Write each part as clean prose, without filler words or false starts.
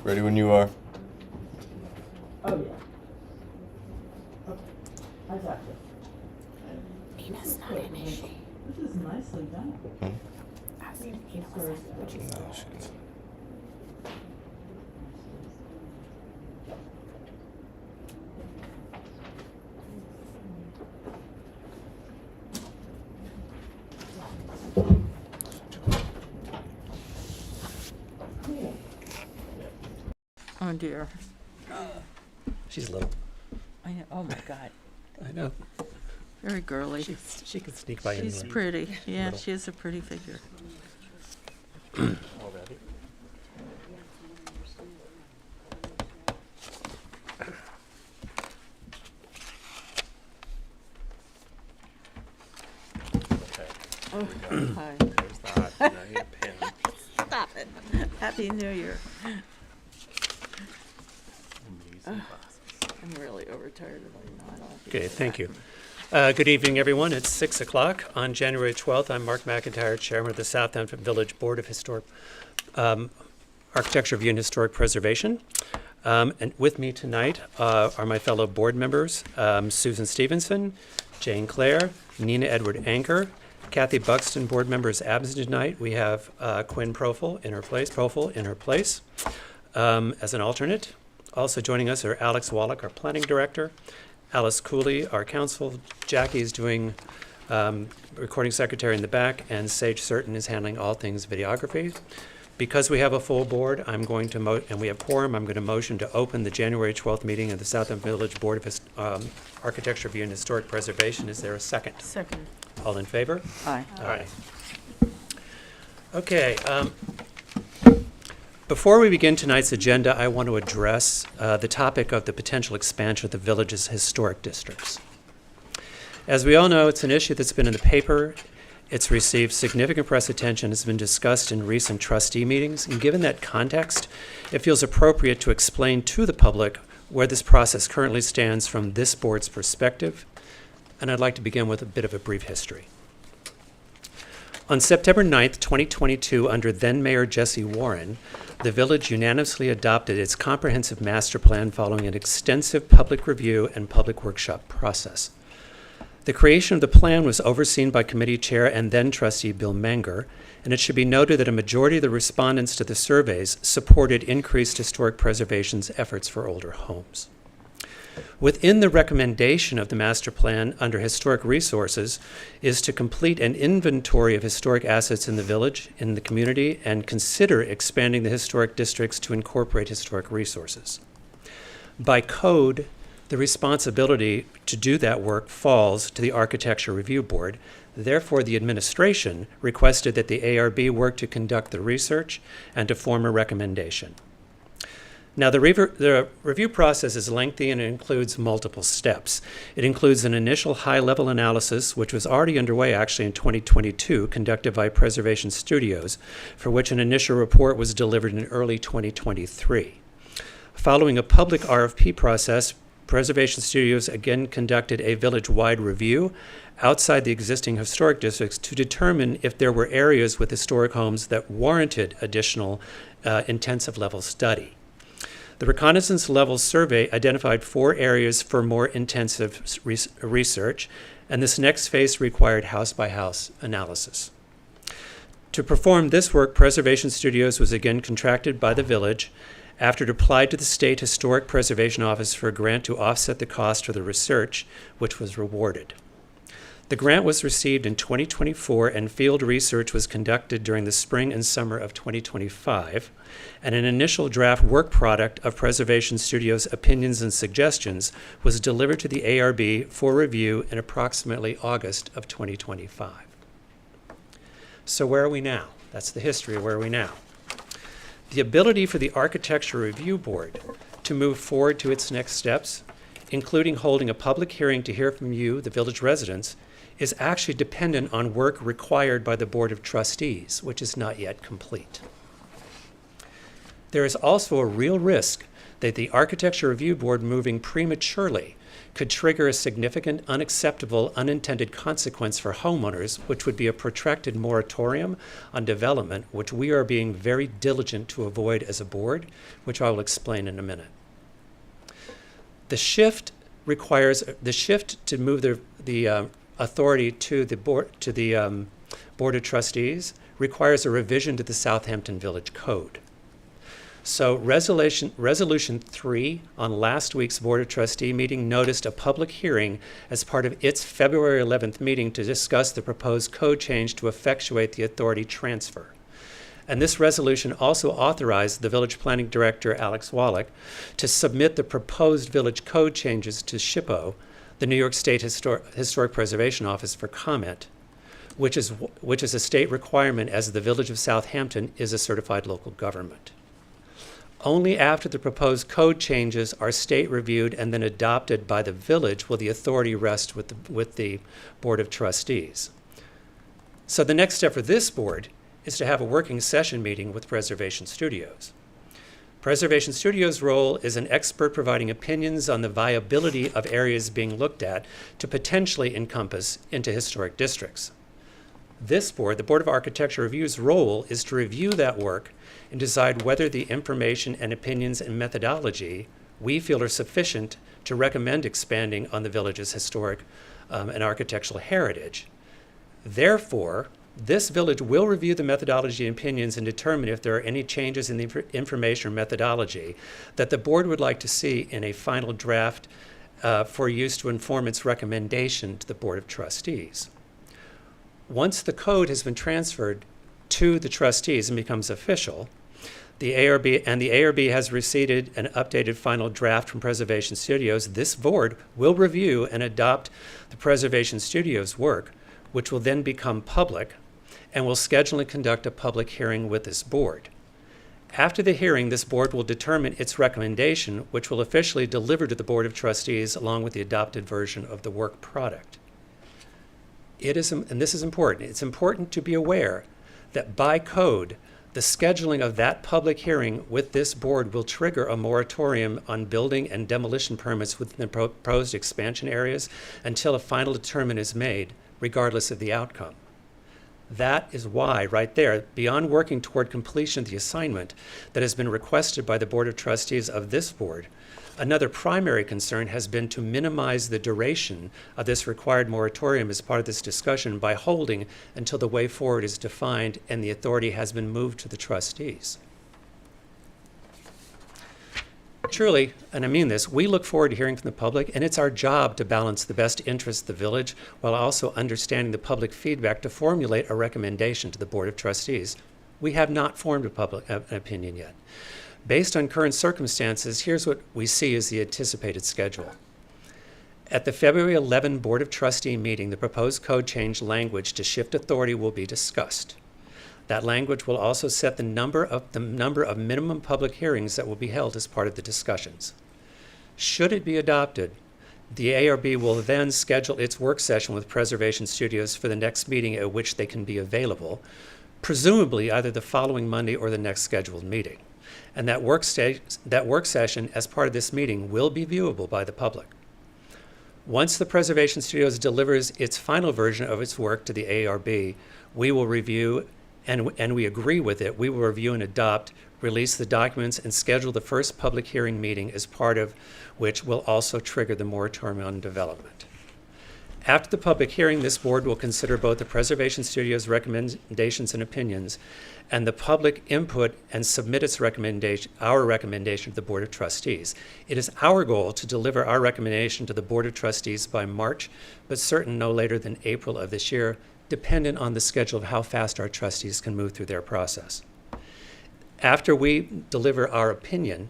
Ready when you are. Oh, yeah. Okay. I got you. Nina's not in, is she? This is nicely done. Hmm? I was thinking Nina was in, but she's No, not. she's. Oh, dear. She's little. I know. Oh, my God. I know. Very girly. She can sneak by She's anyway. pretty. Yeah, Little. she is a pretty figure. Already. Okay. Oh, hi. There's the hot. Now your pen. Stop it. Happy New Year. Amazing glasses. I'm really overtired of it. No, I don't have to Okay, do thank that. you. Good evening, everyone. It's 6 o'clock on January 12th. I'm Mark McIntyre, Chairman of the Southampton Village Board of Architecture Review and Historic Preservation. And with me tonight are my fellow board members, Susan Stevenson, Jane Clare, Nina Edward Anker, Kathy Buxton, board member, is absent tonight. We have Quinn Profil in her place as an alternate. Also joining us are Alex Wallach, our planning director, Alice Cooley, our counsel. Jackie is doing recording secretary in the back, and Sage Certain is handling all things videography. Because we have a full board, I'm going to and we have quorum, I'm going to motion to open the January 12th meeting of the Southampton Village Board of Architecture Review and Historic Preservation. Is there a second? Second. All in favor? Aye. Aye. Okay. Before we begin tonight's agenda, I want to address the topic of the potential expansion of the village's historic districts. As we all know, it's an issue that's been in the paper. It's received significant press attention. It's been discussed in recent trustee meetings. And given that context, it feels appropriate to explain to the public where this process currently stands from this board's perspective. And I'd like to begin with a bit of a brief history. On September 9th, 2022, under then-Mayor Jesse Warren, the village unanimously adopted its comprehensive master plan following an extensive public review and public workshop process. The creation of the plan was overseen by committee chair and then trustee Bill Menger, and it should be noted that a majority of the respondents to the surveys supported increased historic preservation's efforts for older homes. Within the recommendation of the master plan under historic resources is to complete an inventory of historic assets in the village, in the community, and consider expanding the historic districts to incorporate historic resources. By code, the responsibility to do that work falls to the Architecture Review Board. Therefore, the administration requested that the ARB work to conduct the research and to form a recommendation. Now, the review process is lengthy and it includes multiple steps. It includes an initial high-level analysis, which was already underway actually in 2022, conducted by Preservation Studios, for which an initial report was delivered in early 2023. Following a public RFP process, Preservation Studios again conducted a village-wide review outside the existing historic districts to determine if there were areas with historic homes that warranted additional intensive level study. The reconnaissance level survey identified 4 areas for more intensive research, and this next phase required house-by-house analysis. To perform this work, Preservation Studios was again contracted by the village after it applied to the State Historic Preservation Office for a grant to offset the cost for the research, which was rewarded. The grant was received in 2024, and field research was conducted during the spring and summer of 2025, and an initial draft work product of Preservation Studios' opinions and suggestions was delivered to the ARB for review in approximately August of 2025. So where are we now? That's the history of where are we now. The ability for the Architecture Review Board to move forward to its next steps, including holding a public hearing to hear from you, the village residents, is actually dependent on work required by the Board of Trustees, which is not yet complete. There is also a real risk that the Architecture Review Board moving prematurely could trigger a significant, unacceptable, unintended consequence for homeowners, which would be a protracted moratorium on development, which we are being very diligent to avoid as a board, which I will explain in a minute. The shift to move the authority to the Board of Trustees requires a revision to the Southampton Village Code. So Resolution 3 on last week's Board of Trustee meeting noticed a public hearing as part of its February 11th meeting to discuss the proposed code change to effectuate the authority transfer. And this resolution also authorized the Village Planning Director, Alex Wallach, to submit the proposed village code changes to SHPO, the New York State Historic Preservation Office, for comment, which is a state requirement as the Village of Southampton is a certified local government. Only after the proposed code changes are state reviewed and then adopted by the village will the authority rest with the Board of Trustees. So the next step for this board is to have a working session meeting with Preservation Studios. Preservation Studios' role is an expert providing opinions on the viability of areas being looked at to potentially encompass into historic districts. This board, the Board of Architecture Review's role is to review that work and decide whether the information and opinions and methodology we feel are sufficient to recommend expanding on the village's historic and architectural heritage. Therefore, this village will review the methodology and opinions and determine if there are any changes in the information or methodology that the board would like to see in a final draft for use to inform its recommendation to the Board of Trustees. Once the code has been transferred to the trustees and becomes official, the ARB has received an updated final draft from Preservation Studios. This board will review and adopt the Preservation Studios work, which will then become public, and will schedule and conduct a public hearing with this board. After the hearing, this board will determine its recommendation, which will officially deliver to the Board of Trustees along with the adopted version of the work product. It is, and this is important, it's important to be aware that by code, the scheduling of that public hearing with this board will trigger a moratorium on building and demolition permits within the proposed expansion areas until a final determination is made, regardless of the outcome. That is why, right there, beyond working toward completion of the assignment that has been requested by the Board of Trustees of this board, another primary concern has been to minimize the duration of this required moratorium as part of this discussion by holding until the way forward is defined and the authority has been moved to the trustees. Truly, and I mean this, we look forward to hearing from the public, and it's our job to balance the best interests of the village while also understanding the public feedback to formulate a recommendation to the Board of Trustees. We have not formed an opinion yet. Based on current circumstances, here's what we see as the anticipated schedule. At the February 11 Board of Trustee meeting, the proposed code change language to shift authority will be discussed. That language will also set the number of minimum public hearings that will be held as part of the discussions. Should it be adopted, the ARB will then schedule its work session with Preservation Studios for the next meeting at which they can be available, presumably either the following Monday or the next scheduled meeting. And that work session as part of this meeting will be viewable by the public. Once the Preservation Studios delivers its final version of its work to the ARB, we will review and we agree with it. We will review and adopt, release the documents, and schedule the first public hearing meeting, as part of which will also trigger the moratorium on development. After the public hearing, this board will consider both the Preservation Studios' recommendations and opinions and the public input and submit its our recommendation to the Board of Trustees. It is our goal to deliver our recommendation to the Board of Trustees by March, but certain no later than April of this year, dependent on the schedule of how fast our trustees can move through their process. After we deliver our opinion,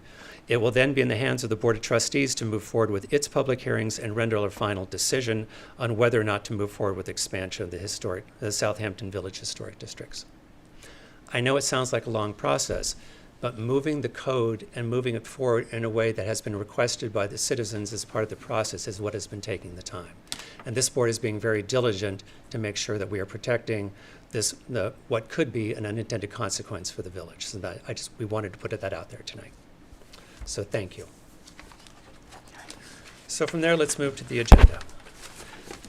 it will then be in the hands of the Board of Trustees to move forward with its public hearings and render a final decision on whether or not to move forward with expansion of the Southampton Village Historic Districts. I know it sounds like a long process, but moving the code and moving it forward in a way that has been requested by the citizens as part of the process is what has been taking the time. And this board is being very diligent to make sure that we are protecting what could be an unintended consequence for the village. So that we wanted to put that out there tonight. So thank you. So from there, let's move to the agenda.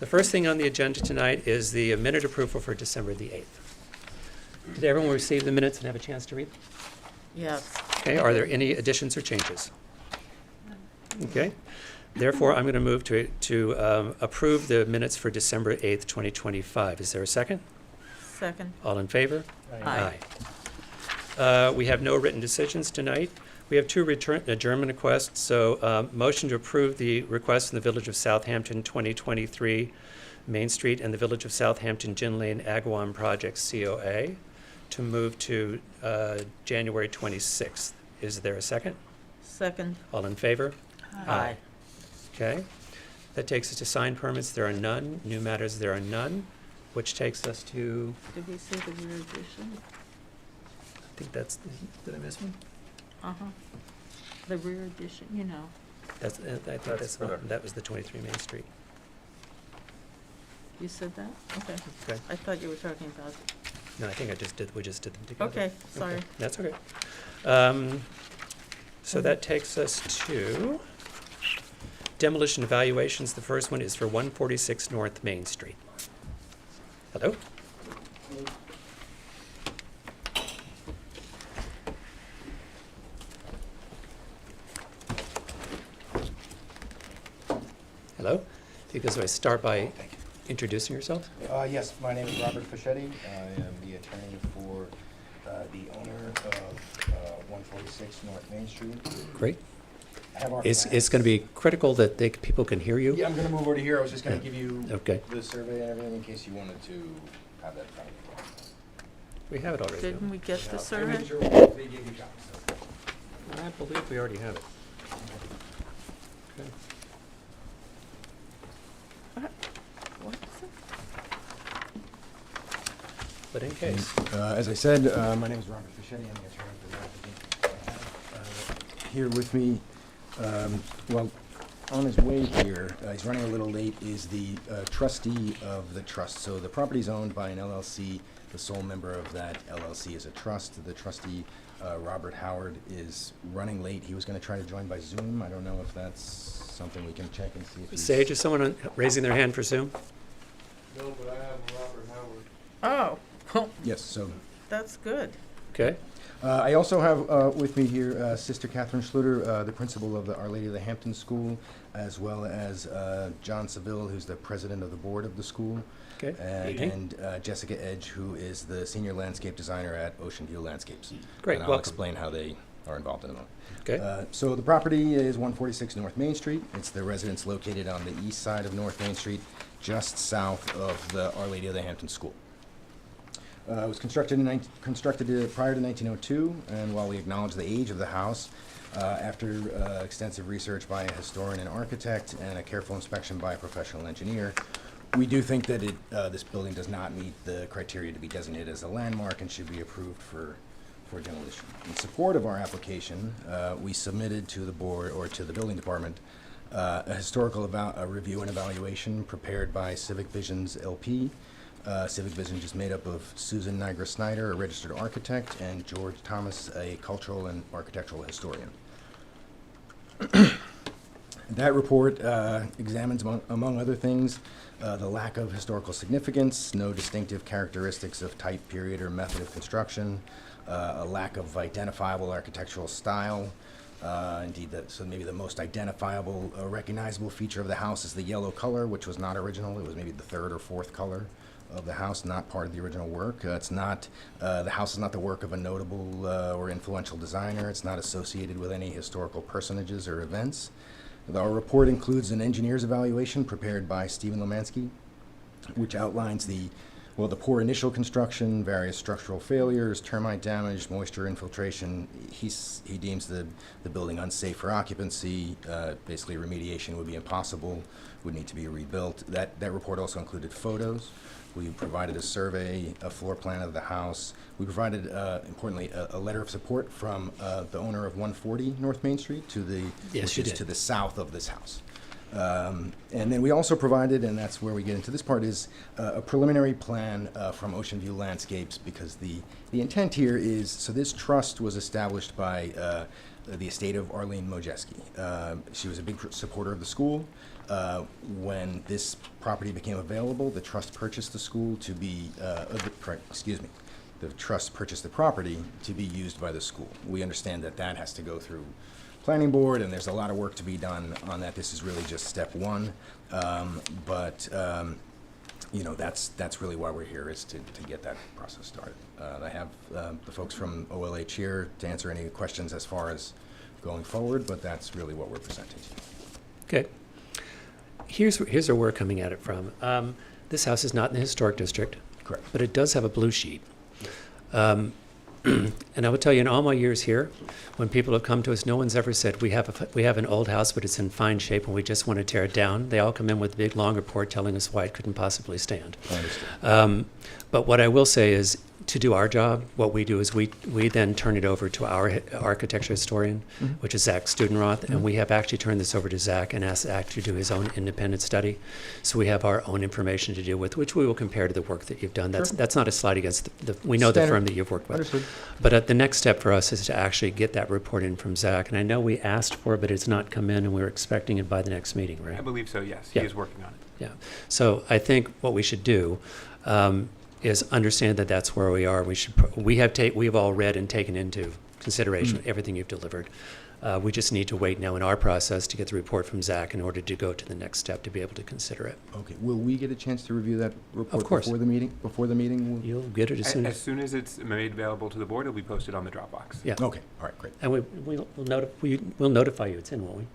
The first thing on the agenda tonight is the minute approval for December the 8th. Did everyone receive the minutes and have a chance to read? Yes. Okay, are there any additions or changes? Okay, therefore, I'm going to move to approve the minutes for December 8th, 2025. Is there a second? Second. All in favor? Aye. We have no written decisions tonight. We have two adjournment requests, so motion to approve the request in the Village of Southampton 2023 Main Street and the Village of Southampton Gin Lane Agawam Project COA to move to January 26th. Is there a second? Second. All in favor? Aye. Okay. That takes us to sign permits. There are none. New matters, there are none, which takes us to, Did we say the rear addition? I think that's, did I miss one? Uh-huh. The rear addition, you know. That's, I think that's, that was the 23 Main Street. You said that? Okay. Okay. I thought you were talking about, No, I think we just did them together. okay, sorry. That's okay. So that takes us to demolition evaluations. The first one is for 146 North Main Street. Hello? Hello? Because I start by introducing yourself? Yes, my name is Robert Fischetti. I am the attorney for the owner of 146 North Main Street. Great. I have our It's plans. going to be critical that people can hear you. Yeah, I'm going to move over to here. I was just going to give you Okay. the survey and everything in case you wanted to have that done. We have it already. don't Didn't we get the Yeah, survey? I'm sure they gave you copies. we? I believe we already have it. Okay. What is it? But in case. As I said, my name is Robert Fischetti. I'm the attorney for the applicant. Here with me, well, on his way here, he's running a little late, is the trustee of the trust. So the property is owned by an LLC. The sole member of that LLC is a trust. The trustee, Robert Howard, is running late. He was going to try to join by Zoom. I don't know if that's something we can check and see if he's... Sage, is someone raising their hand for Zoom? No, but I have Robert Howard. Oh, Yes, so... that's good. Okay. I also have with me here Sister Catherine Schluter, the principal of the Our Lady of the Hampton School, as well as John Seville, who's the president of the board of the school, Okay. and Jessica Edge, who is the senior landscape designer at Ocean View Landscapes. Great, And I'll welcome. explain how they are involved in a moment. Okay. So the property is 146 North Main Street. It's the residence located on the east side of North Main Street, just south of the Our Lady of the Hampton School. It was constructed prior to 1902, and while we acknowledge the age of the house, after extensive research by a historian and architect and a careful inspection by a professional engineer, we do think that this building does not meet the criteria to be designated as a landmark and should be approved for demolition. In support of our application, we submitted to the board, or to the building department, a historical review and evaluation prepared by Civic Visions LP. Civic Visions is made up of Susan Niagara Snyder, a registered architect, and George Thomas, a cultural and architectural historian. That report examines, among other things, the lack of historical significance, no distinctive characteristics of type, period, or method of construction, a lack of identifiable architectural style. Indeed, so maybe the most identifiable, recognizable feature of the house is the yellow color, which was not original. It was maybe the third or fourth color of the house, not part of the original work. It's not, the house is not the work of a notable or influential designer. It's not associated with any historical personages or events. Our report includes an engineer's evaluation prepared by Stephen Lomansky, which outlines the poor initial construction, various structural failures, termite damage, moisture infiltration. He deems the building unsafe for occupancy. Basically, remediation would be impossible, would need to be rebuilt. That report also included photos. We provided a survey, a floor plan of the house. We provided, importantly, a letter of support from the owner of 140 North Main Street, which is to the south of this house. And then we also provided, and that's where we get into this part, is a preliminary plan from Ocean View Landscapes, because the intent here is, so this trust was established by the estate of Arlene Mojeski. She was a big supporter of the school. When this property became available, the trust purchased the school to be, the trust purchased the property to be used by the school. We understand that that has to go through planning board, and there's a lot of work to be done on that. This is really just step one. You know, that's really why we're here, is to get that process started. I have the folks from OLH here to answer any questions as far as going forward, but that's really what we're presenting to you. Okay. Here's where we're coming at it from. This house is not in the historic district, Correct. but it does have a blue sheet. And I will tell you, in all my years here, when people have come to us, no one's ever said, we have an old house, but it's in fine shape and we just want to tear it down. They all come in with a big, long report telling us why it couldn't possibly stand. I understand. But what I will say is, to do our job, what we do is we then turn it over to our architecture historian, which is Zach Studenroth, and we have actually turned this over to Zach and asked Zach to do his own independent study. So we have our own information to deal with, which we will compare to the work that you've done. That's not a slide against we know the Standard. firm that you've worked with. Understood. But the next step for us is to actually get that report in from Zach. And I know we asked for it, but it's not come in, and we're expecting it by the next meeting, right? I believe so, yes. Yeah. He is working on it. Yeah. So I think what we should do is understand that that's where we are. We've all read and taken into consideration everything you've delivered. We just need to wait now in our process to get the report from Zach in order to go to the next step to be able to consider it. Okay. Will we get a chance to review that report course. before the meeting? You'll get it as soon As as. soon as it's made available to the board, it'll be posted on the Dropbox. Yeah. Okay. All right. Great. And we'll notify you it's in, won't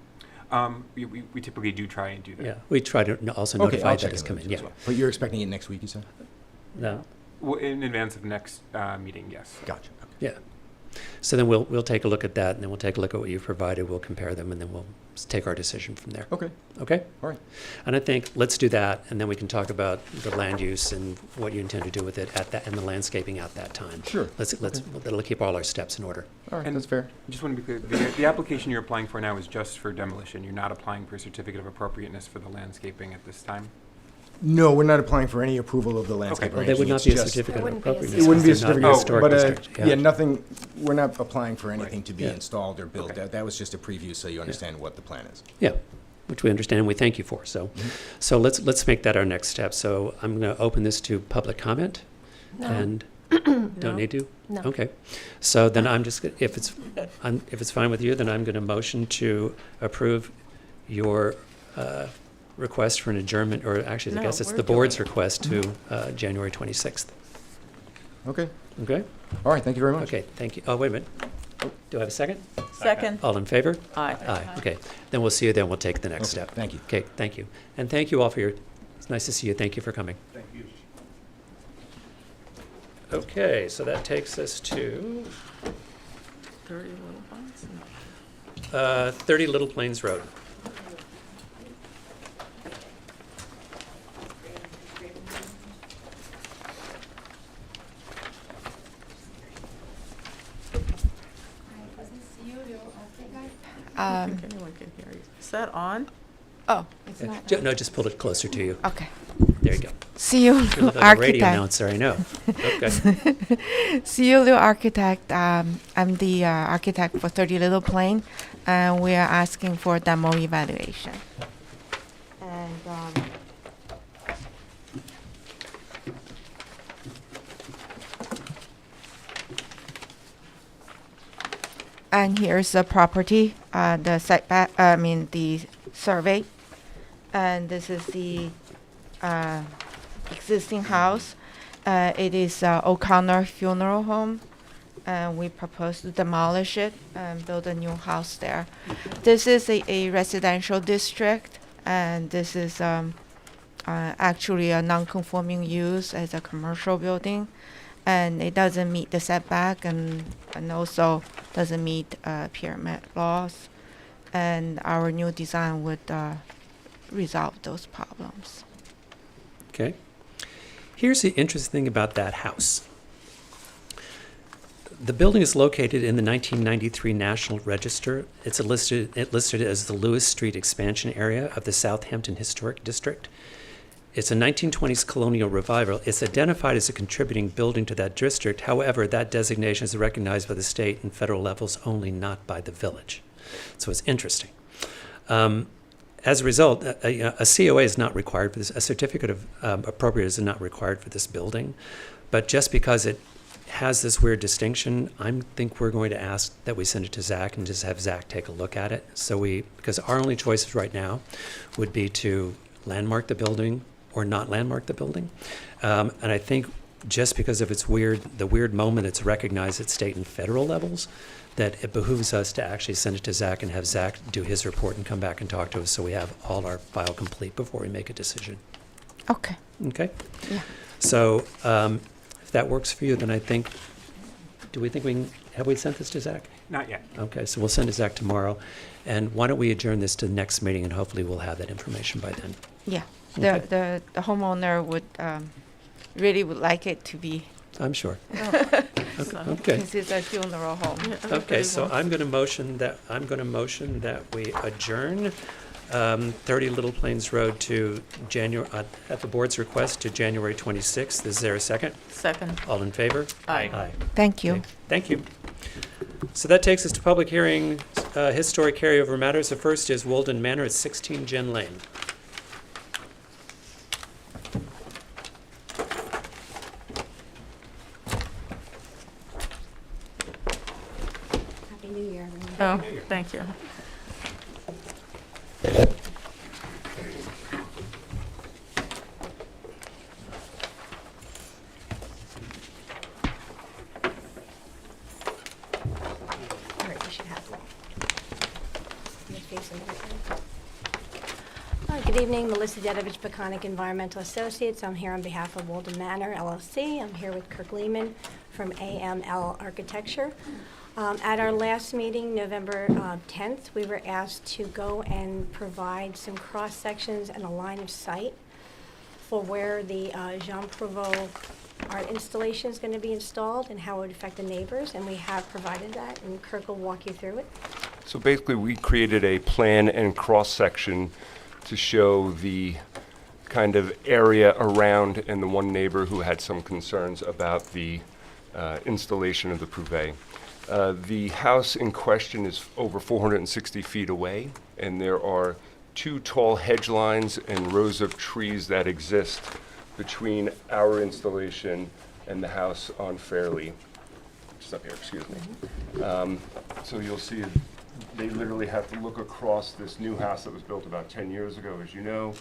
we? We typically do try and do that. Yeah. We try to also Okay. notify I'll that check it's in coming. those Yeah. as well. But you're expecting it next week, you said? No. Well, in advance of next meeting, yes. Gotcha. Okay. Yeah. So then we'll take a look at that, and then we'll take a look at what you've provided. We'll compare them, and then we'll take our decision from there. Okay. Okay? All right. And I think let's do that, and then we can talk about the land use and what you intend to do with it at that, and the landscaping at that time. Sure. That'll keep all our steps in order. All right. And- That's fair. I just want to be clear, the application you're applying for now is just for demolition. You're not applying for a certificate of appropriateness for the landscaping at this time? No, we're not applying for any approval of the landscape. Well, or there would anything. not be a It's just- certificate of wouldn't be a appropriateness. It wouldn't be a because they're certificate, not in the historic but district. yeah, nothing. We're not applying for anything to be Yeah. installed or built. Okay. That was just a preview, so you understand what the plan is. Yeah, which we understand and we thank you for. So let's make that our next step. So I'm going to open this to public comment. No. And No. don't need to? No. Okay. So then I'm just, if it's fine with you, then I'm going to motion to approve your request for an adjournment, or actually, I No, guess it's we're the board's doing request to January 26th. Okay. Okay? All right. Thank you very much. Okay, thank you. Oh, wait a minute. Do I have a second? Second. All in favor? Aye. Aye, okay. Then we'll see you then. We'll take the next Okay, step. thank you. Okay, thank you. And thank you all for it's nice to see you. Thank you for coming. Thank you. Okay, so that takes us to 30 Little Ponds? 30 Little Plains Road. I think anyone can hear you. Is that on? Oh, it's not. No, just pull it closer to you. Okay. There you go. CU You look like a radio architect. announcer, I know. Okay. CU architect. I'm the architect for 30 Little Plain, and we are asking for demo evaluation. And here's the property, the setback. I mean the survey, and this is the existing house. It is O'Connor Funeral Home, and we propose to demolish it and build a new house there. This is a residential district, and this is actually a non-conforming use as a commercial building, and it doesn't meet the setback and also doesn't meet pyramid laws, and our new design would resolve those problems. Okay. Here's the interesting thing about that house. The building is located in the 1993 National Register. It's listed as the Lewis Street expansion area of the Southampton Historic District. It's a 1920s colonial revival. It's identified as a contributing building to that district. However, that designation is recognized by the state and federal levels only, not by the village. So it's interesting. As a result, a COA is not required for this. A certificate of appropriateness is not required for this building. But just because it has this weird distinction, I think we're going to ask that we send it to Zach and just have Zach take a look at it. Because our only choices right now would be to landmark the building or not landmark the building. And I think just because of the weird moment it's recognized at state and federal levels, that it behooves us to actually send it to Zach and have Zach do his report and come back and talk to us so we have all our file complete before we make a decision. Okay. Okay? Yeah. So if that works for you, then I think, have we sent this to Zach? Not yet. Okay, so we'll send it to Zach tomorrow. And why don't we adjourn this to the next meeting and hopefully we'll have that information by then. Yeah. Okay. The homeowner would really would like it to be, I'm sure. So- Okay. because it's a funeral home. Yeah, Okay, everybody so wants- I'm going to motion that we adjourn 30 Little Plains Road to at the board's request to January 26th. Is there a second? Second. All in favor? Aye. Thank you. Okay, thank you. So that takes us to public hearing, historic carryover matters. The first is Walden Manor at 16 Gin Lane. Happy New Year, everyone. Oh, thank you. All right, you should have one. You're facing the right way. Good evening, Melissa Dedovich, Peconic Environmental Associates. I'm here on behalf of Walden Manor LLC. I'm here with Kirk Lehman from AML Architecture. At our last meeting, November 10th, we were asked to go and provide some cross-sections and a line of sight for where the Jean Prouvost art installation is going to be installed and how it would affect the neighbors, and we have provided that, and Kirk will walk you through it. So basically, we created a plan and cross-section to show the kind of area around and the one neighbor who had some concerns about the installation of the Prouvost. The house in question is over 460 feet away, and there are 2 tall hedge lines and rows of trees that exist between our installation and the house on Fairley. Just up here, excuse me. So you'll see they literally have to look across this new house that was built about 10 years ago, as you know.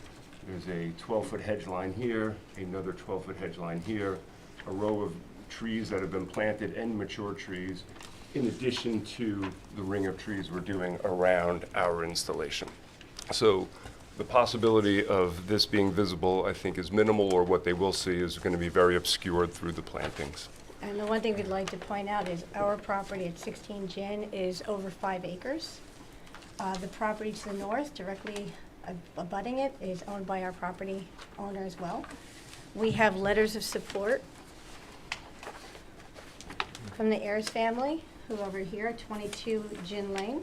There's a 12-foot hedge line here, another 12-foot hedge line here, a row of trees that have been planted and mature trees, in addition to the ring of trees we're doing around our installation. So the possibility of this being visible, I think, is minimal, or what they will see is going to be very obscured through the plantings. And the one thing we'd like to point out is our property at 16 Gin is over 5 acres. The property to the north, directly abutting it, is owned by our property owner as well. We have letters of support from the Ayers family, who are over here at 22 Gin Lane.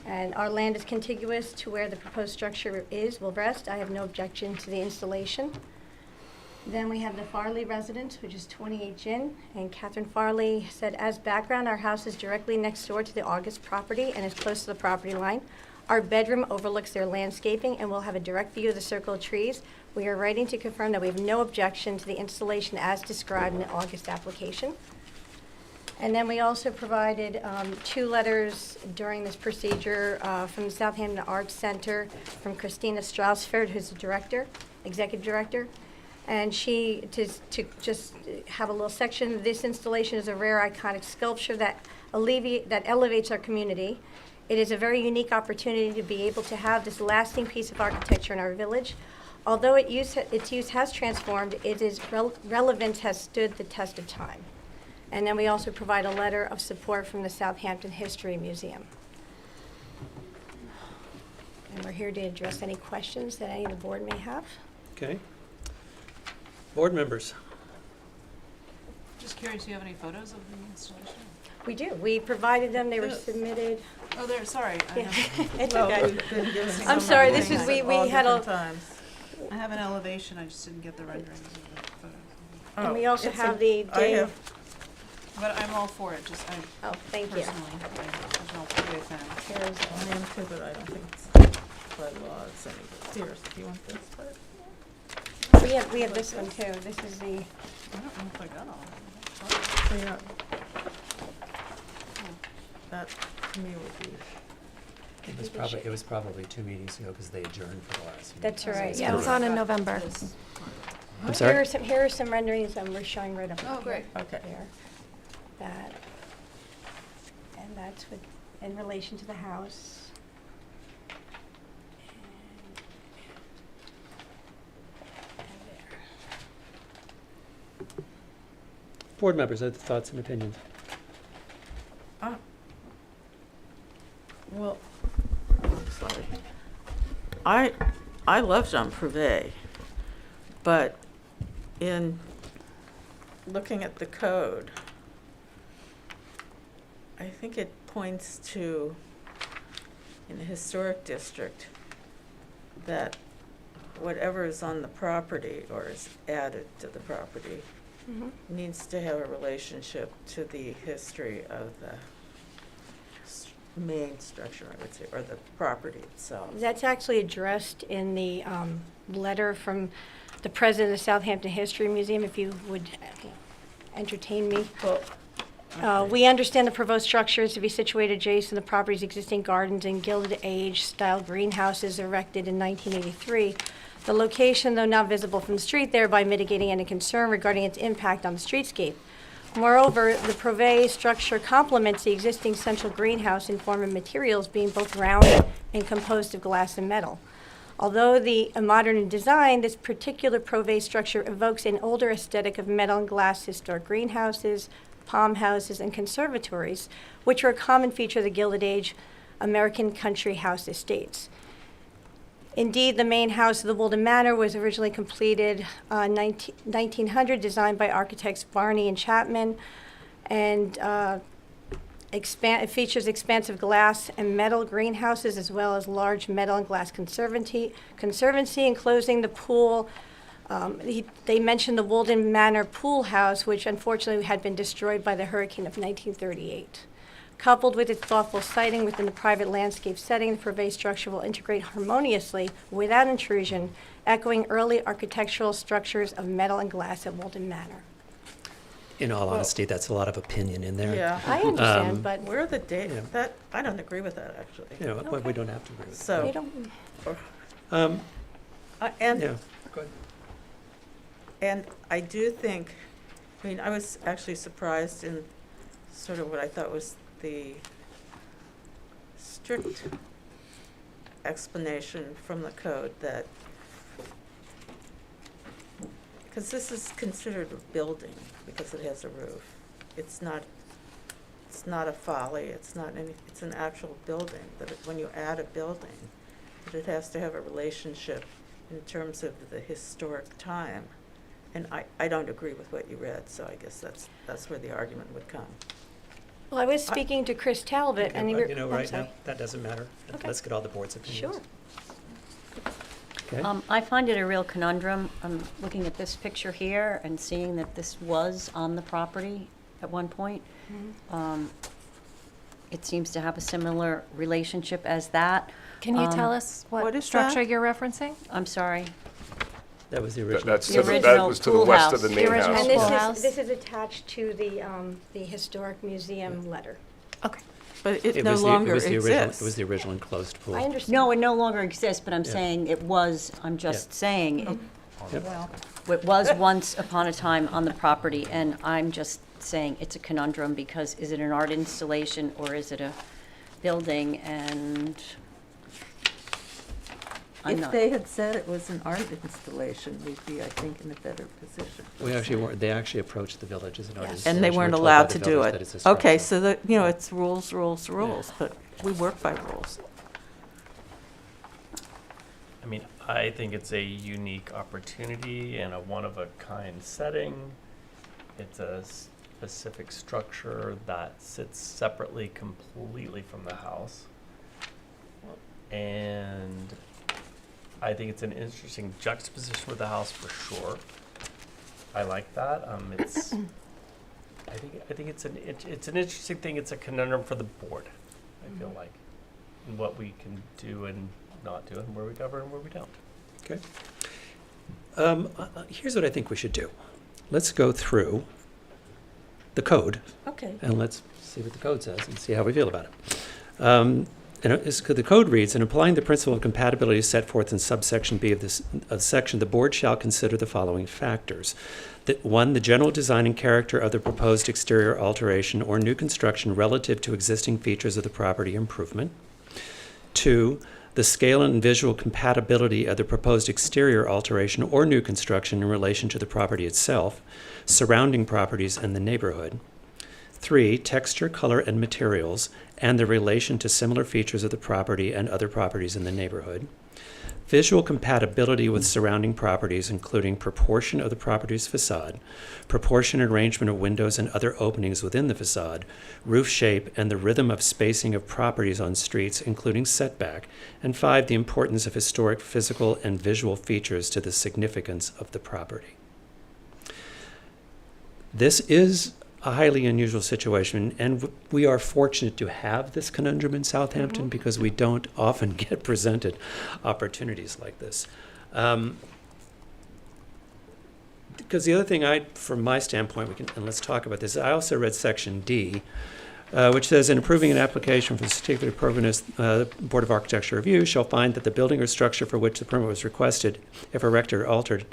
And our land is contiguous to where the proposed structure will rest. I have no objection to the installation. Then we have the Farley residence, which is 28 Gin, and Catherine Farley said, as background, our house is directly next door to the August property and is close to the property line. Our bedroom overlooks their landscaping and will have a direct view of the circle of trees. We are writing to confirm that we have no objection to the installation as described in the August application. And then we also provided 2 letters during this procedure from the Southampton Arts Center, from Christina Strausford, who's the director, executive director. And she, to just have a little section, this installation is a rare iconic sculpture that elevates our community. It is a very unique opportunity to be able to have this lasting piece of architecture in our village. Although its use has transformed, its relevance has stood the test of time. And then we also provide a letter of support from the Southampton History Museum. And we're here to address any questions that any of the board may have. Okay. Board members. Just curious, do you have any photos of the installation? We do. We provided them. They were Yes. submitted. Oh, there, sorry. Yeah. It's Well, okay. we've been given I'm some sorry, this renderings is, we at all had a, different times. I have an elevation, I just didn't get the renderings of the photos. and we also It's a- have the I day. have, but I'm all for it, just I Oh, thank you. personally, I'm not a big fan. Here's, I am too, but I don't think it's by law, it's any good. Here, do you want this part? we have this one too. This is the, I don't know if I got all of it. So, yeah. That, to me, would be. It was probably 2 meetings ago because they adjourned for the last meeting. that's right. Yeah, it was on in November. I'm sorry? Here are some renderings we're showing right up Oh, here. great. Okay. There. That. And that's with, in relation to the house. And there. Board members, other thoughts and opinions? Well, sorry. I love Jean Prouvé, but in looking at the code, I think it points to, in the historic district, that whatever is on the property or is added to the property Mhm. needs to have a relationship to the history of the main structure, I would say, or the property itself. That's actually addressed in the letter from the president of the Southampton History Museum, if you would entertain me. Well, We understand the proposed structure is to be situated adjacent to the property's existing gardens and Gilded Age style greenhouses erected in 1983. The location, though not visible from the street, thereby mitigating any concern regarding its impact on the streetscape. Moreover, the Prouvé structure complements the existing central greenhouse in form of materials being both round and composed of glass and metal. Although modern in design, this particular Prouvé structure evokes an older aesthetic of metal and glass historic greenhouses, palm houses, and conservatories, which were a common feature of the Gilded Age American country house estates. Indeed, the main house of the Woolden Manor was originally completed 1900, designed by architects Barney and Chapman, and it features expansive glass and metal greenhouses as well as large metal and glass conservancy enclosing the pool. They mentioned the Woolden Manor pool house, which unfortunately had been destroyed by the hurricane of 1938. Coupled with its thoughtful siting within the private landscape setting, the Prouvé structure will integrate harmoniously without intrusion, echoing early architectural structures of metal and glass at Woolden Manor. In all honesty, that's a lot of opinion in there. yeah. I understand, Um, but Where are the dates? Yeah. That, I don't agree with that, actually. You know, we don't have to agree with they So, don't, that. and Yeah, go ahead. And I do think, I mean, I was actually surprised in sort of what I thought was the strict explanation from the code that, because this is considered a building because it has a roof. It's not a folly, it's not any, it's an actual building, that when you add a building, that it has to have a relationship in terms of the historic time. And I don't agree with what you read, so I guess that's where the argument would come. well, I was speaking to Chris Talbot, Okay, and he, but, you know, I'm right now, sorry. that doesn't matter. Okay. Let's get all the board's opinions. Sure. Okay. I find it a real conundrum. I'm looking at this picture here and seeing that this was on the property at one point. It seems to have a similar relationship as that. Can you tell us what what is structure that? you're referencing? I'm sorry. That was the That- original. That's The to the, that original was to the pool west of the house. main The original house. And pool house? this is attached to the Historic Museum letter. Okay. But it It no was the- longer it was the original. exists. It was the original enclosed pool. I understand. No, it no longer exists, but I'm Yeah. saying it was, I'm just saying, Yep. it was once upon a time on the property, and I'm just saying it's a conundrum because is it an art installation or is it a building? And I'm If not. they had said it was an art installation, we'd be, I think, in a better position. We actually weren't, they actually approached the village as an artist. And they weren't allowed to do it. Okay, so that, you know, it's rules, but we work by rules. I mean, I think it's a unique opportunity and a one-of-a-kind setting. It's a specific structure that sits separately completely from the house. And I think it's an interesting juxtaposition with the house for sure. I like that. It's, I think it's an interesting thing. It's a conundrum for the board, I feel like, and what we can do and not do, and where we cover and where we don't. Okay. Here's what I think we should do. Let's go through the code, Okay. and let's see what the code says and see how we feel about it. The code reads, in applying the principle of compatibility set forth in subsection B of this section, the board shall consider the following factors. One, the general design and character of the proposed exterior alteration or new construction relative to existing features of the property improvement. Two, the scale and visual compatibility of the proposed exterior alteration or new construction in relation to the property itself, surrounding properties, and the neighborhood. 3, texture, color, and materials, and the relation to similar features of the property and other properties in the neighborhood. Visual compatibility with surrounding properties, including proportion of the property's facade, proportion and arrangement of windows and other openings within the facade, roof shape, and the rhythm of spacing of properties on streets, including setback. And 5, the importance of historic physical and visual features to the significance of the property. This is a highly unusual situation, and we are fortunate to have this conundrum in Southampton because we don't often get presented opportunities like this. Because the other thing from my standpoint, and let's talk about this, I also read section D, which says, in approving an application for the certificate of appropriateness, the Board of Architecture Review shall find that the building or structure for which the permit was requested, if erected or altered,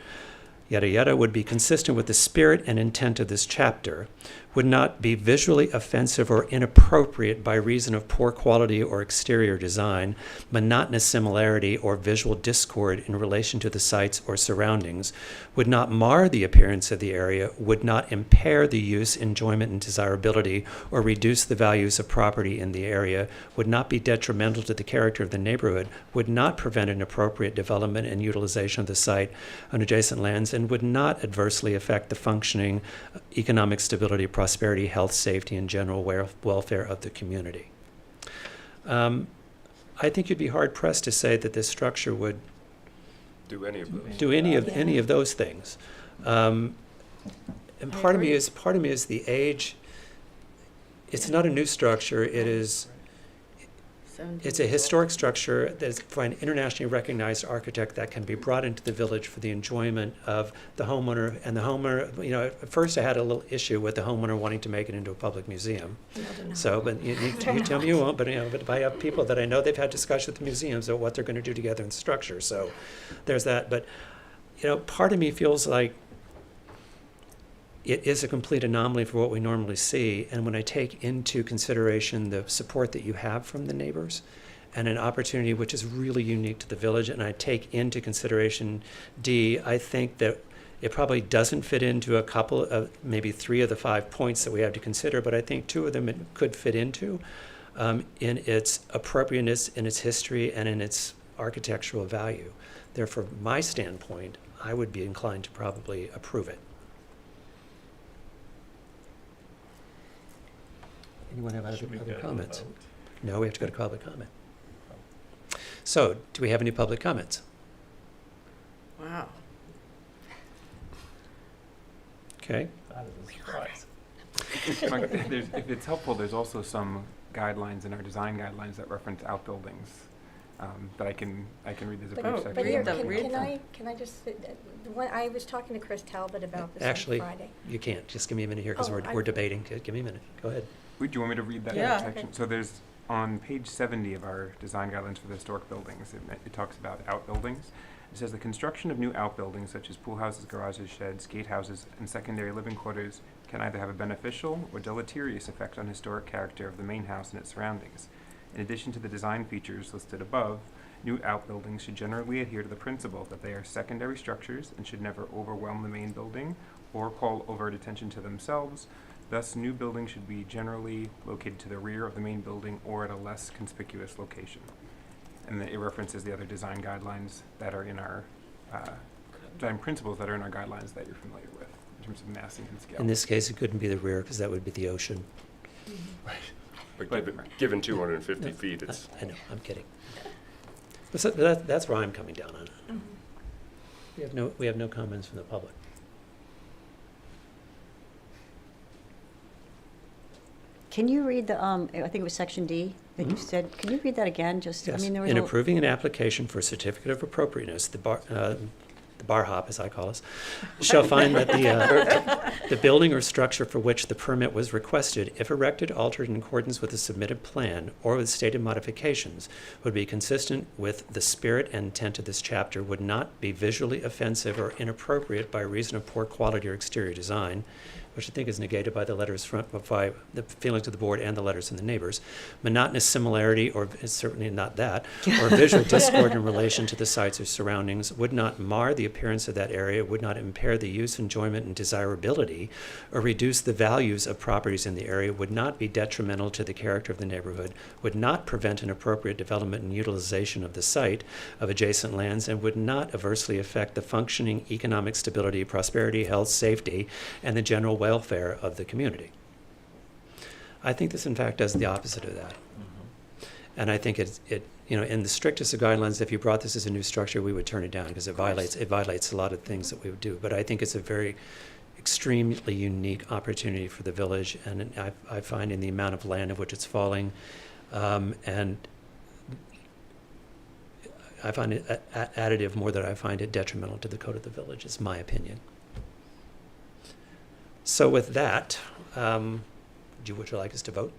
yada yada, would be consistent with the spirit and intent of this chapter, would not be visually offensive or inappropriate by reason of poor quality or exterior design, monotonous similarity, or visual discord in relation to the sites or surroundings, would not mar the appearance of the area, would not impair the use, enjoyment, and desirability, or reduce the values of property in the area, would not be detrimental to the character of the neighborhood, would not prevent an appropriate development and utilization of the site on adjacent lands, and would not adversely affect the functioning, economic stability, prosperity, health, safety, and general welfare of the community. I think you'd be hard-pressed to say that this structure would Do any of those. do any of those things. And part of me is the age. It's not a new structure. It's a historic structure that's for an internationally recognized architect that can be brought into the village for the enjoyment of the homeowner. And the homeowner, at first I had a little issue with the homeowner wanting to make it into a public museum. So, but you tell me you won't, but I have people that I know they've had discussions with the museums about what they're going to do together in the structure. So there's that. But, part of me feels like it is a complete anomaly for what we normally see. And when I take into consideration the support that you have from the neighbors and an opportunity which is really unique to the village, and I take into consideration D, I think that it probably doesn't fit into a couple of, maybe 3 of the 5 points that we have to consider, but I think 2 of them it could fit into in its appropriateness, in its history, and in its architectural value. Therefore, from my standpoint, I would be inclined to probably approve it. Anyone have other comments? No, we have to go to public comment. So, do we have any public comments? Wow. That is a surprise. If it's helpful, there's also some guidelines in our design guidelines that reference outbuildings that I can read. There's a brief section. But read here, them. can I just, I was talking to Chris Talbot about this Actually, on Friday. you can't. Just give me a minute here because Oh, we're debating. Give me a minute. Go ahead. Wait, do you want me to read that Yeah. section? So there's, on page 70 of our design guidelines for the historic buildings, it talks about outbuildings. It says the construction of new outbuildings such as pool houses, garages, sheds, gatehouses, and secondary living quarters can either have a beneficial or deleterious effect on historic character of the main house and its surroundings. In addition to the design features listed above, new outbuildings should generally adhere to the principle that they are secondary structures and should never overwhelm the main building or call overt attention to themselves. Thus, new buildings should be generally located to the rear of the main building or at a less conspicuous location. And it references the other design guidelines that are in our, design principles that are in our guidelines that you're familiar with in terms of massing and scale. In this case, it couldn't be the rear because that would be the ocean. But But- given 250 feet, it's, I know, I'm kidding. But so that's where I'm coming down on it. We have no comments from the public. Can you read the, I think it was section D that you Mhm. said, can you read that again? Just, I Yes. mean, there was In a, approving an application for a certificate of appropriateness, the bar hop, as I call us, shall find that the building or structure for which the permit was requested, if erected, altered in accordance with the submitted plan or with stated modifications, would be consistent with the spirit and intent of this chapter, would not be visually offensive or inappropriate by reason of poor quality or exterior design, which I think is negated by the letters by the feelings of the board and the letters from the neighbors. Monotonous similarity, or is certainly not that, or visual discord in relation to the sites or surroundings would not mar the appearance of that area, would not impair the use, enjoyment, and desirability, or reduce the values of properties in the area, would not be detrimental to the character of the neighborhood, would not prevent an appropriate development and utilization of the site of adjacent lands, and would not adversely affect the functioning economic stability, prosperity, health, safety, and the general welfare of the community. I think this, in fact, does the opposite of that. And I think it, in the strictest of guidelines, if you brought this as a new structure, we would turn it down because it violates a lot of things that we would do. But I think it's a very extremely unique opportunity for the village, and I find in the amount of land of which it's falling, and I find it additive more than I find it detrimental to the code of the village, is my opinion. So with that, would you like us to vote?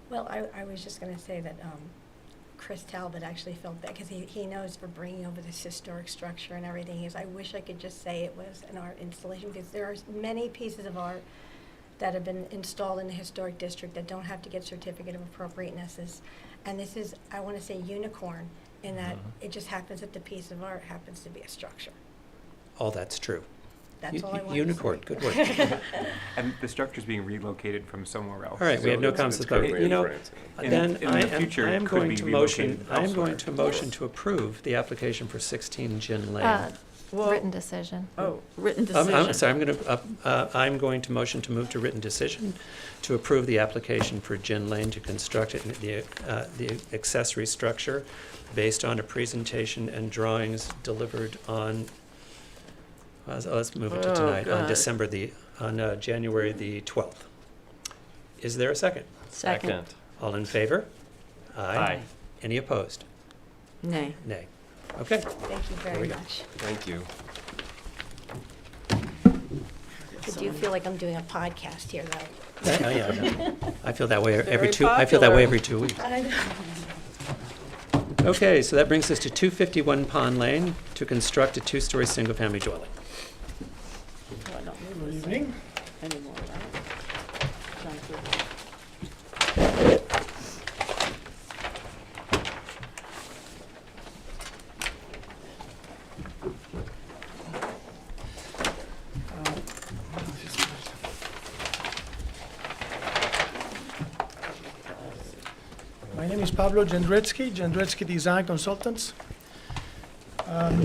Well, I was just going to say that Chris Talbot actually felt bad because he knows for bringing over this historic structure and everything. I wish I could just say it was an art installation, because there are many pieces of art that have been installed in the historic district that don't have to get certificate of appropriatenesses. And this is, I want to say, unicorn in that it just happens that the piece of art happens to be a structure. All that's true. That's all I want Unicorn, to say. good work. And the structure's being relocated from somewhere else. All right, we have no it's- comments it's about it. currently You in know, France. then in I the future, am could going be to motion, relocated I am going elsewhere. to motion to approve the application for 16 Gin Lane. Well, Written decision. Oh, written I'm decision. sorry, I'm going to motion to move to written decision to approve the application for Gin Lane to construct the accessory structure based on a presentation and drawings delivered on, let's move it to Oh, tonight, on God. January the 12th. Is there a second? second. All in favor? Aye. Any opposed? Nay. Nay. Okay. Thank you There very we go. much. Thank you. I do feel like I'm doing a podcast here, though. Yeah. I feel that way every Very two. I feel that way popular. every 2 weeks. I know. Okay, so that brings us to 251 Pond Lane to construct a two-story single-family dwelling. Oh, I don't need Good this evening. anymore, right? Sounds good. My name is Pablo Jendretsky Design Consultants. I'm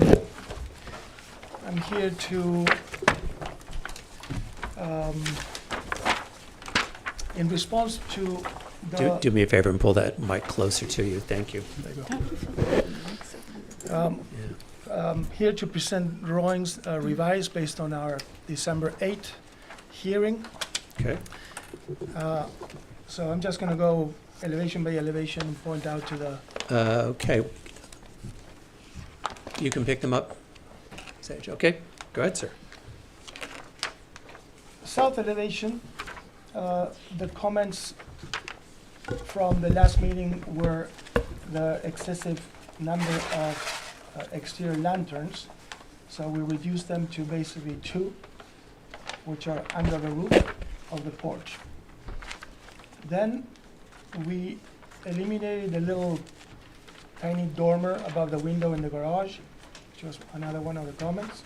here to, in response to the... Do me a favor and pull that mic closer to you. Thank you. There you go. Here to present drawings revised based on our December 8th hearing. Okay. So I'm just going to go elevation by elevation and point out to the... Okay. You can pick them up, Sage. Okay, go ahead, sir. South elevation, the comments from the last meeting were the excessive number of exterior lanterns. So we reduced them to basically 2, which are under the roof of the porch. Then we eliminated the little tiny dormer above the window in the garage, which was another one of the comments.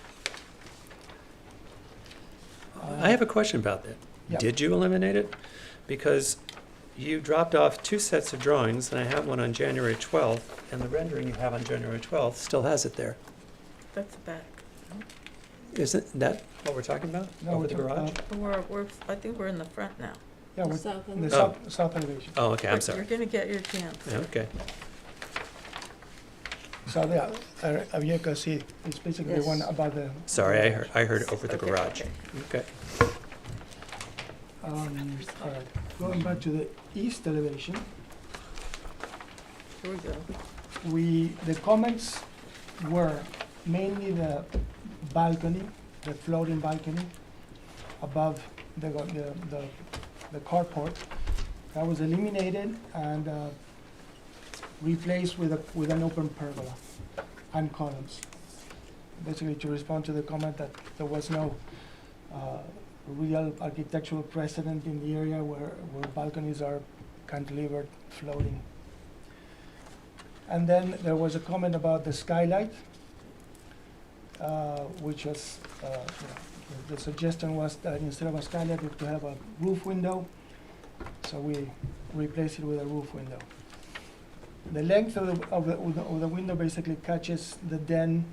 I have a question about that. Yeah. Did you eliminate it? Because you dropped off 2 sets of drawings, and I have one on January 12th, and the rendering you have on January 12th still has it there. That's back. Isn't that what we're talking about? No, Over we're the talking garage? about- I think we're in the front now. Yeah, The we're south in the elevation. south elevation. Oh, okay, I'm But sorry. You're gonna get your chance. Yeah, okay. So, yeah, you can see, it's basically the one This. above the. Sorry, I heard over the Okay, garage. okay. Okay. All right, going back to the east elevation, Here we go. the comments were mainly the balcony, the floating balcony above the carport. That was eliminated and replaced with an open pergola and columns. Basically to respond to the comment that there was no real architectural precedent in the area where balconies are cantilevered, floating. And then there was a comment about the skylight, which was, the suggestion was that instead of a skylight, we could have a roof window. So we replaced it with a roof window. The length of the window basically catches the den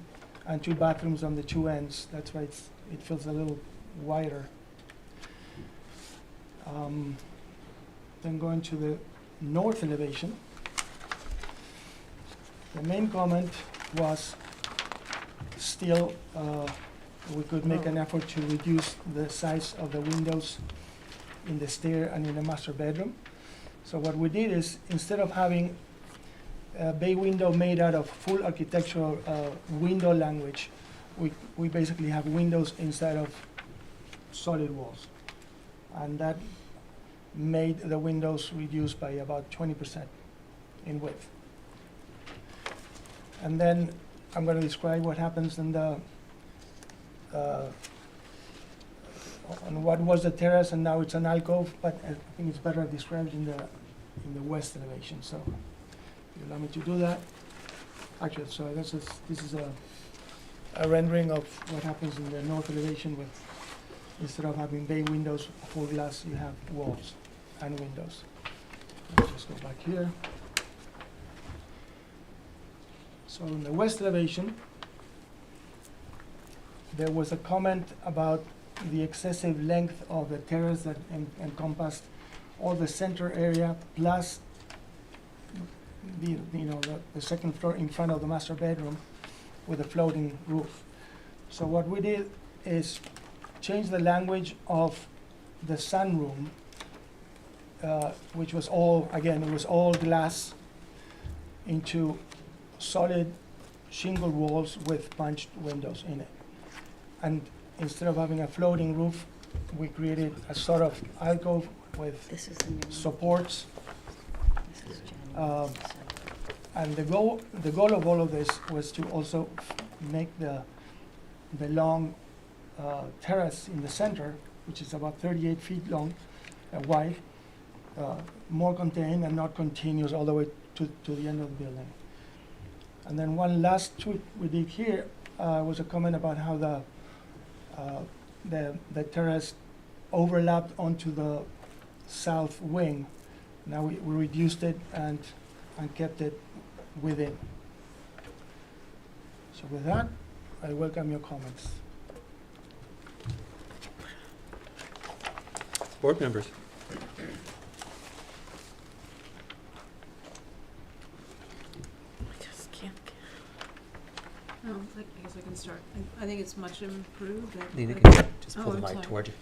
and 2 bathrooms on the 2 ends. That's why it feels a little wider. Then going to the north elevation, the main comment was still we could make an effort to reduce the size of the windows in the stair and in the master bedroom. So what we did is, instead of having a bay window made out of full architectural window language, we basically have windows inside of solid walls. And that made the windows reduced by about 20% in width. And then I'm going to describe what happens in the on what was the terrace and now it's an alcove, but I think it's better described in the west elevation. So if you allow me to do that. Actually, so this is a rendering of what happens in the north elevation with, instead of having bay windows, full glass, you have walls and windows. Let's just go back here. So in the west elevation, there was a comment about the excessive length of the terrace that encompassed all the center area plus the second floor in front of the master bedroom with a floating roof. So what we did is change the language of the sunroom, which was all, again, it was all glass, into solid shingle walls with punched windows in it. And instead of having a floating roof, we created a sort of alcove with This is the new one. supports. This is January. And the goal of all of this was to also make the long terrace in the center, which is about 38 feet long, wide, more contained and not continuous all the way to the end of the building. And then one last tweak we did here was a comment about how the terrace overlapped onto the south wing. Now we reduced it and kept it within. So with that, I welcome your comments. Board members? I just can't. I guess I can start. I think it's much improved. Nina, can you just pull Oh, the I'm mic sorry. toward you?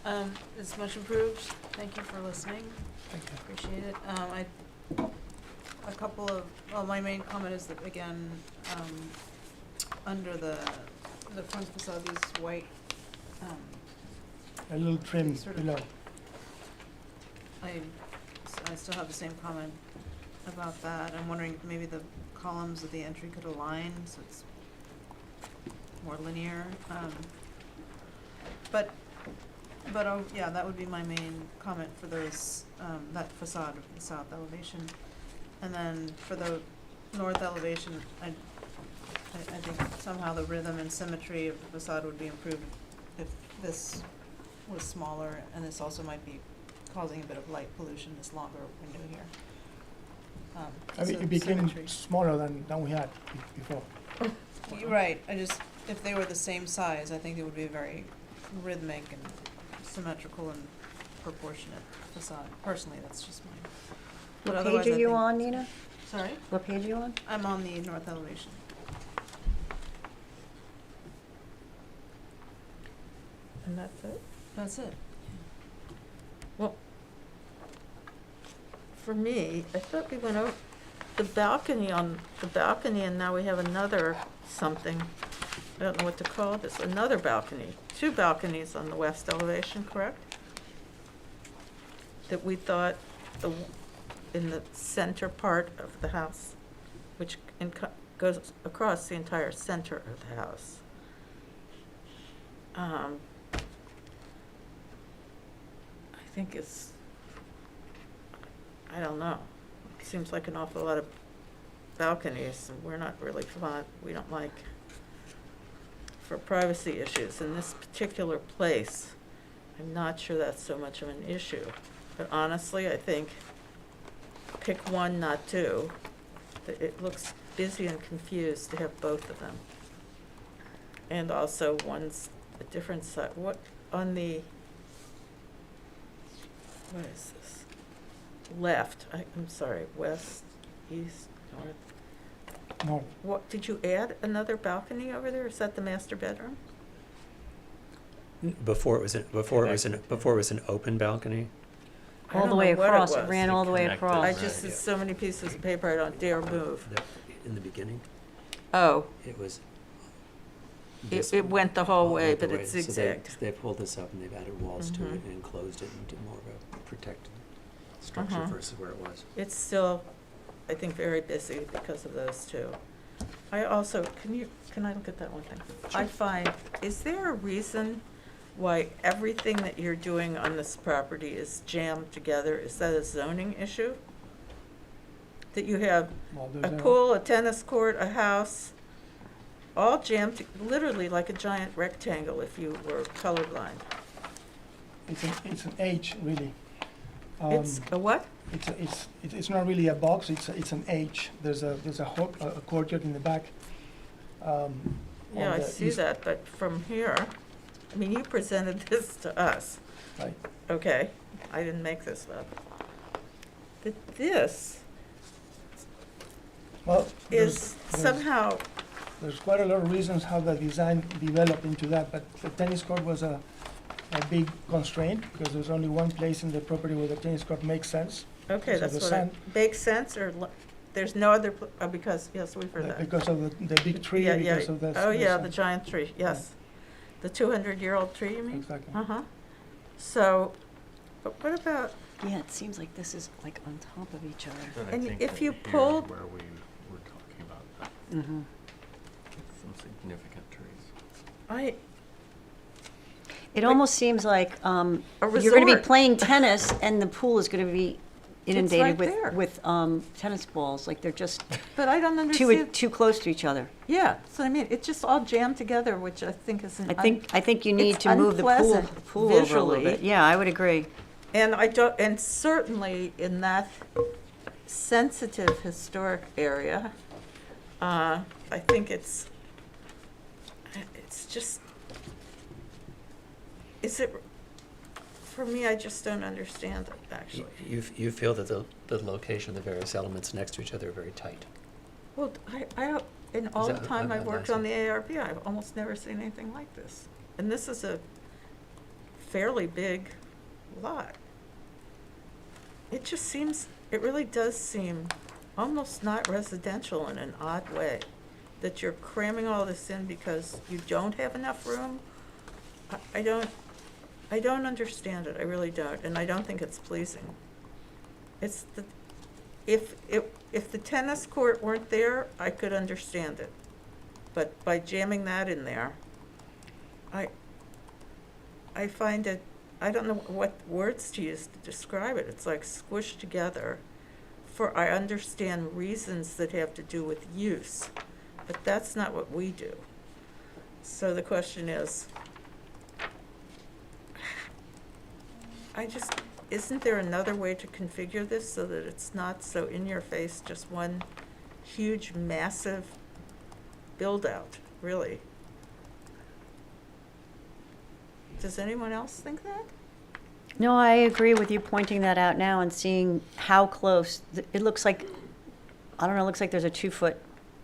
It's much improved. Thank you for listening. Thank you. Appreciate it. A couple of, well, my main comment is that, again, under the front facade, these white, A little trim Sort of- below. I still have the same comment about that. I'm wondering if maybe the columns of the entry could align, so it's more linear. But oh, yeah, that would be my main comment for those, that facade of the south elevation. And then for the north elevation, I think somehow the rhythm and symmetry of the facade would be improved if this was smaller, and this also might be causing a bit of light pollution, this longer window here. I mean, So it became symmetry. smaller than we had before. You're right, I just, if they were the same size, I think it would be very rhythmic and symmetrical and proportionate facade. Personally, that's just mine. But What otherwise, page I are you think- on, Nina? Sorry? What page are you on? I'm on the north elevation. And that's it? That's it. Well, for me, I thought we went over the balcony, and now we have another something. I don't know what to call this, another balcony, 2 balconies on the west elevation, correct? That we thought in the center part of the house, which goes across the entire center of the house. I think I don't know. It seems like an awful lot of balconies, and we're not really we don't like, for privacy issues. In this particular place, I'm not sure that's so much of an issue. But honestly, I think pick 1, not 2. It looks busy and confused to have both of them. And also one's a different side. What is this? Left, I'm sorry, west, east, north. No, What, did you add another balcony over there? Is that the master bedroom? Before it was an open balcony. I All don't the way know what it across, it was. ran all the way Connected. across. I just, there's so many pieces of paper, I don't dare move. In the beginning, Oh, it was. it went the whole way, went the but way. it So they- zigzagged. They pulled this up and they've added walls to it Mhm. and enclosed it into more of a protected structure Uh-huh. versus where it was. It's still, I think, very busy because of those 2. I also, can I look at that one thing? I find, is there a reason why everything that you're doing on this property is jammed together? Is that a zoning issue? That you have well, a pool, a tennis court, a house, all jammed, literally like a giant rectangle if you were colorblind. it's an H, really. It's a what? It's not really a box, it's an H. There's a courtyard in the back. Yeah, on I the see east- that, but from here, I mean, you presented this to us. Right. Okay, I didn't make this up. But this Well, is there's- somehow, There's quite a lot of reasons how the design developed into that, but the tennis court was a big constraint because there's only one place in the property where the tennis court makes sense. okay, So that's the what sun- makes sense, or there's no other, because, yes, we've heard that. Because of the big tree, Yeah, because yeah. of the. Oh, yeah, sun. the giant tree, yes. The 200-year-old tree, you mean? Exactly. Uh-huh. So, but what about, Yeah, it seems like this is like on top of each other. But I And think if that you here pulled- where we were talking about that, Mm-hmm. some significant trees. It But- almost seems like A you're going to be resort. playing tennis, and the pool is going to be inundated right there. with tennis balls. Like they're just but I don't understand. too close to each other. Yeah, so I mean, it's just all jammed together, which I think is an. I think you need it's to move the unpleasant pool over a little visually. bit. Yeah, I would agree. And I don't, and certainly in that sensitive historic area, I think it's just, for me, I just don't understand it, actually. You feel that the location of the various elements next to each other are very tight. Well, in all the that- time I've I'm worked on the ARB, I've almost never seen anything like this. And this is a fairly big lot. It just seems, it really does seem almost not residential in an odd way, that you're cramming all this in because you don't have enough room. I don't understand it, I really don't, and I don't think it's pleasing. It's the, if the tennis court weren't there, I could understand it. But by jamming that in there, I find it, I don't know what words to use to describe it. It's like squished together. For, I understand reasons that have to do with use, but that's not what we do. So the question is, isn't there another way to configure this so that it's not so in your face, just one huge, massive build-out, really? Does anyone else think that? No, I agree with you pointing that out now and seeing how close, it looks like, I don't know, it looks like there's a 2-foot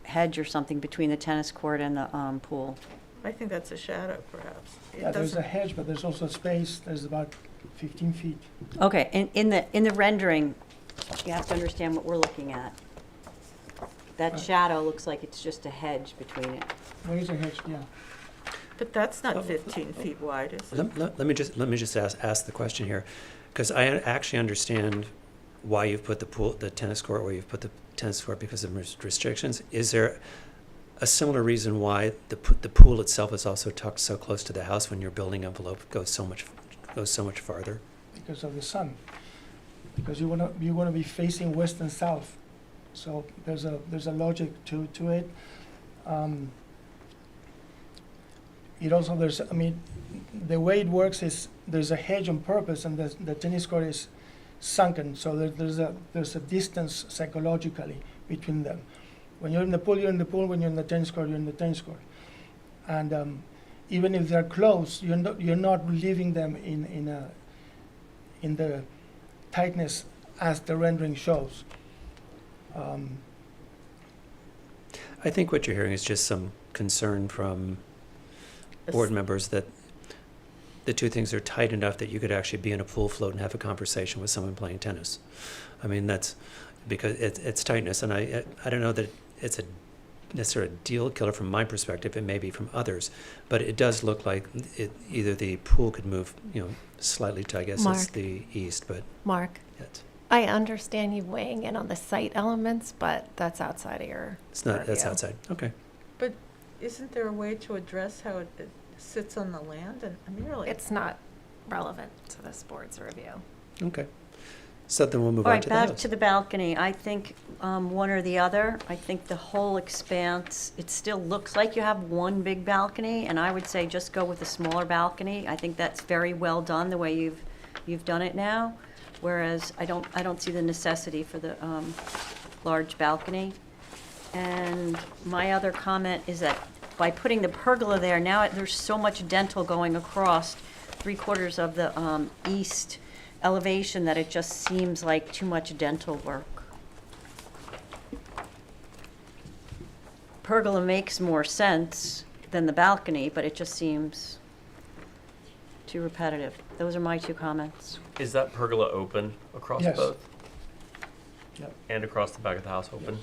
hedge or something between the tennis court and the pool. I think that's a shadow, perhaps. It Yeah, there's a doesn't- hedge, but there's also space, there's about 15 feet. Okay, in the rendering, you have to understand what we're looking at. That shadow looks like it's just a hedge between it. There is a hedge, yeah. But that's not 15 feet wide, is it? Let me just ask the question here, because I actually understand why you've put the tennis court where you've put the tennis court because of restrictions. Is there a similar reason why the pool itself is also tucked so close to the house when your building envelope goes so much farther? Because of the sun. Because you wanna be facing west and south. So there's a logic to it. It also the way it works is there's a hedge on purpose, and the tennis court is sunken. So there's a distance psychologically between them. When you're in the pool, you're in the pool. When you're in the tennis court, you're in the tennis court. And even if they're close, you're not leaving them in the tightness as the rendering shows. I think what you're hearing is just some concern from board members that the two things are tight enough that you could actually be in a pool float and have a conversation with someone playing tennis. I mean, that's because it's tightness, and I don't know that it's a necessarily a deal killer from my perspective. It may be from others, but it does look like either the pool could move, slightly to, I guess, it's Mark. the east, but Mark, it's I understand you weighing in on the site elements, but that's outside of your not. That's purview. outside. Okay. But isn't there a way to address how it sits on the land? And I mean, really, It's not relevant to this board's review. Okay. So then we'll move All on right, to the back house. to the balcony. I think one or the other. I think the whole expanse, it still looks like you have one big balcony, and I would say just go with a smaller balcony. I think that's very well done the way you've done it now, whereas I don't see the necessity for the large balcony. And my other comment is that by putting the pergola there, now there's so much dental going across 3/4 of the east elevation that it just seems like too much dental work. Pergola makes more sense than the balcony, but it just seems too repetitive. Those are my 2 comments. Is that pergola open across Yes. both? Yep. And across the back of the house open?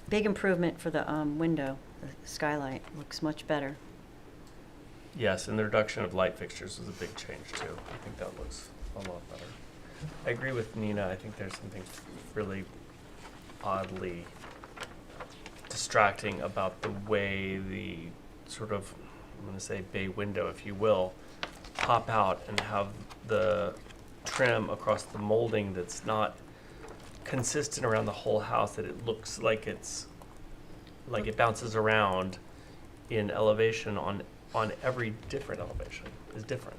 Big improvement for the window. The skylight looks much better. Yes, and the reduction of light fixtures was a big change too. I think that looks a lot better. I agree with Nina. I think there's something really oddly distracting about the way the sort of, I'm going to say bay window, if you will, pop out and have the trim across the molding that's not consistent around the whole house, that it looks like it's like it bounces around in elevation on every different elevation is different.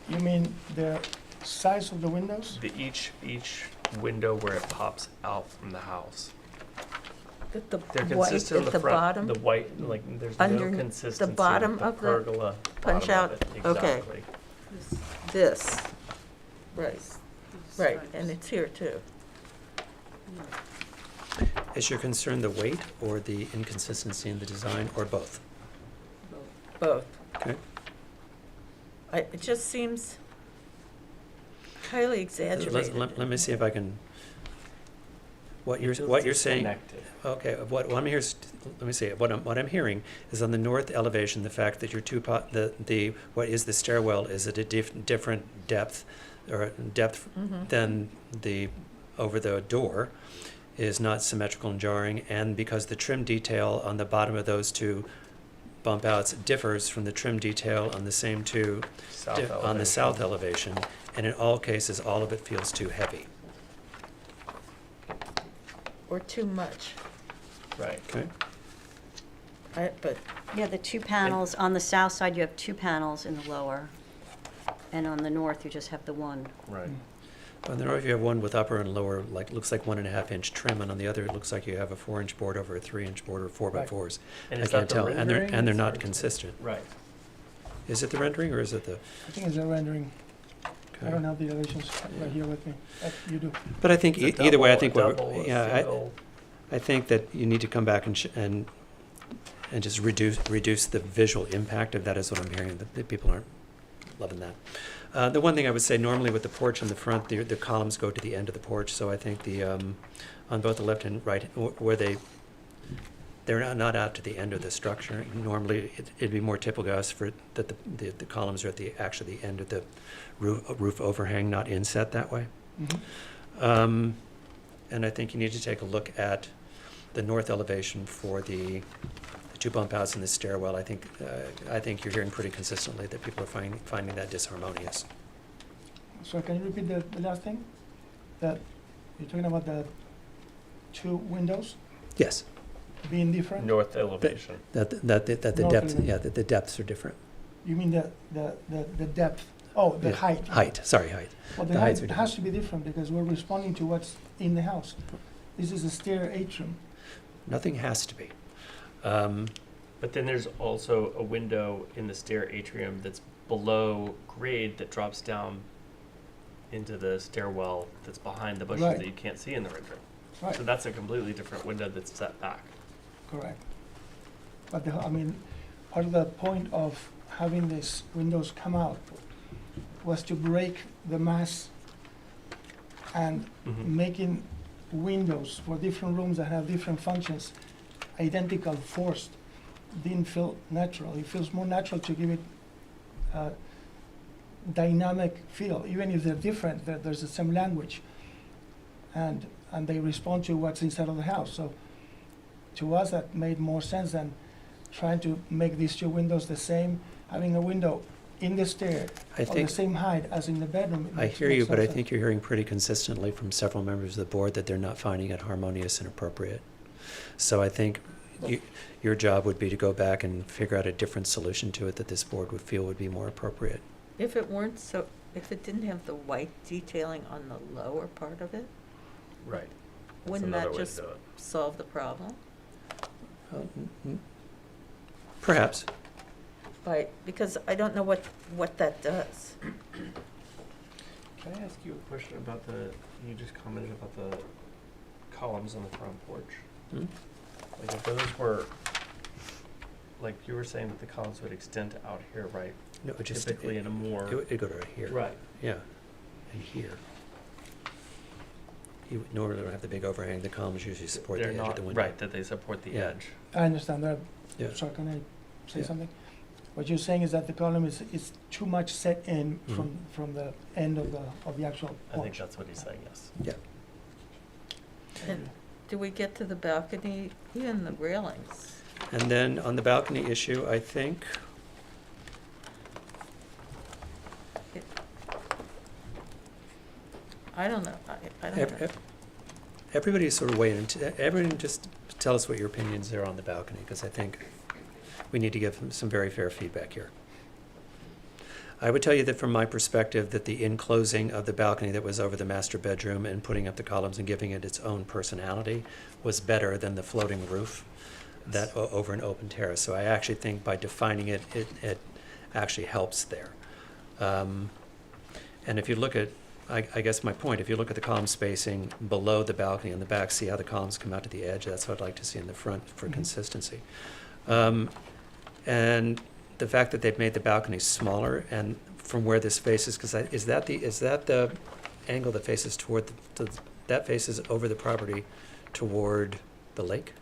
You mean the size of the windows? Each window where it pops out from the house. the They're white consistent on at the the front. bottom, The white, like there's Under no the consistency. bottom with the of the pergola punch bottom of out? it. Okay. Exactly. this, right, and it's here too. Is your concern the weight or the inconsistency in the design, or both? Both. Okay. It just seems highly exaggerated. Let me see if I can. What you're saying. Connected. Okay. What I'm here. Let me see. What I'm hearing is on the north elevation, the fact that your what is the stairwell is at a different depth, or depth than the over the door, is not symmetrical and jarring, and because the trim detail on the bottom of those 2 bump outs differs from the trim detail on the same 2 on the south elevation, and in all cases, all of it feels too heavy. Or too much. Right. Okay. But Yeah, the 2 panels, on the south side, you have 2 panels in the lower, and on the north, you just have the 1. Right. On the north, you have one with upper and lower, like, looks like 1.5-inch trim, and on the other, it looks like you have a 4-inch board over a 3-inch board or 4x4s. And I is can't that the tell, and they're rendering? not Sorry. consistent. Right. Is it the rendering or is it the? I think it's a rendering. I Okay. don't have the elevations right here with me. You do. But I think It's a either way, I double, think a what, double, a yeah, single. I think that you need to come back and just reduce the visual impact of that is what I'm hearing, that people aren't loving that. The one thing I would say, normally with the porch in the front, the columns go to the end of the porch, so I think the, on both the left and right, where they're not out to the end of the structure. Normally, it'd be more typical to us for that the columns are at actually the end of the roof overhang, not inset that way. Mhm. And I think you need to take a look at the north elevation for the two bump outs and the stairwell. I think you're hearing pretty consistently that people are finding that disharmonious. So can you repeat the last thing? That you're talking about the two windows Yes, being different? North elevation. that the North depth, elevation. yeah, that the depths are different. You mean the depth? Oh, the Yeah, height. Height, sorry, height. Well, the the heights height are has to be different because we're responding to what's in the house. This is a stair atrium. Nothing has to be. But then there's also a window in the stair atrium that's below grade that drops down into the stairwell that's behind the bushes Right. that you can't see in the rendering. Right. So that's a completely different window that's set back. Correct. But I mean, part of the point of having these windows come out was to break the mass and making windows for different rooms that have different functions identical forced didn't feel natural. It feels more natural to give it a dynamic feel, even if they're different. There's the same language, and they respond to what's inside of the house. So to us, that made more sense than trying to make these two windows the same. Having a window in the stair I of the think, same height as in the bedroom. I hear you, but I think you're hearing pretty consistently from several members of the board that they're not finding it harmonious and appropriate. So I think your job would be to go back and figure out a different solution to it that this board would feel would be more appropriate. If it weren't so, if it didn't have the white detailing on the lower part of it, Right. wouldn't that just solve the problem? Perhaps. Because I don't know what that does. Can I ask you a question about you just commented about the columns on the front porch? Hmm? Like if those were, like you were saying that the columns would extend out here, right? No, it just Typically in a more. It'd go to right here. Right. Yeah, and here. You would normally don't have the big overhang. The columns usually support the They're edge of not, the window. right, that they support the Yeah. edge. I understand that. Yeah. Sorry, can I say Yeah. something? What you're saying is that the column is too much set in Mhm. from the end of the actual I think porch. that's what he's saying, yes. Yeah. And do we get to the balcony, even the railings? And then on the balcony issue, I think, I don't know, I don't know. everybody's sort of waiting, everyone just tell us what your opinions are on the balcony, because I think we need to give them some very fair feedback here. I would tell you that from my perspective, that the enclosing of the balcony that was over the master bedroom and putting up the columns and giving it its own personality was better than the floating roof that over an open terrace. So I actually think by defining it, it actually helps there. And if you look at, I guess my point, if you look at the column spacing below the balcony in the back, see how the columns come out to the edge. That's what I'd like to see in the front for consistency. And the fact that they've made the balcony smaller and from where this faces, because is that the angle that faces toward that faces over the property toward the lake?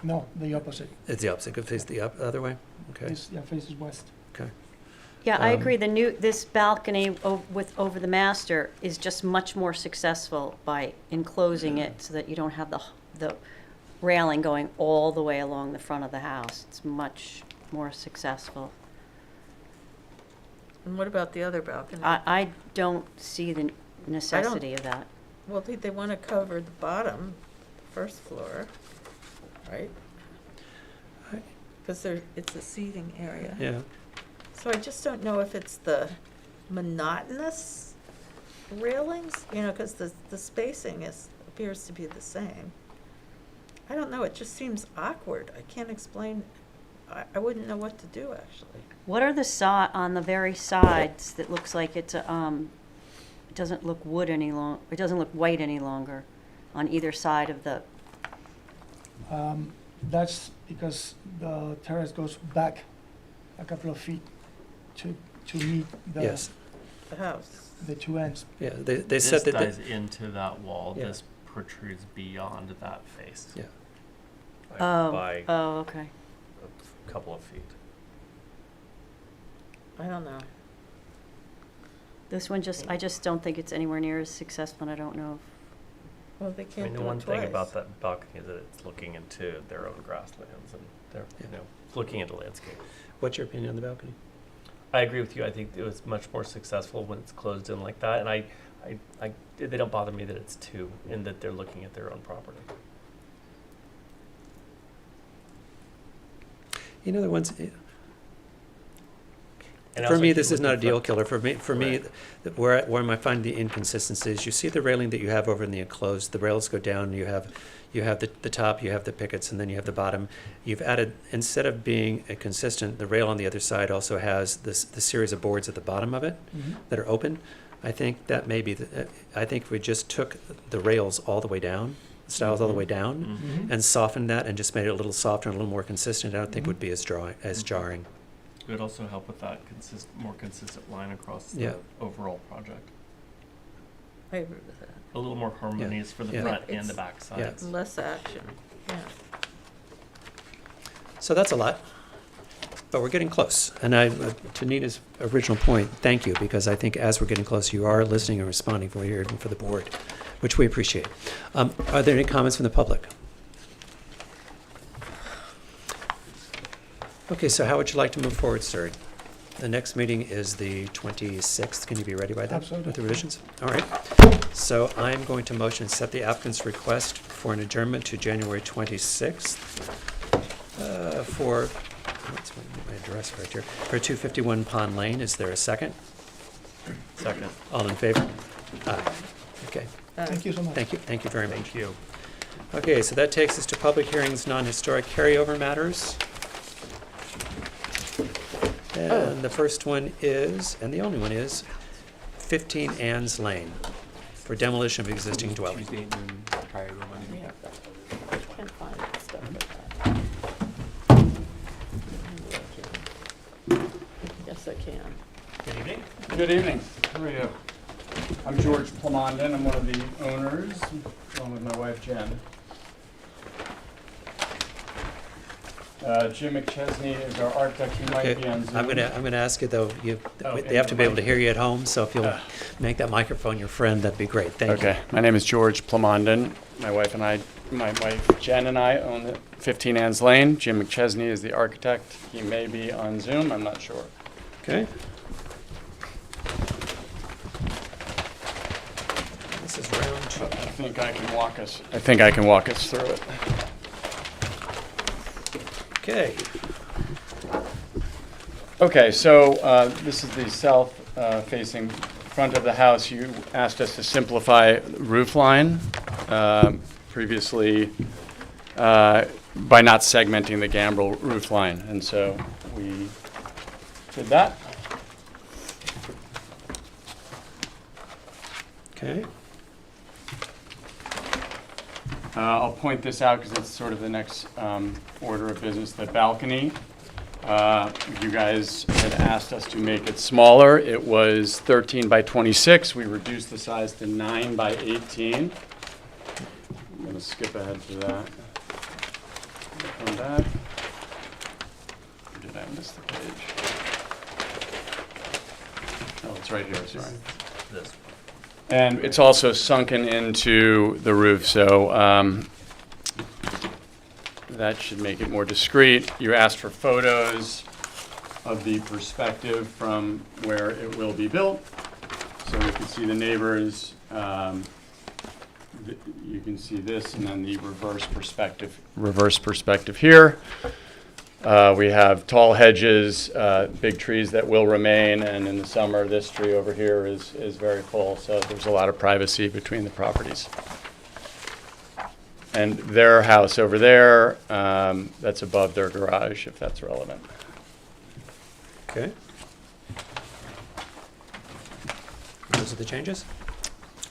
No, the opposite. It's the opposite. It faces the other way. Okay. Faces west. Okay. Yeah, I Um, agree. This balcony over the master is just much more successful by enclosing it so that you don't have the railing going all the way along the front of the house. It's much more successful. And what about the other balcony? I don't see the necessity of that. Well, they want to cover the bottom, first floor, right? Because it's a seating area. Yeah. So I just don't know if it's the monotonous railings, you know, because the spacing appears to be the same. I don't know, it just seems awkward. I can't explain, I wouldn't know what to do, actually. What are the on the very sides that looks like it's a, it doesn't look wood any long, it doesn't look white any longer on either side of the, That's because the terrace goes back a couple of feet to meet Yes, The house. the two ends. yeah, they This said that, dives into that wall. Yeah. This protrudes beyond that face. yeah. Like oh, by oh, okay. a couple of feet. I don't know. This one I just don't think it's anywhere near as successful, and I don't know Well, they I can't mean, the do one it thing twice. about that balcony is that it's looking into their own grasslands and they're, you know, looking at the landscape. What's your opinion on the balcony? I agree with you. I think it was much more successful when it's closed in like that. And they don't bother me that it's two and that they're looking at their own property. You know, the ones, And for also me, if this you is look not a at deal the- killer. For me, Right. where I find the inconsistencies, you see the railing that you have over in the enclosed. The rails go down. You have the top, you have the pickets, and then you have the bottom. You've added, instead of being a consistent, the rail on the other side also has the series of boards at the bottom of it that are open. I think that maybe I think if we just took the rails all the way down, the stiles all the way down, Mhm. and softened that and just made it a little softer and a little more consistent, I don't think would be as jarring. It would also help with that more consistent line across Yeah. the overall project. I agree with that. A little more harmonious for the Yeah. front It's- and the back Yeah. sides. Less action, yeah. So that's a lot, but we're getting close. And to Nina's original point, thank you, because I think as we're getting close, you are listening and responding for here and for the board, which we appreciate. Are there any comments from the public? Okay, so how would you like to move forward, sir? The next meeting is the 26th. Can you be ready by then? Absolutely. With the revisions? All right. So I'm going to motion to set the applicant's request for an adjournment to January 26th for, what's my address right here, for 251 Pond Lane. Is there a second? Second. All in favor? Aye. Okay, Thank you so much. thank you very much. Thank you. Okay, so that takes us to public hearings, non-historic carryover matters. And the first one is, and the only one is, 15 Ann's Lane for demolition of existing dwelling. Tuesday at noon, prior to Monday. Yeah, I can't find stuff like that. Yes, I can. Good evening. Good evening. How are you? I'm George Plamondon. I'm one of the owners, along with my wife Jen. Jim McChesney is our architect. He might Okay, be on Zoom. I'm gonna ask you though, Oh, they have to be able to mic. hear you at home, so if you'll make that microphone your friend, that'd be great. Thank you. Okay. My name is George Plamondon. My wife Jen and I own the 15 Ann's Lane. Jim McChesney is the architect. He may be on Zoom. I'm not sure. Okay. This is round two. I think I can walk us through it. Okay. Okay, so this is the south-facing front of the house. You asked us to simplify roof line previously by not segmenting the gambrel roof line, and so we did that. Okay. I'll point this out because it's sort of the next order of business, the balcony. You guys had asked us to make it smaller. It was 13 by 26. We reduced the size to 9 by 18. I'm going to skip ahead to that. Come back. Or did I miss the page? Oh, it's right here, sorry. This. And it's also sunken into the roof, so that should make it more discreet. You asked for photos of the perspective from where it will be built. So we can see the neighbors. You can see this and then the reverse perspective here. We have tall hedges, big trees that will remain, and in the summer, this tree over here is very full, so there's a lot of privacy between the properties. And their house over there, that's above their garage, if that's relevant. Okay. Those are the changes?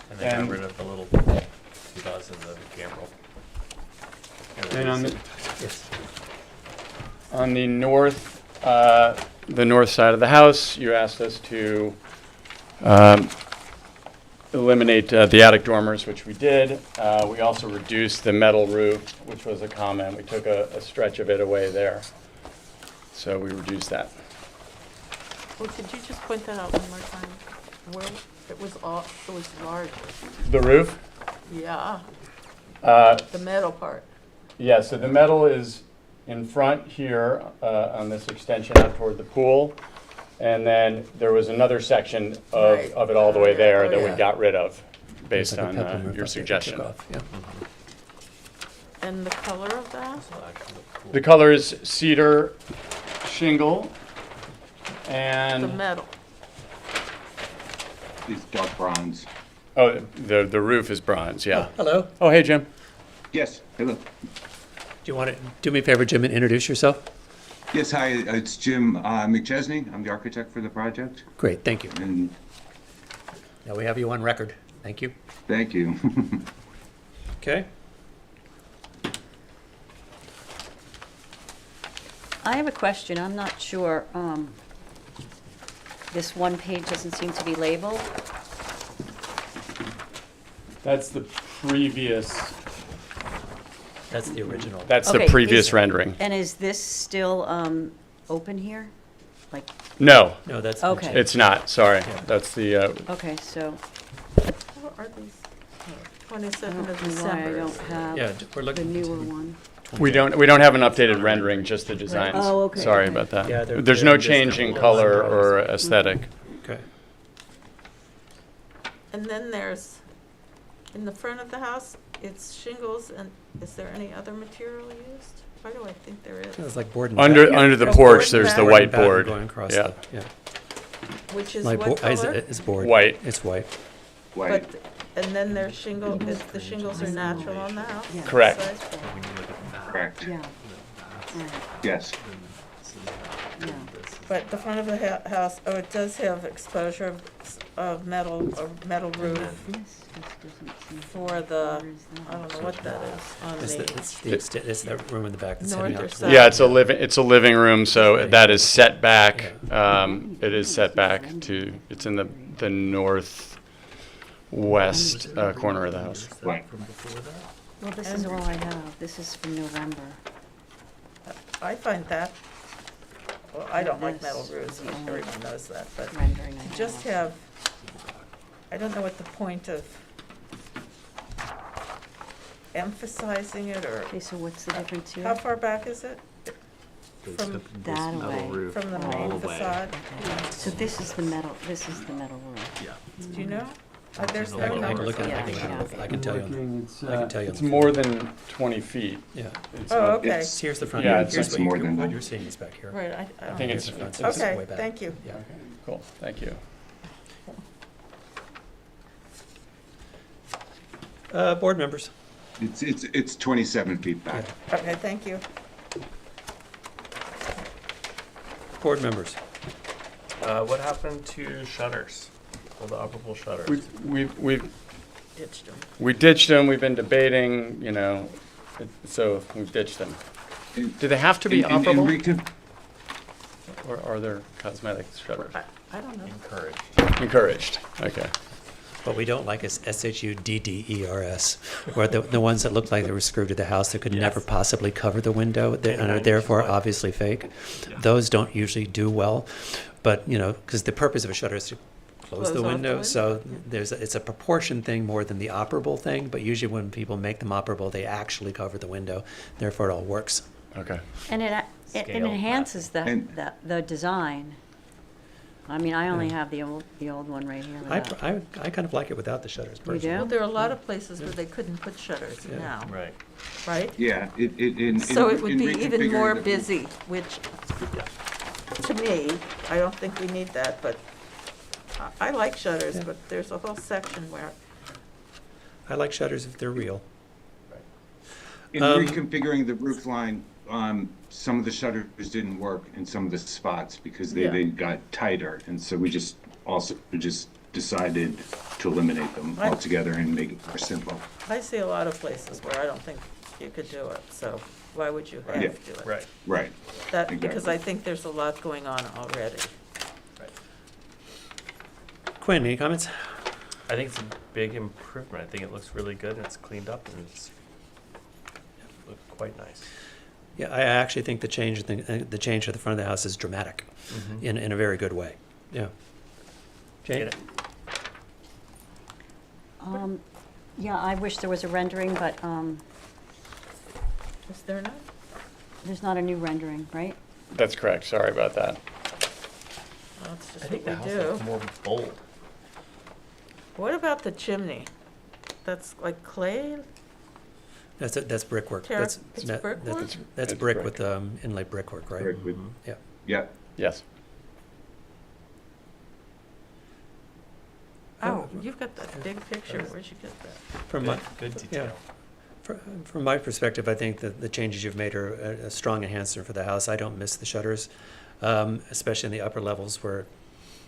And they got And- rid of the little 2011 camera. And on the, Yes. on the north side of the house, you asked us to eliminate the attic dormers, which we did. We also reduced the metal roof, which was a comment. We took a stretch of it away there. So we reduced that. Well, could you just point that out one more time? Where it was larger. The roof? Yeah, Uh, the metal part. Yeah, so the metal is in front here on this extension out toward the pool. And then there was another section of, Right. of it all the way there Oh, that we yeah. got rid of based It's like a on pepper roof your up there they suggestion. took off, yeah. And the color of that? The color is cedar shingle The and, metal. It's dark bronze. oh, the roof is bronze, yeah. Hello. Oh, hey, Jim. Yes, hello. Do you want to do me a favor, Jim, and introduce yourself? Yes, hi, it's Jim McChesney. I'm the architect for the project. Great, thank you. And Now we have you on record. Thank you. thank you. Okay. I have a question. I'm not sure. This one page doesn't seem to be labeled. That's the previous, That's the original. that's the Okay, previous is- rendering. And is this still open here? Like, No, No, that's. Okay. it's not, sorry. Yeah. That's the, okay, so What are these? 22nd I of don't know why I December. don't have Yeah, we're the looking. newer one. we don't have an updated rendering, just the designs. Oh, okay, Sorry okay. about that. Yeah, they're- There's they're no just change in double color lines. or aesthetic. Okay. And then there's, in the front of the house, it's shingles, and is there any other material used? Why do I think there is? It's like board and Under batten. the Oh, porch, board there's the and white Batten board. Going across Yeah. the, yeah. Which is Like what bo- is color? it- It's board. White. It's white. White. But, and then there's shingle, the shingles are natural on the house? Correct. Size? Correct. Yeah, right, Yes. yeah. But the front of the house, oh, it does have exposure of metal roof This just doesn't seem to for the, I don't know what that is, on It's the, it's that room in the back that's North heading or out. to south? the- Yeah, it's a living room, so that is set back. It is set back to, it's in the northwest corner of the house. Right. Well, this is all I have. This is from November. I find that, well, I don't like This metal is roofs, the only everyone knows that, but Rendering I to just have, I don't know what the point of emphasizing it, or, Okay, so what's the difference how here? far back is it? From, That away. from the all main the way. facade? So this is the metal roof. Do you know? There's I no can take a numbers look at on it. it. I can tell you. I can tell you. It's more than 20 feet. Yeah. It's Oh, not- okay, It's- Here's the front. Yeah, Here's it's what more you- than What that. you're seeing is back here. right, I think Here's it's, the front. it's- okay, way back. thank you. Yeah. Cool, thank you. Board members. It's 27 feet back. Okay, thank you. Board members. What happened to shutters? All the operable shutters? We've Ditched them. we ditched them, we've been debating, so we've ditched them. Do they have to be And operable, or are there cosmetic shutters? I don't know. Encouraged. Encouraged, okay. What we don't like is SHUDDERS, where the ones that look like they were screwed to the house that could never possibly cover the window and are therefore obviously fake. Those don't usually do well, but, because the purpose of a shutter is to close Close the off the window. window. So it's a proportion thing more than the operable thing, but usually when people make them operable, they actually cover the window. Therefore, it all works. Okay. And it Scale enhances And- the design. I mean, I only have the old one right here. without- I kind of like it without the shutters You personally. do? Well, there are a lot of places where they couldn't put shutters Yeah. now, Right. right? Yeah, So it would be even reconfiguring more the- busy, which, to me, I don't think we need that, but I like shutters, Yeah. but there's a whole section where, I like shutters if they're real. In Um, reconfiguring the roof line, some of the shutters didn't work in some of the spots because Yeah. they got tighter. And so we just decided to eliminate them Right. altogether and make it more simple. I see a lot of places where I don't think you could do it, so why would you have Yeah. to do it? Right. Right. That, because exactly. I think there's a lot going on already. Quinn, any comments? I think it's a big improvement. I think it looks really good and it's cleaned up and it's looked quite nice. Yeah, I actually think the change to the front of the house is dramatic in a very good way. Yeah. Jane? Get it? Yeah, I wish there was a rendering, but Is there not? there's not a new rendering, right? That's correct, sorry about that. Well, that's I just think what the we house do. looks more bold. What about the chimney? That's like clay? That's brickwork. That's It's that- brickwork? That's It's brick brick. with inlaid brickwork, right? Brick with- Yeah. Yeah. Yes. Oh, you've got that big picture. Where'd you get that? From my, Good yeah. detail. From my perspective, I think that the changes you've made are a strong enhancer for the house. I don't miss the shutters, especially in the upper levels where,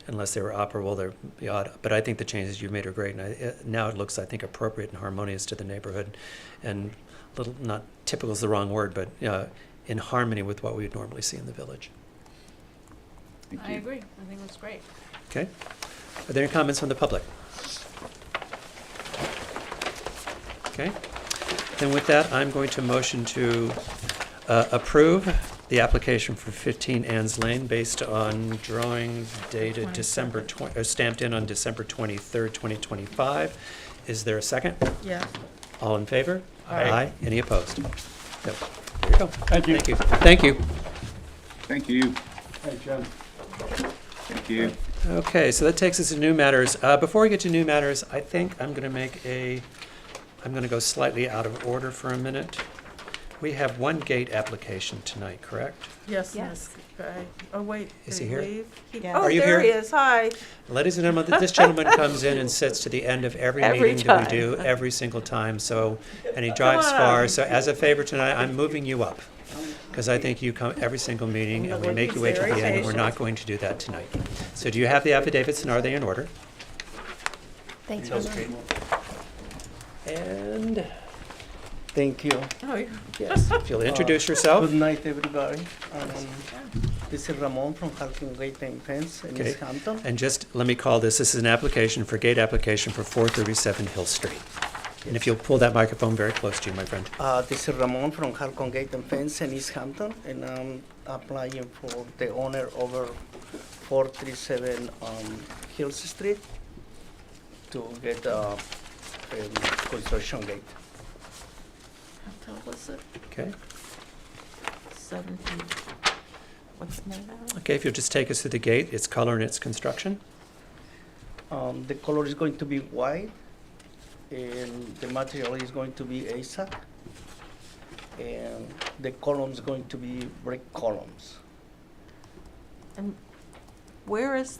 unless they were operable, they're be odd. But I think the changes you've made are great, and now it looks, I think, appropriate and harmonious to the neighborhood, and little, not typical is the wrong word, but in harmony with what we would normally see in the village. Thank I you. agree. I think that's great. Okay. Are there any comments from the public? Okay. Then with that, I'm going to motion to approve the application for 15 Ann's Lane based on drawings dated December, stamped in on December 23rd, 2025. Is there a second? Yeah. All in favor? Aye. Any opposed? Yep. There you go. Thank you. Thank you. Thank you. Thank you. Hey, Jen. Thank you. Okay, so that takes us to new matters. Before we get to new matters, I think I'm going to go slightly out of order for a minute. We have one gate application tonight, correct? Yes, Yes. Miss Guy. Oh, wait. Is did he here? leave? Yeah. Oh, Are you there he here? is. Hi. Ladies and gentlemen, this gentleman comes in and sits to the end of every Every meeting that we time. do, every single time, and he drives on far. up. So as a favor tonight, I'm moving you up, because I think you come every single meeting, and we make you wait till the end, and we're not going to do that tonight. So do you have the affidavits, and are they in order? Thanks, Feels Rosa. great. And, Thank you. Oh, yeah. yes, if you'll introduce yourself. Good night, everybody. This is Ramon from Halcon Gate and Fence in Okay. East Hampton. And just let me call this is an application for gate application for 437 Hill Street. And if you'll pull that microphone very close to you, my friend. This is Ramon from Halcon Gate and Fence in East Hampton, and I'm applying for the owner over 437 Hills Street to get a construction gate. How tall is it? Okay. 17. What's the name of it? Okay, if you'll just take us through the gate, its color and its construction. The color is going to be white, and the material is going to be ASAC, and the columns going to be brick columns. And where is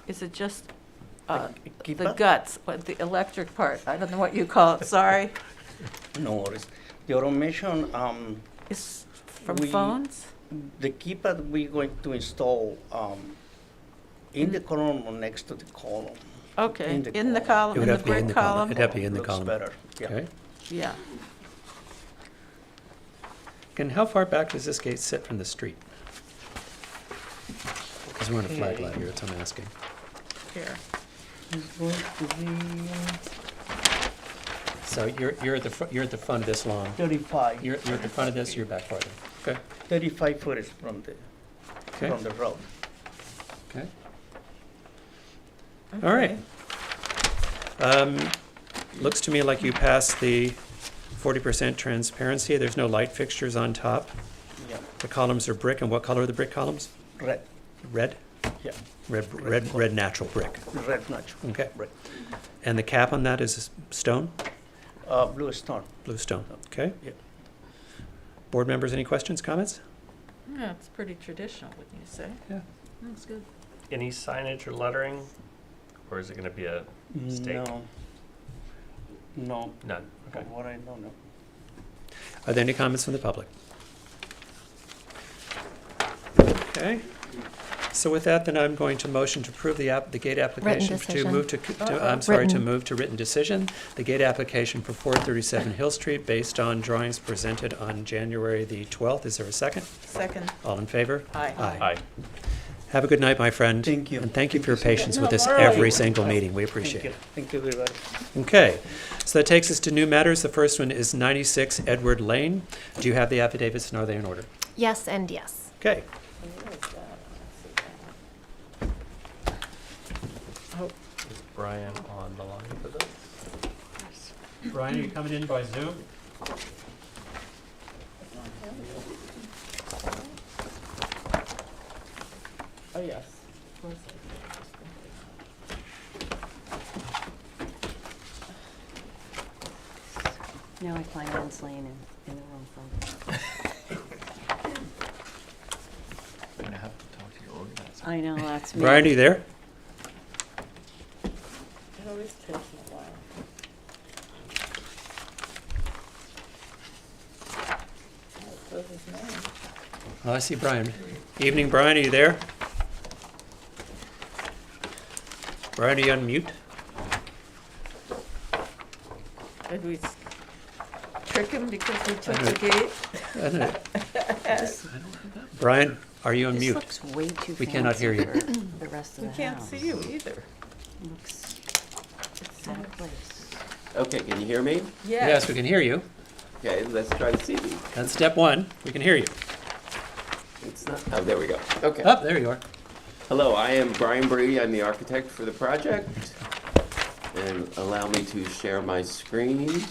is it just Keep the up? guts, the electric part? I don't know what you call it, sorry. No worries. The automation, Is from We- phones? the keypad we're going to install in the column or next to the column. Okay, in the in the It column, would in the have to be in brick the column. column? It'd have to be in the Looks column. better, yeah. Okay. Yeah. And how far back does this gate sit from the street? Because we're on a flag lot here, that's what I'm asking. Here. It's going to be So you're at the front of this lawn. 35. You're at the front of this, you're back farther. Okay. 35 foot from Okay. the road. Okay. All right. Looks to me like you passed the 40% transparency. There's no light fixtures on top. Yeah, The columns are brick, and what color are the brick columns? red. Red? Yeah. Yeah. Red natural brick. Red natural. Okay. Right. And the cap on that is stone? Blue stone. Blue stone, okay. Yeah. Board members, any questions, comments? Yeah, it's pretty traditional, wouldn't you say? Yeah. That's good. Any signage or lettering? Or is it gonna be a stake? No. No. None, okay. From what I know, no. Are there any comments from the public? Okay. So with that, then I'm going to motion to approve the gate application. decision. To Written. move to written decision. The gate application for 437 Hill Street based on drawings presented on January the 12th. Is there a second? Second. All in favor? Aye. Aye. Have a good night, my friend. Thank you. And thank you for your Thank you so patience much. with this No, every no. single meeting. We appreciate it. Thank you, everybody. Okay, so that takes us to new matters. The first one is 96 Edward Lane. Do you have the affidavits and are they in order? Yes and yes. Okay. Is Brian on the line for this? Brian, are you coming in by Zoom? Oh, yes. Now I find Ann's Lane in the wrong folder. I'm gonna have to talk to your organizer. I know, that's me. Brian, are you there? It always takes a while. Oh, it says his name. Oh, I see Brian. Evening, Brian, are you there? Brian, are you on mute? Did we trick him because we took the gate? I don't know. Brian, are you on This mute? looks way too We cannot hear you. fancy for the rest of We the can't house. see you either. Looks out of place. Okay, can you hear me? Yes, we can hear you. Okay, let's try to see me. That's step one. We can hear you. It's not, oh, there we go. Okay. Oh, there you are. Hello, I am Brian Brady. I'm the architect for the project. And allow me to share my screen.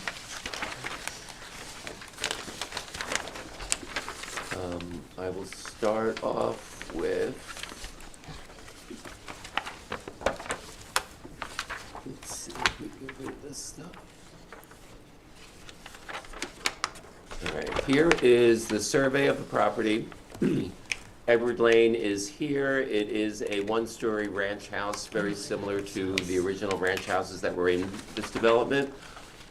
I will start off with, let's see if we can get this stuff. All right, here is the survey of the property. Edward Lane is here. It is a one-story ranch house, very similar to the original ranch houses that were in this development.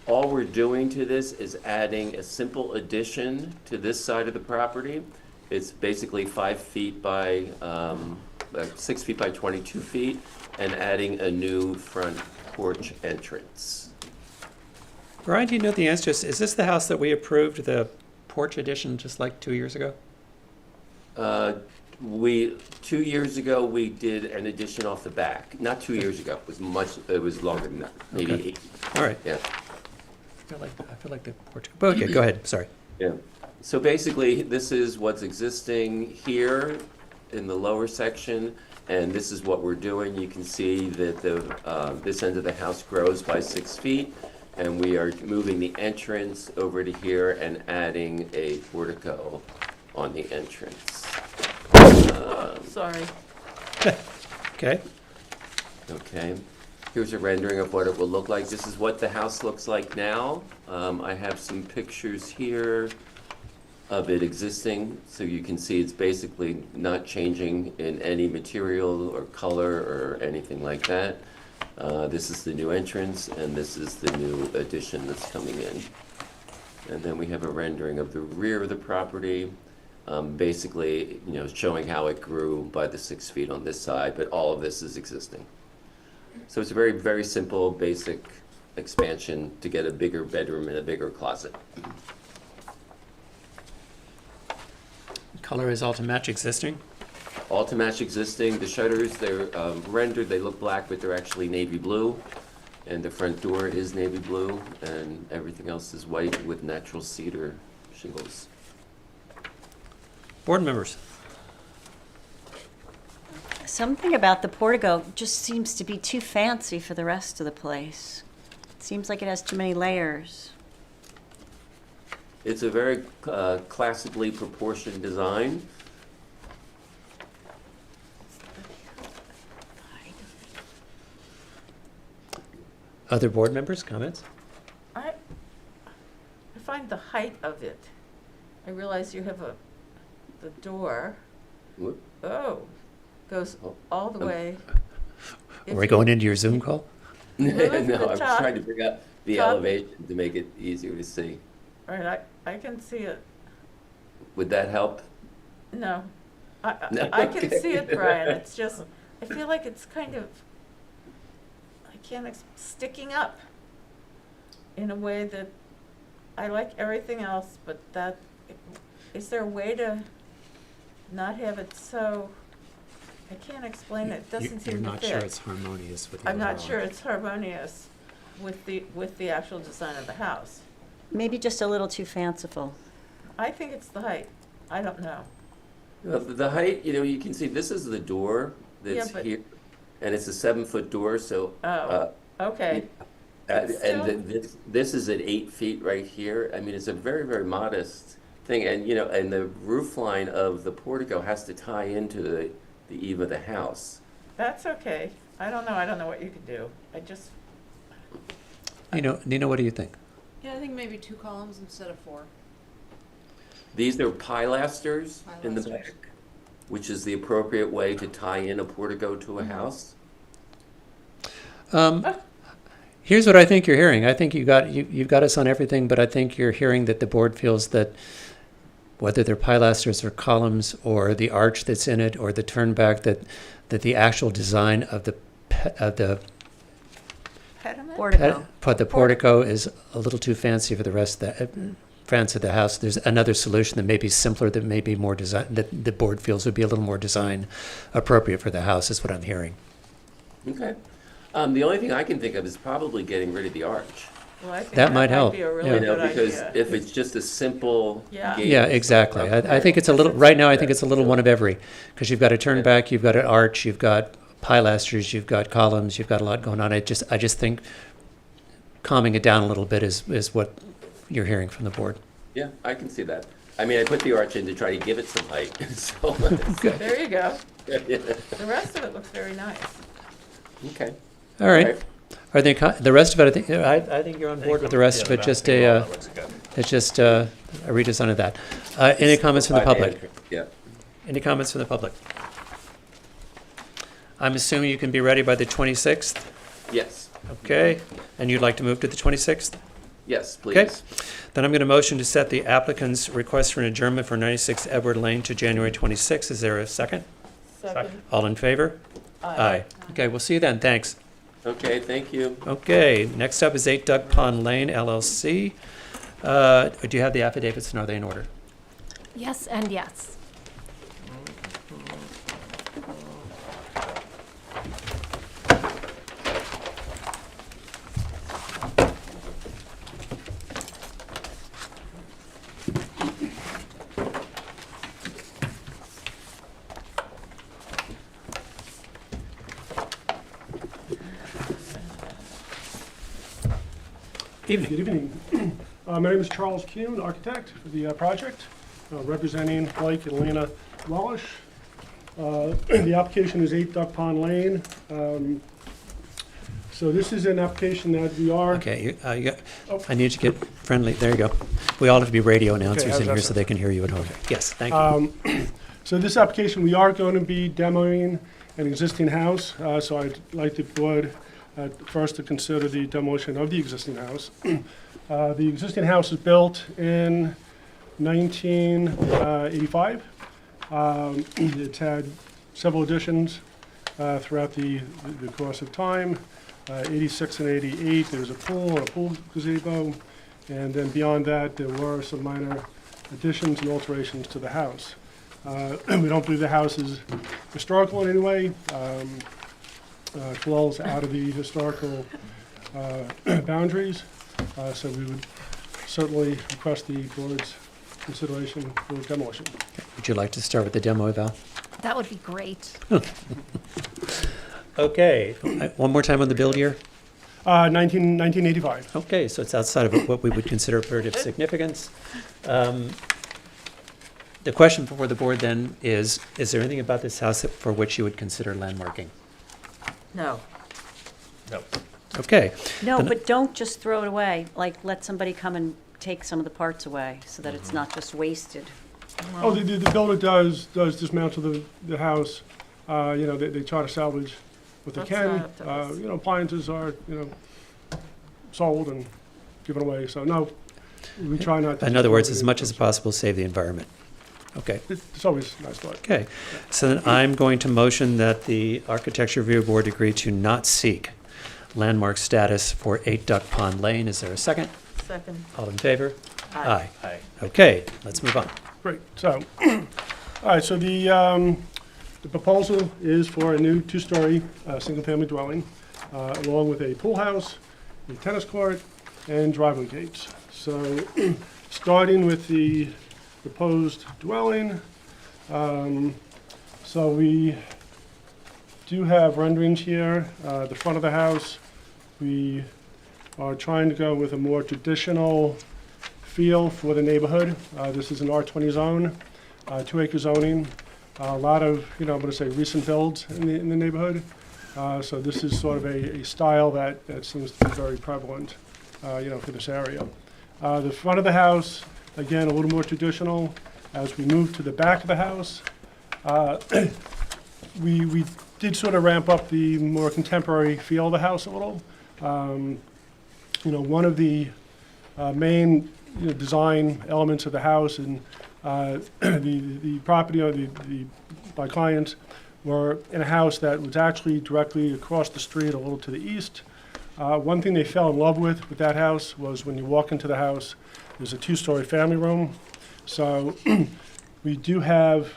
All we're doing to this is adding a simple addition to this side of the property. It's basically 5 feet by, 6 feet by 22 feet, and adding a new front porch entrance. Brian, do you know the answer? Is this the house that we approved the porch addition just like 2 years ago? 2 years ago, we did an addition off the back. Not 2 years ago, it was longer than that, maybe Okay. 8. All right. Yeah. I feel like the porch. Okay, go ahead. Sorry. Yeah. So basically, this is what's existing here in the lower section, and this is what we're doing. You can see that this end of the house grows by 6 feet, and we are moving the entrance over to here and adding a portico on the entrance. Sorry. Okay. Okay. Here's a rendering of what it will look like. This is what the house looks like now. I have some pictures here of it existing, so you can see it's basically not changing in any material or color or anything like that. This is the new entrance, and this is the new addition that's coming in. And then we have a rendering of the rear of the property, basically, showing how it grew by the 6 feet on this side, but all of this is existing. So it's a very, very simple, basic expansion to get a bigger bedroom and a bigger closet. Color is all to match existing. All to match existing. The shutters, they're rendered, they look black, but they're actually navy blue. And the front door is navy blue, and everything else is white with natural cedar shingles. Board members. Something about the portico just seems to be too fancy for the rest of the place. It seems like it has too many layers. It's a very classically proportioned design. Other board members, comments? I find the height of it. I realize you have the door, Whoop. goes Oh, all the way. Are we going into your Zoom call? No, Move the I was top- trying to bring up the top- elevation to make it easier to see. All right, I can see it. Would that help? No. No, I can okay. see it, Brian. It's just, I feel like it's kind of, I can't, sticking up in a way that, I like everything else, but that, is there a way to not have it so, I can't explain it. It doesn't seem to fit. harmonious with the I'm not sure it's harmonious with the actual design of the house. Maybe just a little too fanciful. I think it's the height. I don't know. Well, the height, you can see this is the door that's Yeah, but- here, and it's a 7-foot door, so. Okay. But still- And this is at 8 feet right here. I mean, it's a very, very modest thing, and, and the roof line of the portico has to tie into the eave of the house. That's okay. I don't know what you could do. Nina, what do you think? Yeah, I think maybe 2 columns instead of 4. These are pilasters in the Pilasters. back, which is the appropriate way to tie in a portico to a house. Here's what I think you're hearing. I think you've got us on everything, but I think you're hearing that the board feels that whether they're pilasters or columns or the arch that's in it or the turnback, that the actual design of the Pediment? Portico. the portico is a little too fancy for the rest of the house. There's another solution that may be simpler, that may be more design, that the board feels would be a little more design appropriate for the house, is what I'm hearing. Okay. The only thing I can think of is probably getting rid of the arch. Well, I think That might help, be a really yeah. good Because idea. if it's just a simple Yeah. gate. Yeah, exactly. I think it's a little, right now I think it's a little one of every, because you've got a turnback, you've got an arch, you've got pilasters, you've got columns, you've got a lot going on. I just think calming it down a little bit is what you're hearing from the board. Yeah, I can see that. I mean, I put the arch in to try to give it some height, so. There you go. Yeah. The rest of it looks very nice. Okay. All right. Are they, the rest of it, I think you're on board with the rest of it, just it's just a redesign of that. Any comments from the public? Yeah. Any comments from the public? I'm assuming you can be ready by the 26th? Yes. Okay, and you'd like to move to the 26th? Yes, please. Okay, then I'm going to motion to set the applicant's request for an adjournment for 96 Edward Lane to January 26th. Is there a second? Second. All in favor? Aye. Okay, we'll see you then, thanks. Okay, thank you. Okay, next up is 8 Duck Pond Lane LLC. Do you have the affidavits and are they in order? Yes and yes. Evening. Good evening. My name is Charles Kuhn, architect for the project, representing Blake and Lena Wallish. The application is 8 Duck Pond Lane. So this is an application that we are. Okay, I need to get friendly. There you go. We all have to be radio announcers how's in that here so sound? they can hear you at home. Yes, thank you. So this application, we are going to be demoing an existing house. So I'd like the board first to consider the demolition of the existing house. The existing house was built in 1985. It's had several additions throughout the course of time. 86 and 88, there was a pool and a pool gazebo. And then beyond that, there were some minor additions and alterations to the house. We don't believe the house is historical in any way. Falls out of the historical boundaries. So we would certainly request the board's consideration for demolition. Would you like to start with the demo, Val? That would be great. Okay, one more time on the build year? 1985. Okay, so it's outside of what we would consider a period of significance. The question before the board then is there anything about this house for which you would consider landmarking? No. No. Okay. No, Then- but don't just throw it away. Like, let somebody come and take some of the parts away so that it's not just wasted. Oh, the builder does dismantle the house. They try to salvage what they That's can. not up to us. Appliances are, sold and given away, so no, we try not to. In other words, as much as possible, save the environment. Okay. It's always a nice thought. Okay. So then I'm going to motion that the Architecture Review Board agree to not seek landmark status for 8 Duck Pond Lane. Is there a second? Second. All in favor? Aye. Aye. Okay, let's move on. Great, so, all right, so the proposal is for a new two-story, single-family dwelling, along with a pool house, a tennis court, and driveway gates. So, starting with the proposed dwelling, so we do have renderings here. The front of the house, we are trying to go with a more traditional feel for the neighborhood. This is an R20 zone, 2-acre zoning. A lot of, I'm going to say recent builds in the neighborhood. So this is sort of a style that seems to be very prevalent, for this area. The front of the house, again, a little more traditional. As we move to the back of the house, we did sort of ramp up the more contemporary feel of the house a little. One of the main design elements of the house and the property or my clients were in a house that was actually directly across the street, a little to the east. One thing they fell in love with that house was when you walk into the house, there's a 2-story family room. So we do have,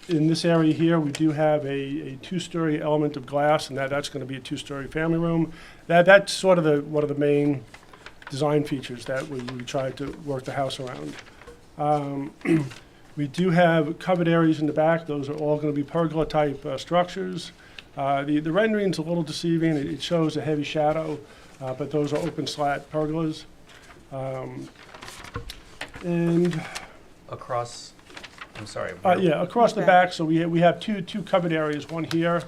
in this area here, we do have a 2-story element of glass, and that's going to be a 2-story family room. That's sort of one of the main design features that we tried to work the house around. We do have covered areas in the back. Those are all going to be pergola-type structures. The rendering's a little deceiving. It shows a heavy shadow, but those are open slat pergolas. And Across, I'm sorry. across the back. So we have two covered areas. One here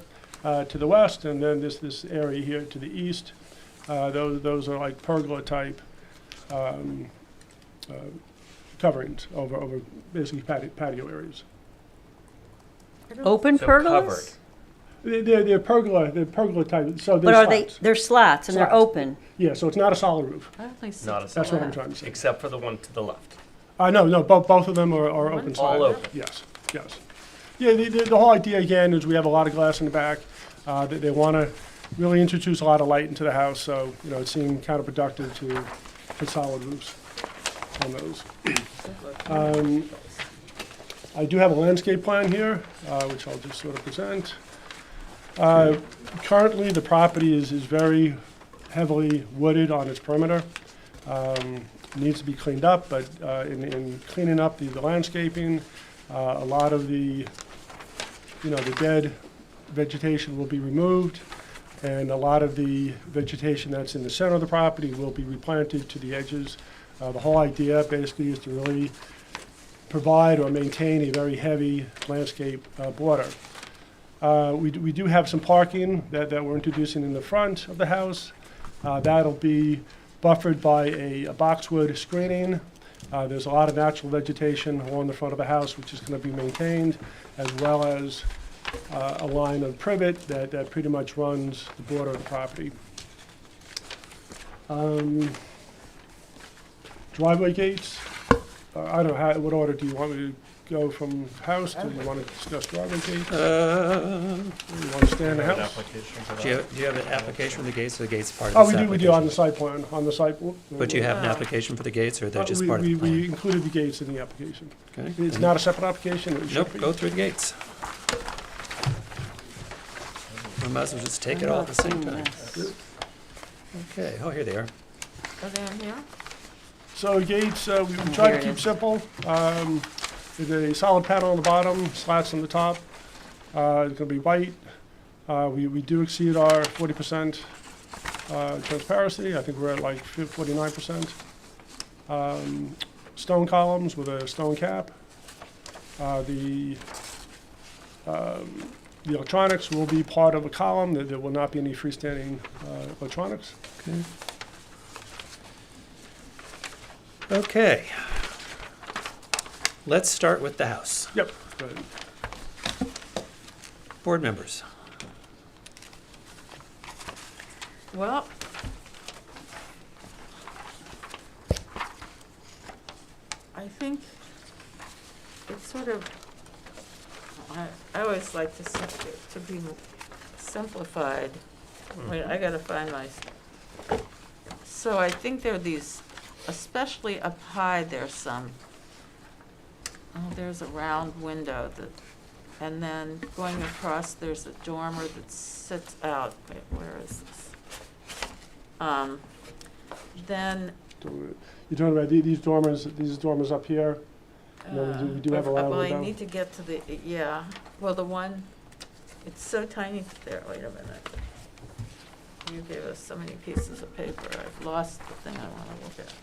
to the west, and then this area here to the east. Those are like pergola-type coverings over basically patio areas. Open So pergolas? They're pergola type. So But are they, they're slats and they're Slats. open? Yeah, so it's not a solid roof. I don't think so. Not a That's what I'm solid, trying to say. except for the one to the left. No, both of them are open One's slat. all open. Yes. Yeah, the whole idea again is we have a lot of glass in the back. They want to really introduce a lot of light into the house, so it seemed counterproductive to put solid roofs on those. I do have a landscape plan here, which I'll just sort of present. Currently, the property is very heavily wooded on its perimeter. Needs to be cleaned up, but in cleaning up the landscaping, a lot of the dead vegetation will be removed, and a lot of the vegetation that's in the center of the property will be replanted to the edges. The whole idea basically is to really provide or maintain a very heavy landscape border. We do have some parking that we're introducing in the front of the house. That'll be buffered by a boxwood screening. There's a lot of natural vegetation along the front of the house, which is going to be maintained, as well as a line of privet that pretty much runs the border of the property. Driveway gates. I don't know, what order do you want me to go from house? Do you want to discuss driveway gates? Do you want to stay in the An house? application for Do that. you have an application for the gates, or the gates part of this We do on the application? site plan, on the site. But you have an application for the gates, or they're just part of the We plan? included the gates in the application. Okay. It's not a separate application? It should Nope, be. go through the gates. We might as well just take it all at the same time. Okay, oh, here they are. Are they in here? So gates, we try Here to it keep is. simple. There's a solid panel on the bottom, slats on the top. It's going to be white. We do exceed our 40% transparency. I think we're at like 49%. Stone columns with a stone cap. The The electronics will be part of a column. There will not be any freestanding electronics. Okay. Okay. Let's start with the house. Yep. Go ahead. Board members. Well, I think it's sort of, I always like to be simplified. Wait, I gotta find my, so I think there are these, especially up high, there's some, there's a round window that, and then going across, there's a dormer that sits out. Wait, where is this? Then. You're talking about these dormers up here? And then we do have a round Well, window. I need to get to the, yeah, well, the one, it's so tiny there, wait a minute. You gave us so many pieces of paper, I've lost the thing I wanna look at.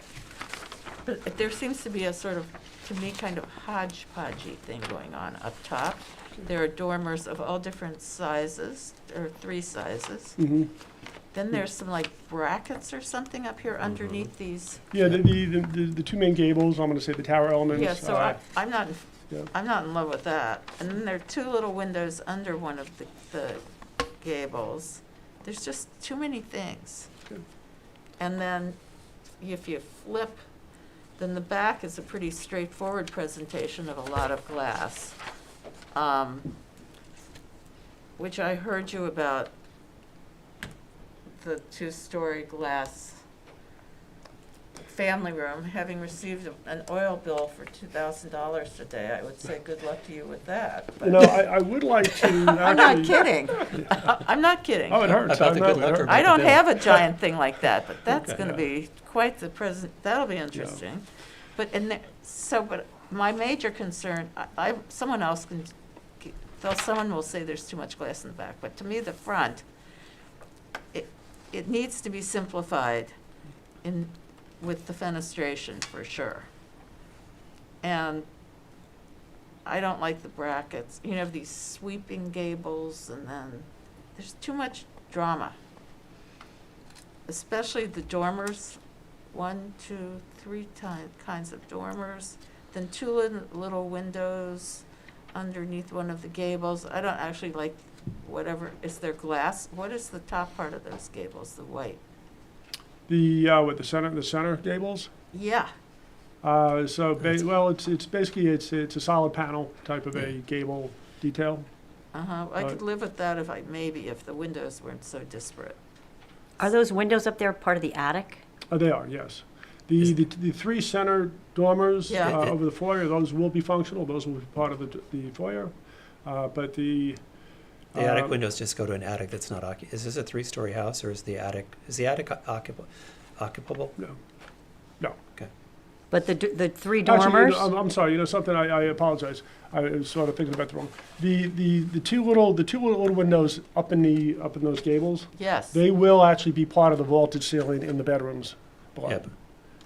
But there seems to be a sort of, to me, kind of hodgepodgey thing going on up top. There are dormers of all different sizes, or 3 sizes. Mm-hmm. Then there's some like brackets or something up here underneath these. Yeah, the two main gables, I'm gonna say the tower elements. Yeah, so I'm not, yeah. I'm not in love with that. And then there are 2 little windows under one of the gables. There's just too many things. Good. And then if you flip, then the back is a pretty straightforward presentation of a lot of glass, which I heard you about the 2-story glass family room. Having received an oil bill for $2,000 today, I would say good luck to you with that. You know, I would like to actually. I'm not kidding. I'm not kidding. Oh, it hurts. About the I know, good it luck or hurts. about I don't the bill? have a giant thing like that, but that's Okay. gonna be quite the present, that'll be interesting. But but my major concern, someone else can, someone will say there's too much glass in the back, but to me, the front, it needs to be simplified with the fenestration for sure. And I don't like the brackets. You know, these sweeping gables, and then there's too much drama. Especially the dormers, 1, 2, 3 kinds of dormers, then 2 little windows underneath one of the gables. I don't actually like whatever, is there glass? What is the top part of those gables, the white? With the center gables? Yeah. Well, it's basically, it's a solid panel type of a gable detail. I could live with that if the windows weren't so disparate. Are those windows up there part of the attic? They are, yes. The 3 center dormers Yeah. over the foyer, those will be functional. Those will be part of the foyer. But the attic windows just go to an attic that's not is this a 3-story house, or is the attic occupable? No. Okay. But the 3 Actually, dormers? I'm sorry. You know something? I apologize. I was sort of thinking about the wrong. The two little windows up in those gables. Yes. They will actually be part of the vaulted ceiling in the bedrooms below. Yep.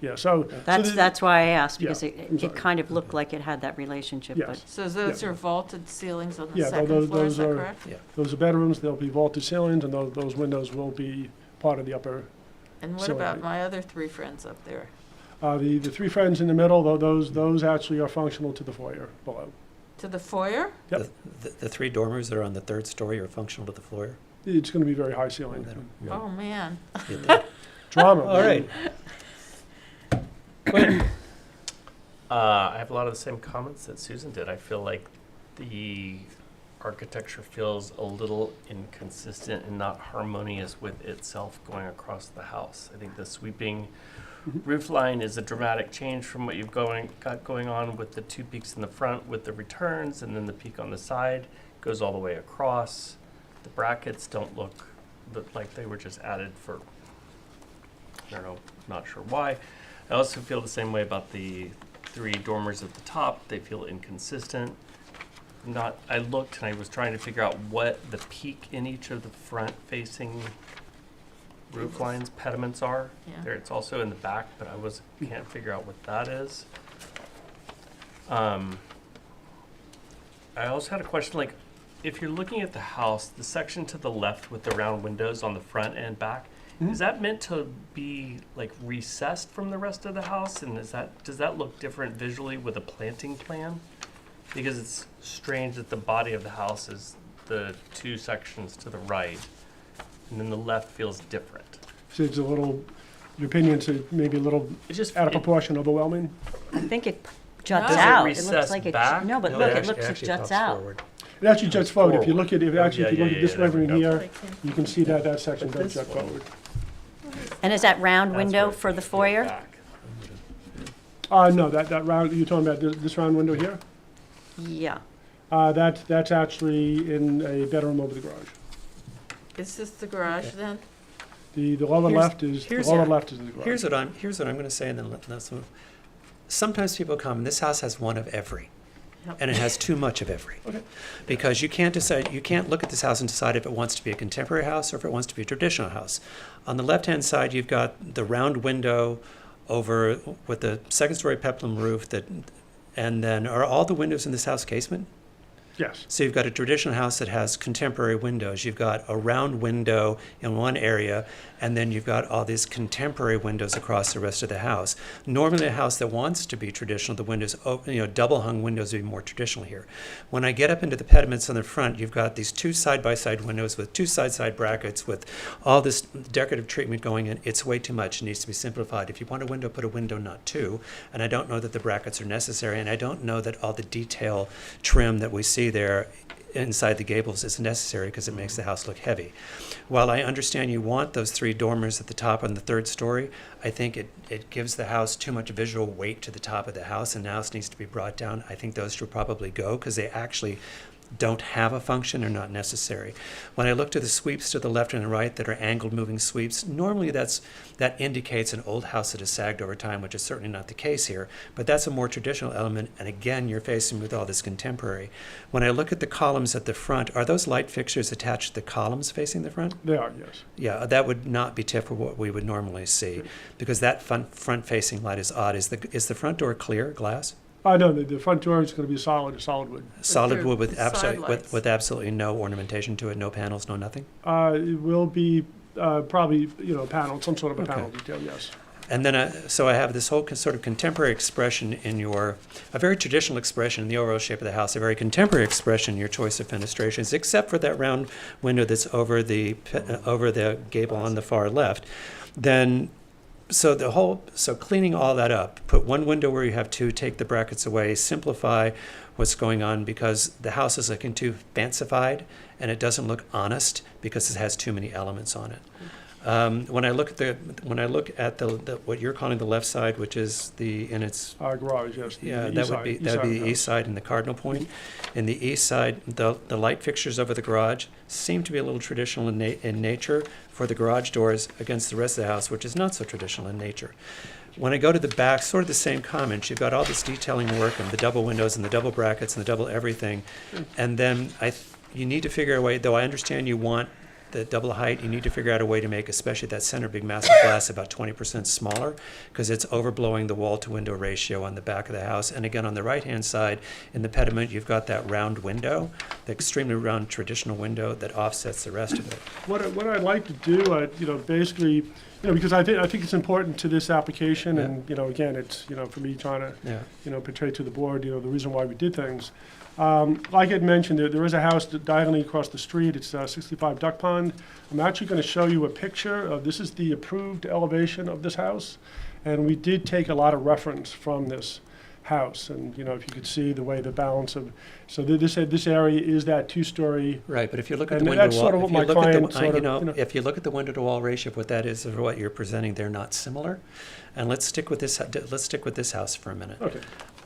Yeah. So That's why I asked, because I'm it sorry. kind of looked like it had that relationship, Yes. but. So those are vaulted ceilings on the Yeah, second those- floor, is those that are- correct? Yeah. those are bedrooms. They'll be vaulted ceilings, and those windows will be part of the upper. And what ceiling about height. my other 3 friends up there? The 3 friends in the middle, those actually are functional to the foyer below. To the foyer? Yep. The 3 dormers that are on the 3rd story are functional to the foyer? It's going to be very high ceiling. Yeah. Oh, man. Drama. All right. I have a lot of the same comments that Susan did. I feel like the architecture feels a little inconsistent and not harmonious with itself going across the house. I think the sweeping roof line is a dramatic change from what you've got going on with the 2 peaks in the front with the returns, and then the peak on the side goes all the way across. The brackets don't look like they were just added for, I don't know, not sure why. I also feel the same way about the 3 dormers at the top. They feel inconsistent. I looked and I was trying to figure out what the peak in each of the front-facing roof lines, pediments are. Yeah. There, it's also in the back, but I can't figure out what that is. I also had a question, like, if you're looking at the house, the section to the left with the round windows on the front and back, is that meant to be like recessed from the rest of the house? And does that look different visually with a planting plan? Because it's strange that the body of the house is the two sections to the right, and then the left feels different. So it's a little, your opinion's maybe a little It's just out of proportion, overwhelming? I think it juts Does it out. It recess looks like back? no, but No, look, it it looks like actually juts pops out. forward. It actually juts forward. If you look at, if Oh, actually, if you look at this yeah, there we rendering go. here, you can see that that section But does this jut one- forward. And is that round That's window where it for the feels foyer? back. No, that round, you're talking about this round window here? Yeah. That's actually in a bedroom over the garage. Is this the garage then? The lower Here's- left is, the here's- lower left is the garage. Here's what I'm going to say, and then let's move. Sometimes people come, this house has one of every, Yep. and it has too much of every. Okay. Because you can't look at this house and decide if it wants to be a contemporary house or if it wants to be a traditional house. On the left-hand side, you've got the round window over with the second-story peplum roof and then are all the windows in this house casement? Yes. So you've got a traditional house that has contemporary windows. You've got a round window in one area, and then you've got all these contemporary windows across the rest of the house. Normally, a house that wants to be traditional, the windows, double hung windows would be more traditional here. When I get up into the pediments on the front, you've got these two side-by-side windows with two side-side brackets with all this decorative treatment going in. It's way too much. It needs to be simplified. If you want a window, put a window, not two. And I don't know that the brackets are necessary, and I don't know that all the detail trim that we see there inside the gables is necessary because it makes the house look heavy. While I understand you want those three dormers at the top on the third story, I think it gives the house too much visual weight to the top of the house, and the house needs to be brought down. I think those should probably go because they actually don't have a function or not necessary. When I look to the sweeps to the left and the right that are angled moving sweeps, normally that indicates an old house that has sagged over time, which is certainly not the case here, but that's a more traditional element, and again, you're facing with all this contemporary. When I look at the columns at the front, are those light fixtures attached to the columns facing the front? They are, yes. Yeah, that would not be typical what we would normally see, because that front-facing light is odd. Is the front door clear, glass? No, the front door is going to be solid wood. Solid there wood with side lights? with absolutely no ornamentation to it, no panels, no nothing? It will be probably, panel, some sort of a Okay. panel detail, yes. And then, so I have this whole sort of contemporary expression in a very traditional expression in the overall shape of the house, a very contemporary expression in your choice of fenestrations, except for that round window that's over the gable on the far left. Then, so cleaning all that up, put one window where you have two, take the brackets away, simplify what's going on because the house is looking too fancified and it doesn't look honest because it has too many elements on it. When I look at the what you're calling the left side, which is Garage, yes. yeah, that would be the east side and the cardinal point. In the east side, the light fixtures over the garage seem to be a little traditional in nature for the garage doors against the rest of the house, which is not so traditional in nature. When I go to the back, sort of the same comments. You've got all this detailing work and the double windows and the double brackets and the double everything, and then you need to figure a way. Though I understand you want the double height, you need to figure out a way to make, especially that center big massive glass, about 20% smaller, because it's overblowing the wall-to-window ratio on the back of the house. And again, on the right-hand side, in the pediment, you've got that round window, the extremely round traditional window that offsets the rest of it. What I'd like to do, basically, because I think it's important to this application, and again, it's for me trying to portray to the board, the reason why we did things. Like I mentioned, there is a house diagonally across the street. It's 65 Duck Pond. I'm actually going to show you a picture of this is the approved elevation of this house, and we did take a lot of reference from this house. And if you could see the way the balance of this area is that two-story. Right, but if you look at the and window that's wall, sort of what my client if you look at the window to wall ratio of what that is or what you're presenting, they're not similar. And let's stick with this. Let's stick with this house for a minute. Okay.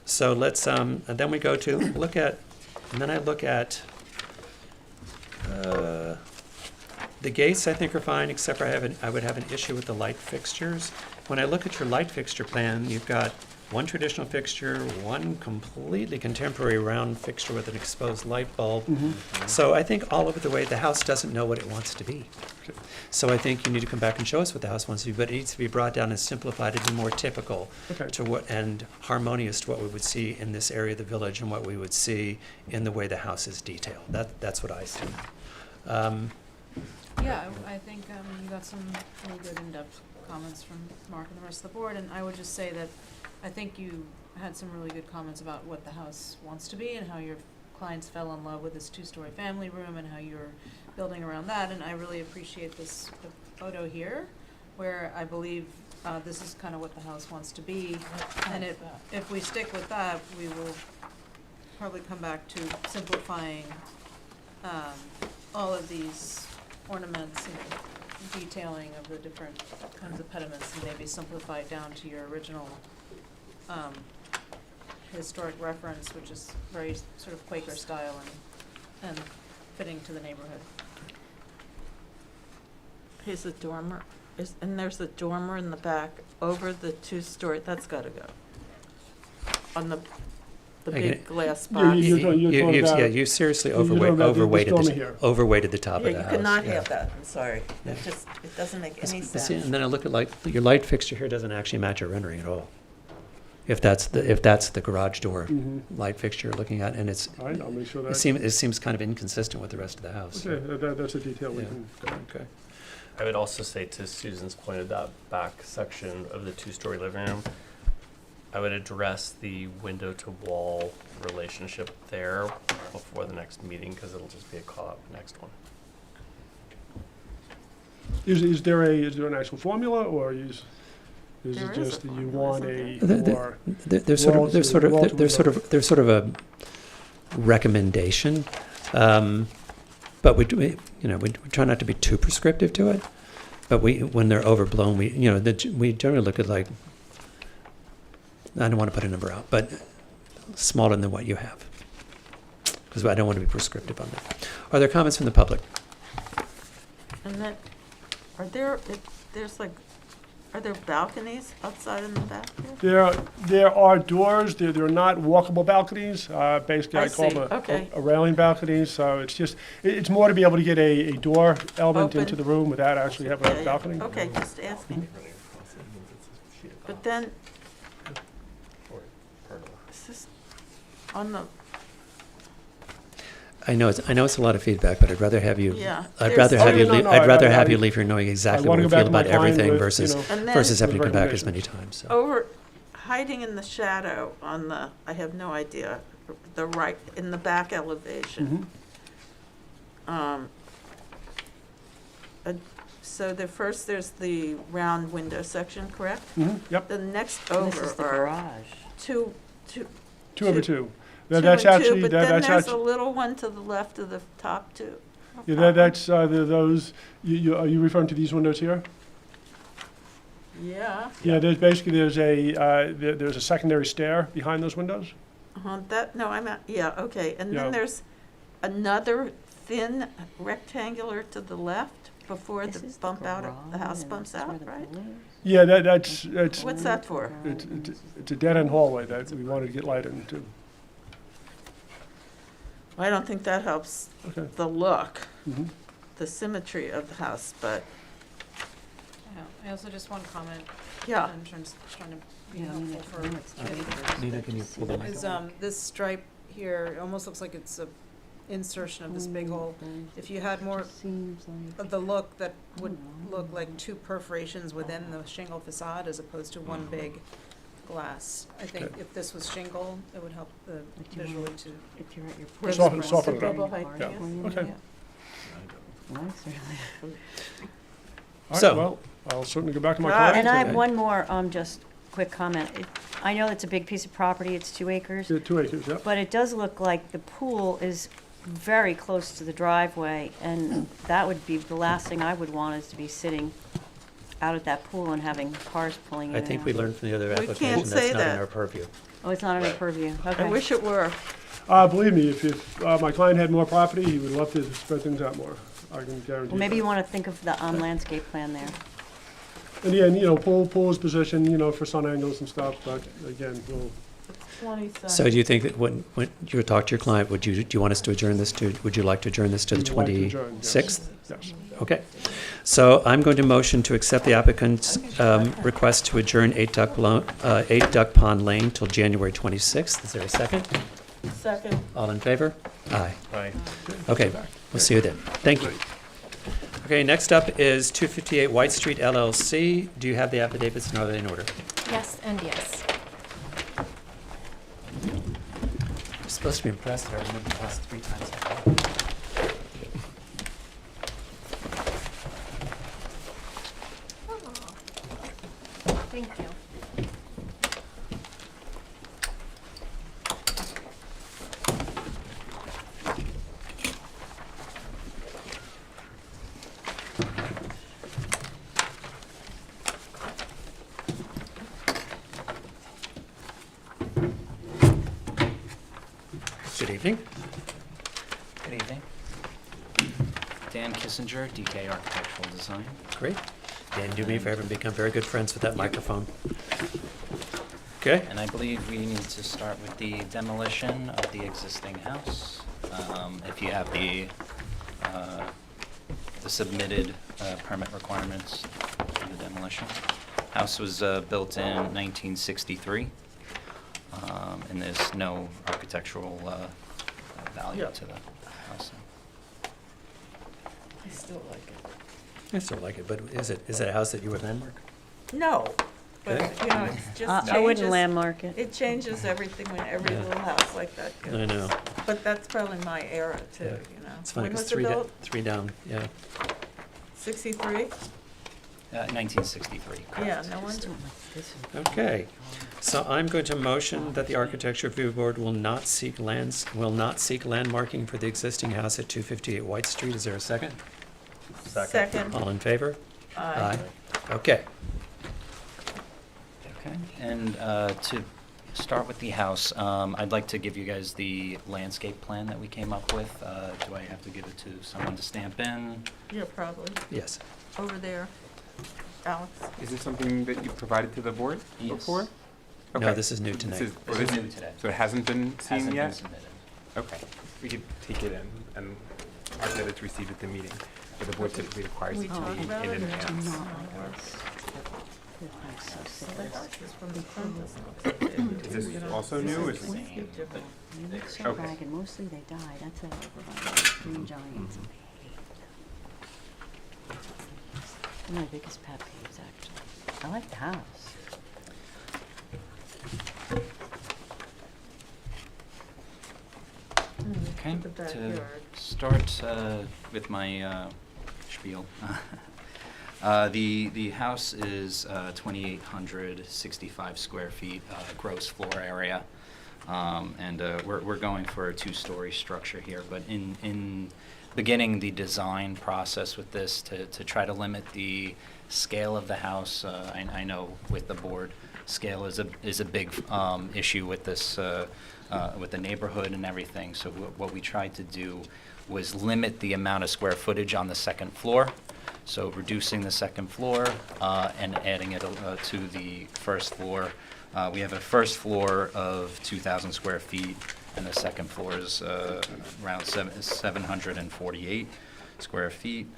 So let's and then we go to look at, and then I look at. The gates, I think, are fine, except for I would have an issue with the light fixtures. When I look at your light fixture plan, you've got one traditional fixture, one completely contemporary round fixture with an exposed light bulb. So I think all over the way, the house doesn't know what it wants to be. So I think you need to come back and show us what the house wants to be, but it needs to be brought down and simplified to be more typical to what, and harmonious to what we would see in this area of the village and what we would see in the way the house is detailed. That's what I see. Yeah, I think you got some really good in-depth comments from Mark and the rest of the board, and I would just say that I think you had some really good comments about what the house wants to be and how your clients fell in love with this two-story family room and how you're building around that, and I really appreciate this photo here, where I believe this is kind of what the house wants to be, and if we stick with that, we will probably come back to simplifying all of these ornaments and detailing of the different kinds of pediments, and maybe simplify it down to your original historic reference, which is very sort of Quaker style and fitting to the neighborhood. Here's a dormer, and there's a dormer in the back over the two-story, that's gotta go. On the big glass box. You seriously overweighted the top of the Yeah, house. you cannot have that, I'm sorry. It doesn't make any See, sense. and then I look at your light fixture here doesn't actually match your rendering at all. If that's the garage door light fixture you're looking at, and All right, I'll make sure that. it seems kind of inconsistent with the rest of the house. Okay, that's a detail we Yeah. can. Okay. I would also say, to Susan's point of that back section of the two-story living room, I would address the window-to-wall relationship there before the next meeting, because it'll just be a call-out next one. Is there an actual formula, or is it There is just a that you formula, want isn't a more? There's sort of a recommendation, but we try not to be too prescriptive to it. But when they're overblown, we generally look at, like, I don't want to put a number out, but smaller than what you have, because I don't want to be prescriptive on that. Are there comments from the public? And then, are there balconies outside in the back here? There are doors. They're not walkable balconies. Basically, I call see. them Okay. a railing balcony. So it's more to be able to get a door element Open. into the room without actually having a balcony. Okay, just asking. But then, is this on the, I know it's a lot of feedback, but I'd rather have you. Yeah, I'd there's- rather have Oh, you. no, no, I'd rather I- have I- you leave here knowing exactly wanna what go we back feel to my about client everything with, versus And then- versus having to with come back as many recommendations. times. So. over, hiding in the shadow on the, I have no idea, the right, in the back elevation. So there's the round window section, correct? Yep. The next This over is the are garage. two Two. two That's and actually two, but that, then that's there's a actually little one to the left of the top two. that's those. Are you referring to these windows here? Yeah, Yeah. There's a secondary stair behind those windows. yeah, okay, and Yeah. then there's another thin rectangular to the left before This the is bump out, garage, the house and bumps this is where out, the right? building is. Yeah. That's What's that for? it's a dead end hallway that we wanted to get light into. I don't think that helps Okay. the look, Mhm. the symmetry of the house, but, I also just want to comment. yeah. In terms of trying to be Yeah, I mean, helpful it's for neighbors. Nina, can you pull the mic is over? this stripe here, it almost looks like it's a insertion of this big hole. If you had more Seems like, of the look that would look like two perforations within the shingle facade as opposed to one big glass. I think Okay. if this was shingle, it would help the If you visually want- to. if you're at your Give Soften- difference. soften it up. Double height, Yeah. Okay. Nice, really. All right, So- well, I'll certainly go back to my God. client. And I have one more, just quick comment. I know it's a big piece of property, it's 2 acres, Yeah, 2 acres. Yep. but it does look like the pool is very close to the driveway, and that would be, the last thing I would want is to be sitting out at that pool and having cars pulling in I and think out. we learned from the other We application can't say that's not in that. our purview. Oh, it's not in our purview, okay. I wish it were. Believe me, if my client had more property, he would love to spread things out more. I can guarantee Well, maybe you that. want to think of the landscape plan there. And again, Paul's position, for sun angles and stuff, but again, we'll, 27. So do you think that when you talk to your client, do you want us to adjourn this to, would you like to adjourn this to the we'd like to adjourn, yes. 26th? Yes. Okay. So I'm going to motion to accept the applicant's request to adjourn 8 Duck Pond Lane till January 26th. Is there a second? Second. All in favor? Aye. Right. Okay, we'll see you then. Thank you. Okay, next up is 258 White Street LLC. Do you have the affidavits and are they in order? Yes and yes. You're supposed to be impressed that I remember the last 3 times. Thank you. Good evening. Good evening. Dan Kissinger, DK Architectural Design. Great. Dan, do me a favor and become very good friends with that microphone. Okay. And I believe we need to start with the demolition of the existing house. If you have the submitted permit requirements for the demolition. House was built in 1963, and there's no architectural value to the house. I still like it. I still like it, but is it a house that you would landmark? No, but, Okay. it's just I wouldn't changes- landmark it. It changes everything when every Yeah. little house like that goes. I know. But that's probably my era too, Yeah. It's funny When because was it built? three down, yeah. 63? 1963, correct. Yeah, no wonder. Okay, so I'm going to motion that the Architecture Review Board will not seek landmarking for the existing house at 258 White Street. Is there a second? Second. All in favor? Aye. Okay. Okay, and to start with the house, I'd like to give you guys the landscape plan that we came up with. Do I have to give it to someone to stamp in? Yeah, probably. Yes. Over there. Alex? Is this something that you provided to the board Yes. before? No, Okay. this is new tonight. This is new today. So it hasn't been seen Hasn't yet? been submitted. Okay, we could take it in and mark that it's received at the meeting, but the board typically requires We it to talk be about in it or advance. not? The house is from the front, doesn't look so bad. Is this also new? Is It's different. So Okay. ragged, mostly they died, that's it. Green giants. They're my biggest pet peeves, actually. I like the house. Okay, The to backyard. start with my spiel. The house is 2,865 square feet gross floor area. And we're going for a 2-story structure here, but in beginning the design process with this to try to limit the scale of the house, I know with the board, scale is a big issue with this, with the neighborhood and everything. So what we tried to do was limit the amount of square footage on the second floor. So reducing the second floor and adding it to the first floor. We have a first floor of 2,000 square feet, and the second floor is around 748 square feet.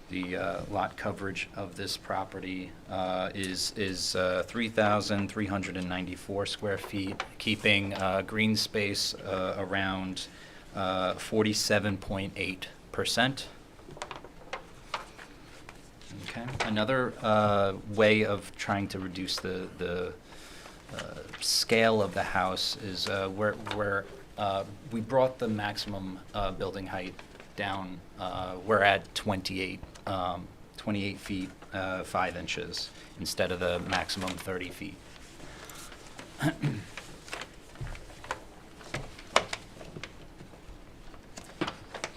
The lot coverage of this property is 3,394 square feet, keeping green space around 47.8%. Okay. Another way of trying to reduce the scale of the house is where we brought the maximum building height down. We're at 28 feet 5 inches instead of the maximum 30 feet.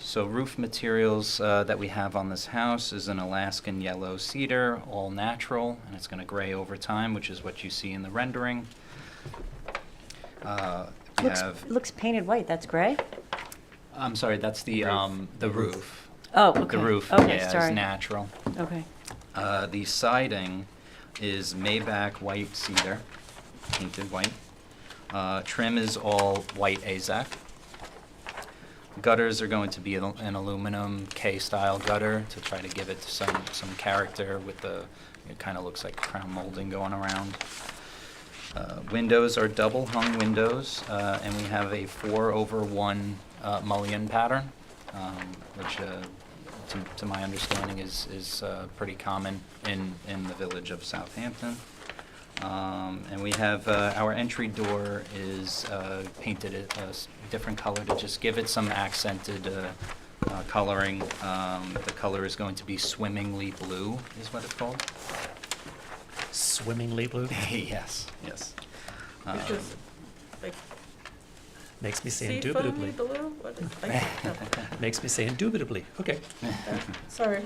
So roof materials that we have on this house is an Alaskan yellow cedar, all natural, and it's going to gray over time, which is what you see in the rendering. We have Looks painted white, that's gray? I'm sorry, that's the roof. Oh, okay. The roof, Okay, yeah, sorry. is natural. Okay. The siding is Maybach white cedar, painted white. Trim is all white AZAC. Gutters are going to be an aluminum K-style gutter to try to give it some character with the, it kind of looks like crown molding going around. Windows are double hung windows, and we have a 4/1 mullion pattern, which to my understanding is pretty common in the village of Southampton. And we have our entry door is painted a different color to just give it some accented coloring. The color is going to be swimmingly blue, is what it's called. Swimmingly blue? Yes, yes. Because, like, Makes me say seafoamy indubitably. blue? What is, like, Makes me say indubitably. Okay. sorry.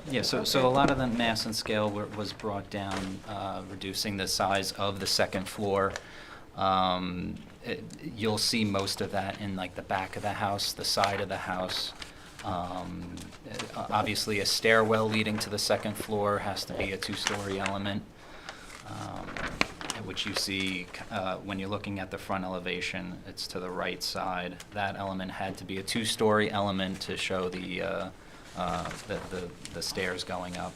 Yeah, so a lot of the mass and scale was brought down, reducing the size of the second floor. You'll see most of that in like the back of the house, the side of the house. Obviously, a stairwell leading to the second floor has to be a two-story element, which you see when you're looking at the front elevation. It's to the right side. That element had to be a two-story element to show the stairs going up.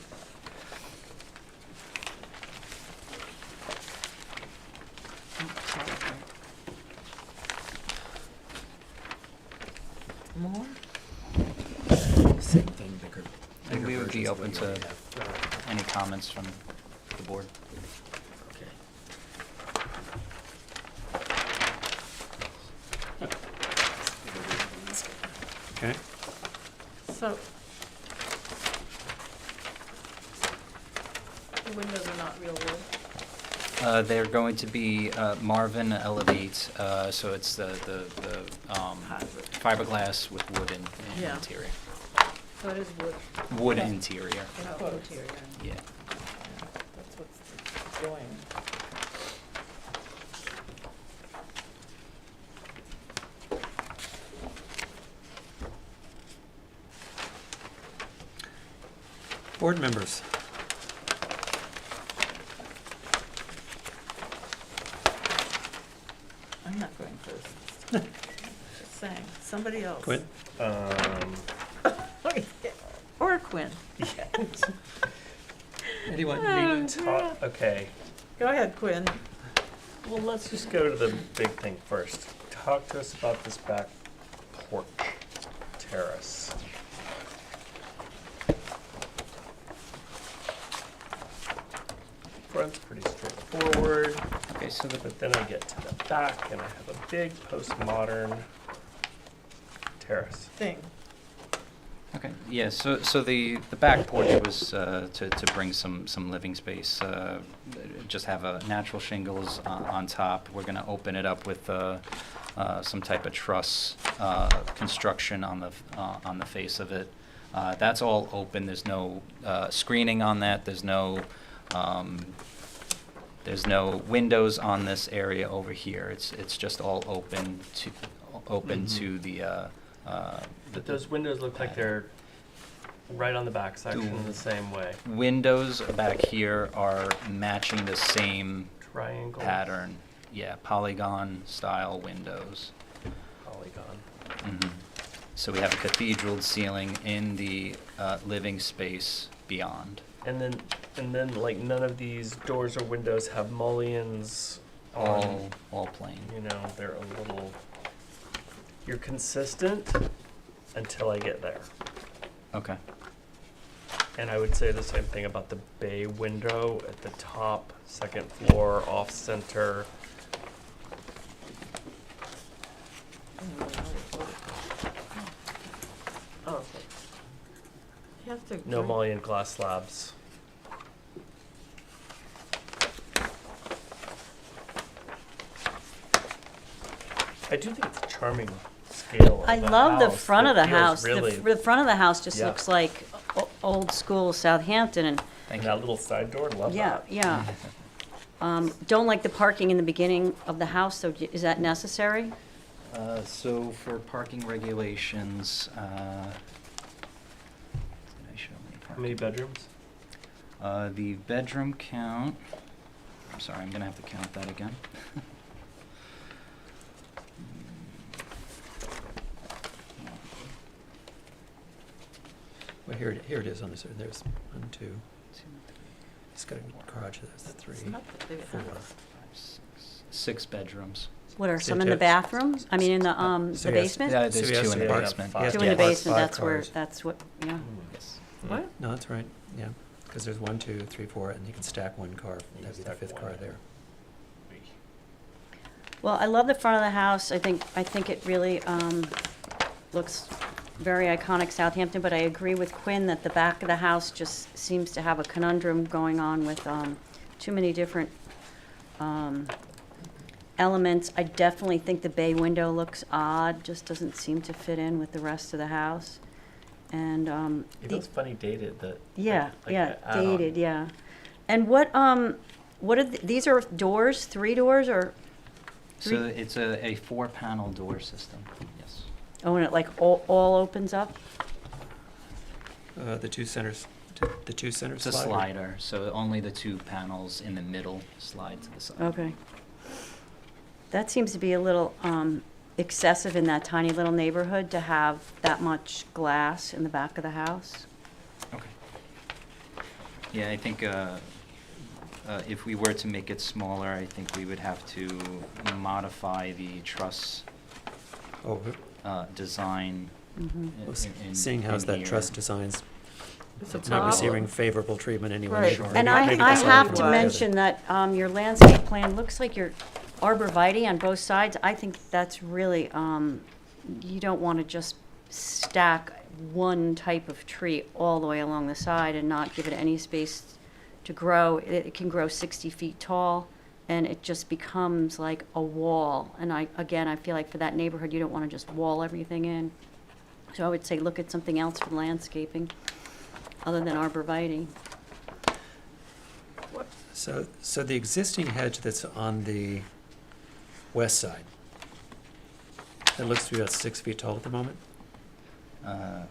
More? Same thing, bigger. And we would be versions of open what you to already have. any comments from the board. Okay. So, the windows are not real wood? They're going to be Marvin Elevate, so it's the fiberglass with wood in Yeah. interior. So it is wood. Wood interior. In quotes. Yeah. That's what's going. Board members. I'm not going first. Just saying, somebody else. Quinn? Or Quinn. Anyone Oh, need to talk? Okay. Go ahead, Quinn. Well, let's just go to the big thing first. Talk to us about this back porch terrace. Front's pretty straightforward. Okay, so but then I get to the back and I have a big postmodern terrace. Thing. Okay, yeah, so the back porch was to bring some living space, just have a natural shingles on top. We're gonna open it up with some type of truss construction on the face of it. That's all open, there's no screening on that, there's no windows on this area over here. It's just all open to the But those windows look like they're right on the back section the same way. windows back here are matching the same Triangle. pattern. Yeah, polygon style windows. Polygon. Mhm. So we have a cathedral ceiling in the living space beyond. And then like none of these doors or windows have mullions on. All plain. You know, they're a little. You're consistent until I get there. Okay. And I would say the same thing about the bay window at the top, second floor, off center. Oh, okay. You have to. No agree. mullion glass slabs. I do think it's a charming scale. I of the love the house front of that the feels house. Really, The front of the house just Yeah. looks like old school Southampton, and and that little side door, love yeah, that. yeah. Don't like the parking in the beginning of the house, so is that necessary? So for parking regulations, did I show any How many parking? bedrooms? The bedroom count, I'm sorry, I'm gonna have to count that again. Well, here it is on this, there's 1, 2. It's got a garage, that's 3, It's not that big a 4. house. 6 bedrooms. What are So some in the just- bathroom? I mean, in the So the he has- basement? Yeah, So there's he has 2 in to the park basement. five- Two in the yeah, basement, five that's where, cars. that's what, yeah. Yes. What? No, that's right, yeah, because there's 1, 2, 3, 4, and you can stack 1 car, that'd be the 5th car there. Well, I love the front of the house. I think it really looks very iconic Southampton, but I agree with Quinn that the back of the house just seems to have a conundrum going on with too many different elements. I definitely think the bay window looks odd, just doesn't seem to fit in with the rest of the house. And It looks funny dated, that. yeah, like yeah, a add-on. dated, yeah. And what are these are doors, 3 doors or? So it's a 4-panel door system, yes. Oh, and it like all opens up? The 2 centers, the 2 center It's a slider. slider, so only the 2 panels in the middle slide to the side. Okay. That seems to be a little excessive in that tiny little neighborhood to have that much glass in the back of the house. Okay. Yeah, I think if we were to make it smaller, I think we would have to modify the truss design. Mhm. Seeing how's that truss design's It's a not problem. receiving favorable treatment anyway. Right. maybe- And maybe I that's all have we to can do. mention that your landscape plan looks like your arborvitae on both sides. I think that's really, you don't want to just stack one type of tree all the way along the side and not give it any space to grow. It can grow 60 feet tall, and it just becomes like a wall. And I feel like for that neighborhood, you don't want to just wall everything in. So I would say look at something else for landscaping, other than arborvitae. So the existing hedge that's on the west side, it looks to be about 6 feet tall at the moment? I'm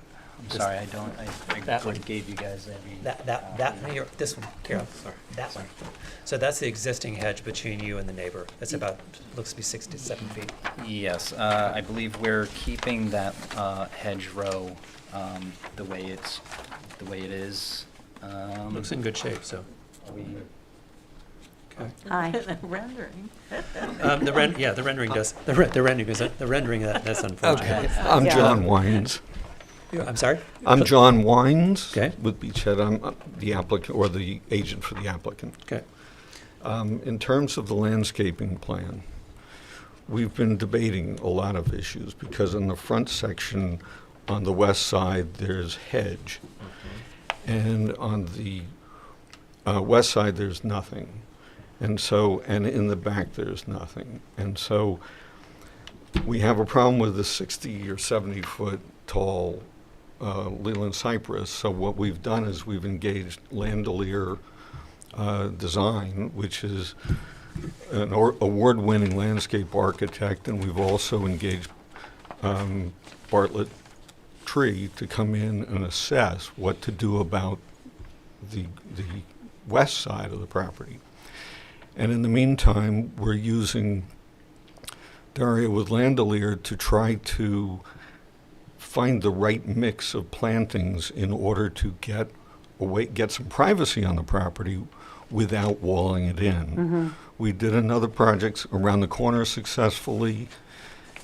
This- sorry, I That sort one. of gave you guys every. Here, this one, Carol, sorry, that one. So that's the existing hedge between you and the neighbor. That's about, looks to be 6 to 7 feet. Yes, I believe we're keeping that hedgerow the way it is. Looks in good shape, so. We, Okay. Hi. Rendering. The rendering does, the rendering, that's unfortunate. Okay, I'm Yeah. John Wines. I'm sorry? I'm John Wines. Okay. With Beachhead. I'm the applicant, or the agent for the applicant. Okay. In terms of the landscaping plan, we've been debating a lot of issues, because in the front section on the west side, there's hedge. And on the west side, there's nothing. And in the back, there's nothing. And so we have a problem with the 60 or 70 foot tall Leland cypress. So what we've done is we've engaged Landelier Design, which is an award-winning landscape architect, and we've also engaged Bartlett Tree to come in and assess what to do about the west side of the property. And in the meantime, we're using Daria with Landelier to try to find the right mix of plantings in order to get some privacy on the property without walling it in. Mm-hmm. We did another project around the corner successfully,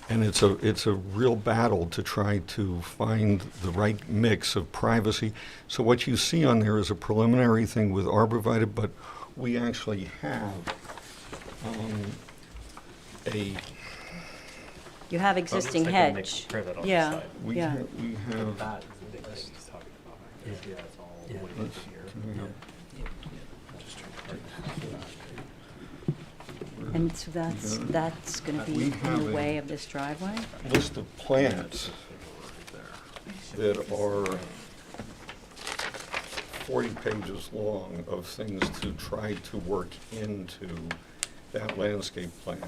and it's a real battle to try to find the right mix of privacy. So what you see on there is a preliminary thing with arborvitae, but we actually have You have existing hedge. Yeah, we yeah. have That is the big thing he's talking about. Maybe that's all the way in here. And so that's going to be We in have the a way of this driveway? list of plants that are 40 pages long of things to try to work into that landscape plan.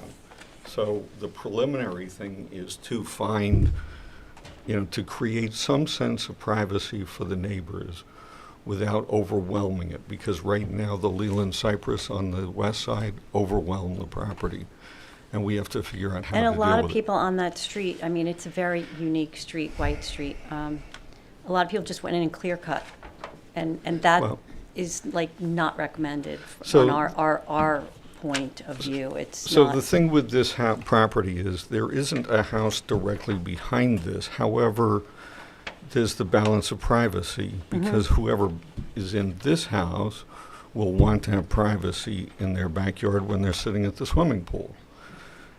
So the preliminary thing is to find, to create some sense of privacy for the neighbors without overwhelming it, because right now the Leland cypress on the west side overwhelm the property, and we have to figure out how to And deal a with it. lot of people on that street, I mean, it's a very unique street, White Street. A lot of people just went in and clear cut, and that Well- is like not recommended So- on our point of view. It's So not. the thing with this property is there isn't a house directly behind this. However, there's the balance of privacy, because whoever is in this house will want to have privacy in their backyard when they're sitting at the swimming pool.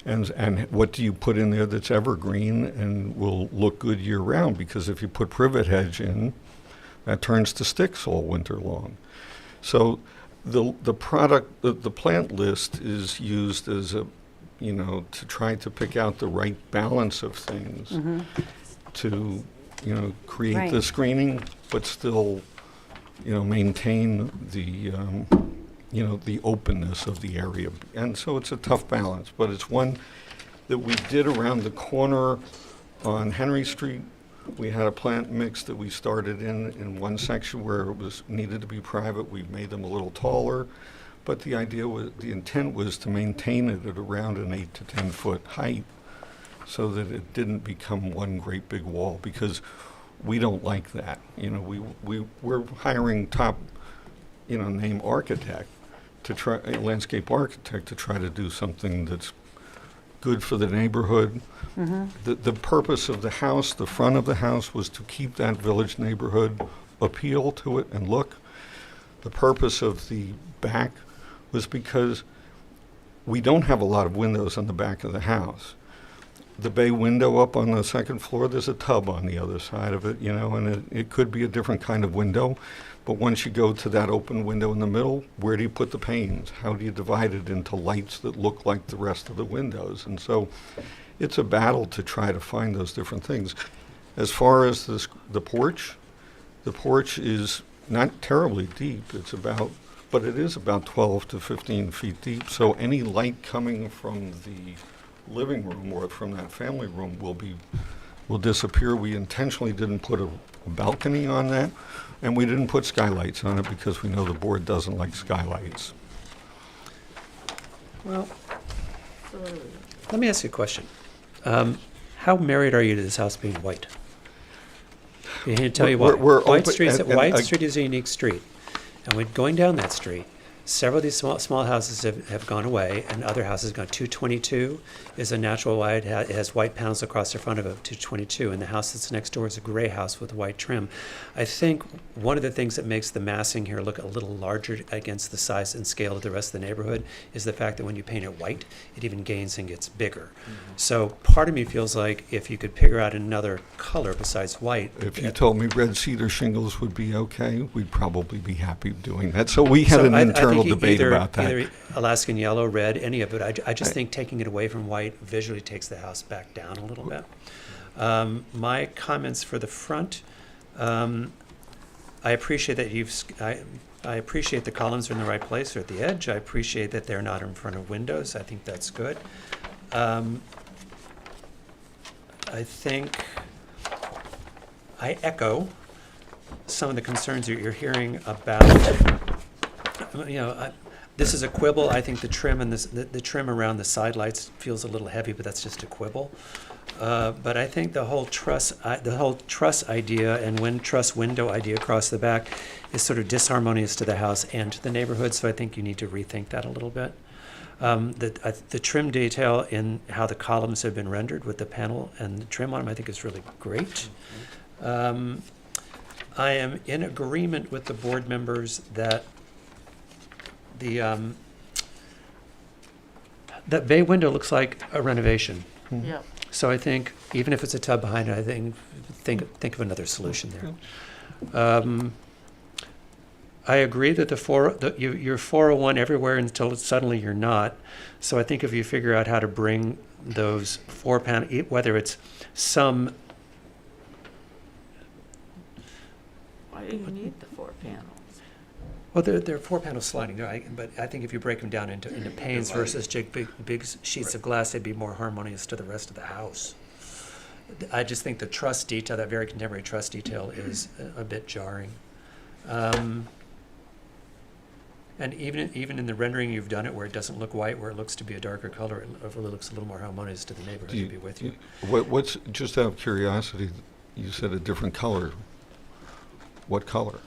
And what do you put in there that's evergreen and will look good year-round? Because if you put privet hedge in, that turns to sticks all winter long. So the plant list is used as a, to try to pick out the right balance of things to, create Right. the screening, but still, maintain the, the openness of the area. And so it's a tough balance, but it's one that we did around the corner on Henry Street. We had a plant mix that we started in one section where it was needed to be private. We made them a little taller, but the intent was to maintain it at around an 8 to 10 foot height so that it didn't become one great big wall, because we don't like that. We're hiring top, name architect to try, a landscape architect to try to do something that's good for the neighborhood. The purpose of the house, the front of the house, was to keep that village neighborhood appeal to it and look. The purpose of the back was because we don't have a lot of windows on the back of the house. The bay window up on the second floor, there's a tub on the other side of it, and it could be a different kind of window. But once you go to that open window in the middle, where do you put the panes? How do you divide it into lights that look like the rest of the windows? And so it's a battle to try to find those different things. As far as the porch is not terribly deep. But it is about 12 to 15 feet deep. So any light coming from the living room or from that family room will disappear. We intentionally didn't put a balcony on that, and we didn't put skylights on it because we know the board doesn't like skylights. Well, let me ask you a question. How married are you to this house being white? I'm here to tell you why. White Street is a unique street. And when going down that street, several of these small houses have gone away, and other houses have gone. 222 is a natural white. It has white panels across the front of it, 222. And the house that's next door is a gray house with white trim. I think one of the things that makes the massing here look a little larger against the size and scale of the rest of the neighborhood is the fact that when you paint it white, it even gains and gets bigger. So part of me feels like if you could figure out another color besides white. If you told me red cedar shingles would be okay, we'd probably be happy doing that. So we had an internal debate about that. Either Alaskan yellow, red, any of it. I just think taking it away from white visually takes the house back down a little bit. My comments for the front, I appreciate that I appreciate the columns are in the right place or at the edge. I appreciate that they're not in front of windows. I think that's good. I think I echo some of the concerns that you're hearing about. This is a quibble. I think the trim and the trim around the side lights feels a little heavy, but that's just a quibble. But I think the whole truss idea and truss window idea across the back is sort of disharmonious to the house and to the neighborhood. So I think you need to rethink that a little bit. The trim detail in how the columns have been rendered with the panel and the trim on them, I think is really great. I am in agreement with the board members that that bay window looks like a renovation. Yeah. So I think even if it's a tub behind it, I think of another solution there. I agree that you're 401 everywhere until suddenly you're not. So I think if you figure out how to bring those whether it's some. Why do you need the 4 panels? Well, they're four-panel sliding, but I think if you break them down into panes versus big sheets of glass, they'd be more harmonious to the rest of the house. I just think the truss detail, that very contemporary truss detail, is a bit jarring. And even in the rendering, you've done it where it doesn't look white, where it looks to be a darker color, it looks a little more harmonious to the neighborhood. To be with you. What's, just out of curiosity, you said a different color. What color?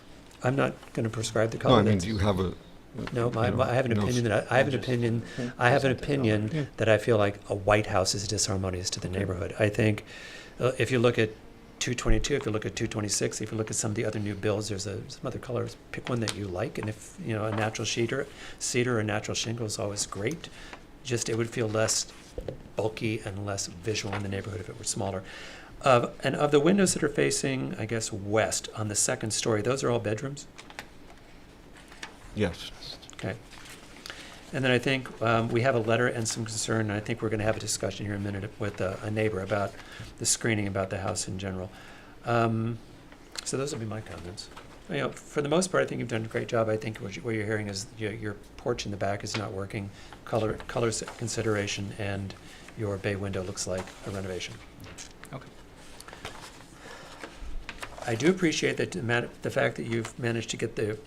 I'm not going to prescribe the color. No, I mean, do you have a... No, I have an opinion that I have an opinion that I feel like a white house is disharmonious to the neighborhood. I think if you look at 222, if you look at 226, if you look at some of the other new builds, there's some other colors. Pick one that you like, and if a natural cedar or natural shingle is always great. Just it would feel less bulky and less visual in the neighborhood if it were smaller. And of the windows that are facing, I guess, west on the second story, those are all bedrooms? Yes. Okay. And then I think we have a letter and some concern, and I think we're going to have a discussion here in a minute with a neighbor about the screening about the house in general. So those will be my comments. For the most part, I think you've done a great job. I think what you're hearing is your porch in the back is not working, color consideration, and your bay window looks like a renovation. Okay. I do appreciate that the fact that you've managed to get the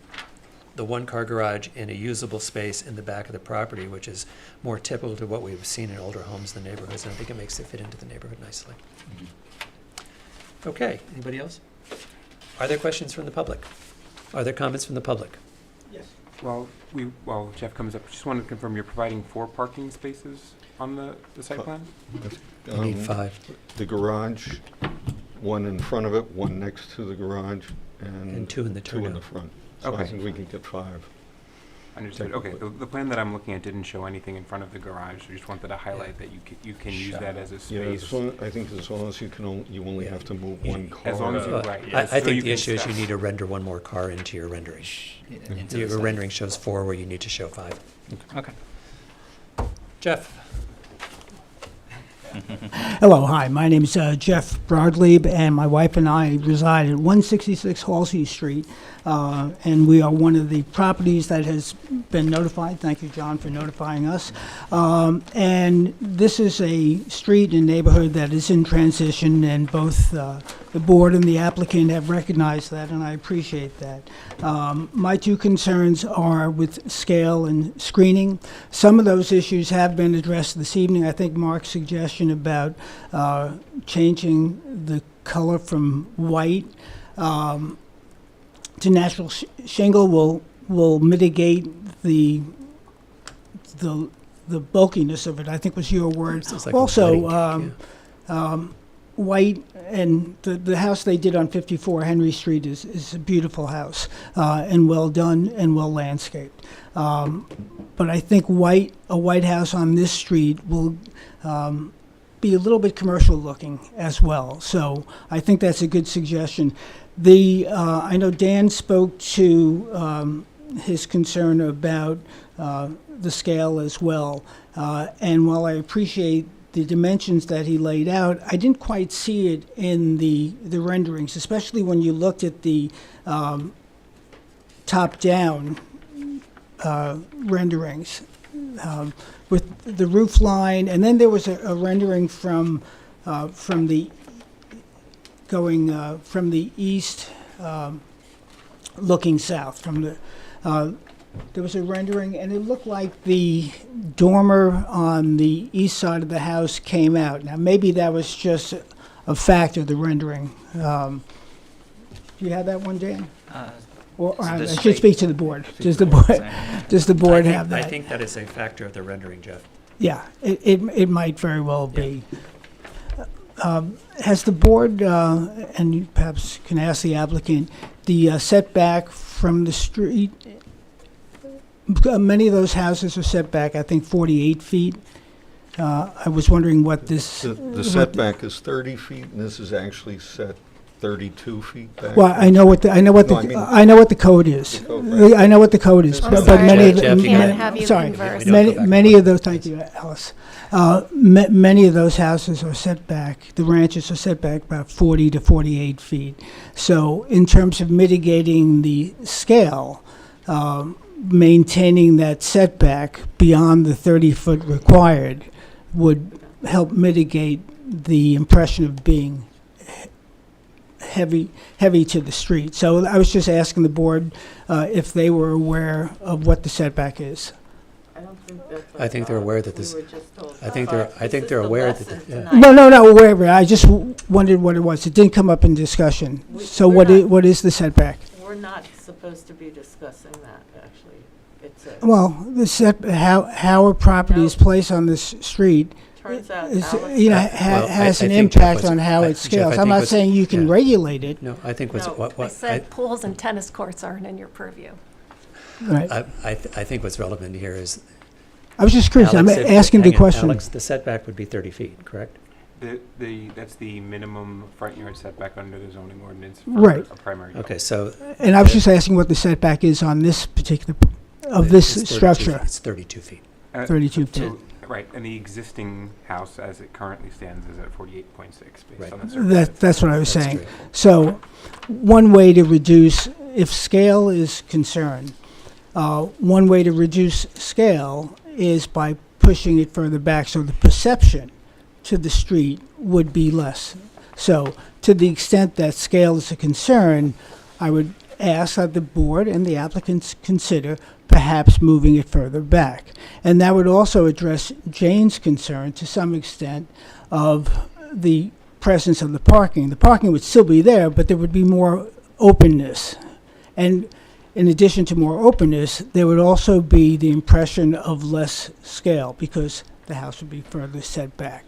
one-car garage in a usable space in the back of the property, which is more typical to what we've seen in older homes in the neighborhoods, and I think it makes it fit into the neighborhood nicely. Okay, anybody else? Are there questions from the public? Are there comments from the public? Yes. While Jeff comes up, just wanted to confirm you're providing 4 parking spaces on the site plan? You need 5. The garage, one in front of it, one next to the garage, and 2 in the two in the turnout. front. So Okay. I think we can get 5. Understood. Okay, the plan that I'm looking at didn't show anything in front of the garage. I just wanted to highlight that you can use that as a Yeah, space. I think as long as you only have to move one car. As long as you're right. I So think you the can issue is you stack. need to render one more car into your rendering. Your rendering shows 4 where you need to show 5. Okay. Jeff? Hello, hi. My name is Jeff Broadleib, and my wife and I reside at 166 Halsey Street, and we are one of the properties that has been notified. Thank you, John, for notifying us. And this is a street and neighborhood that is in transition, and both the board and the applicant have recognized that, and I appreciate that. My 2 concerns are with scale and screening. Some of those issues have been addressed this evening. I think Mark's suggestion about changing the color from white to natural shingle will mitigate the bulkiness of it, I think was your word. Sounds like a Also, wedding white, and the house they did on 54 Henry Street is a beautiful house, and well done and well landscaped. But I think a white house on this street will be a little bit commercial looking as well. So I think that's a good suggestion. I know Dan spoke to his concern about the scale as well. And while I appreciate the dimensions that he laid out, I didn't quite see it in the renderings, especially when you looked at the top-down renderings with the roof line, and then there was a rendering from the east looking south. There was a rendering, and it looked like the dormer on the east side of the house came out. Now, maybe that was just a fact of the rendering. Do you have that one, Dan? Or I should speak to the board. Does the board have that? I think that is a factor of the rendering, Jeff. Yeah, it might very well be. Has the board, and you perhaps can ask the applicant, the setback from the street? Many of those houses are set back, I think, 48 feet. I was wondering what this... The setback is 30 feet, and this is actually set 32 feet back. Well, I know what the code is. I know what the code is, but many of those. Thank you, Alice. Many of those houses are set back. The ranches are set back about 40 to 48 feet. So, in terms of mitigating the scale, maintaining that setback beyond the 30-foot required would help mitigate the impression of being heavy to the street. So I was just asking the board if they were aware of what the setback is. I don't think that's. I think they're aware that this, We were just told. I think they're aware that, yeah. No, wherever. I just wondered what it was. It didn't come up in discussion. So what is the setback? We're not supposed to be discussing that, actually. It's a. Well, how a property is placed on this street Turns out is, Alex. has an I think impact Jeff on how I- it Jeff, scales. I I'm think not what's- saying you can yeah. regulate it. No, I think what's, No, what, I said pools and tennis courts aren't in your purview. Right. I think what's relevant here is. I was just curious. Alex, I'm if- asking the hang on, question. Alex, the setback would be 30 feet, correct? That's the minimum front yard setback under the zoning ordinance for Right. a primary dwelling. Okay, so. And I was just asking what the setback is on this particular, of this it's 32 structure. It's 32 feet. 32 feet. Right, and the existing house as it currently stands is at 48.6 Right. based on the survey. That's what I was That's saying. true. So, one way to reduce, if scale is concerned, one way to reduce scale is by pushing it further back, so the perception to the street would be less. So, to the extent that scale is a concern, I would ask that the board and the applicants consider perhaps moving it further back. And that would also address Jane's concern to some extent of the presence of the parking. The parking would still be there, but there would be more openness. And in addition to more openness, there would also be the impression of less scale because the house would be further set back.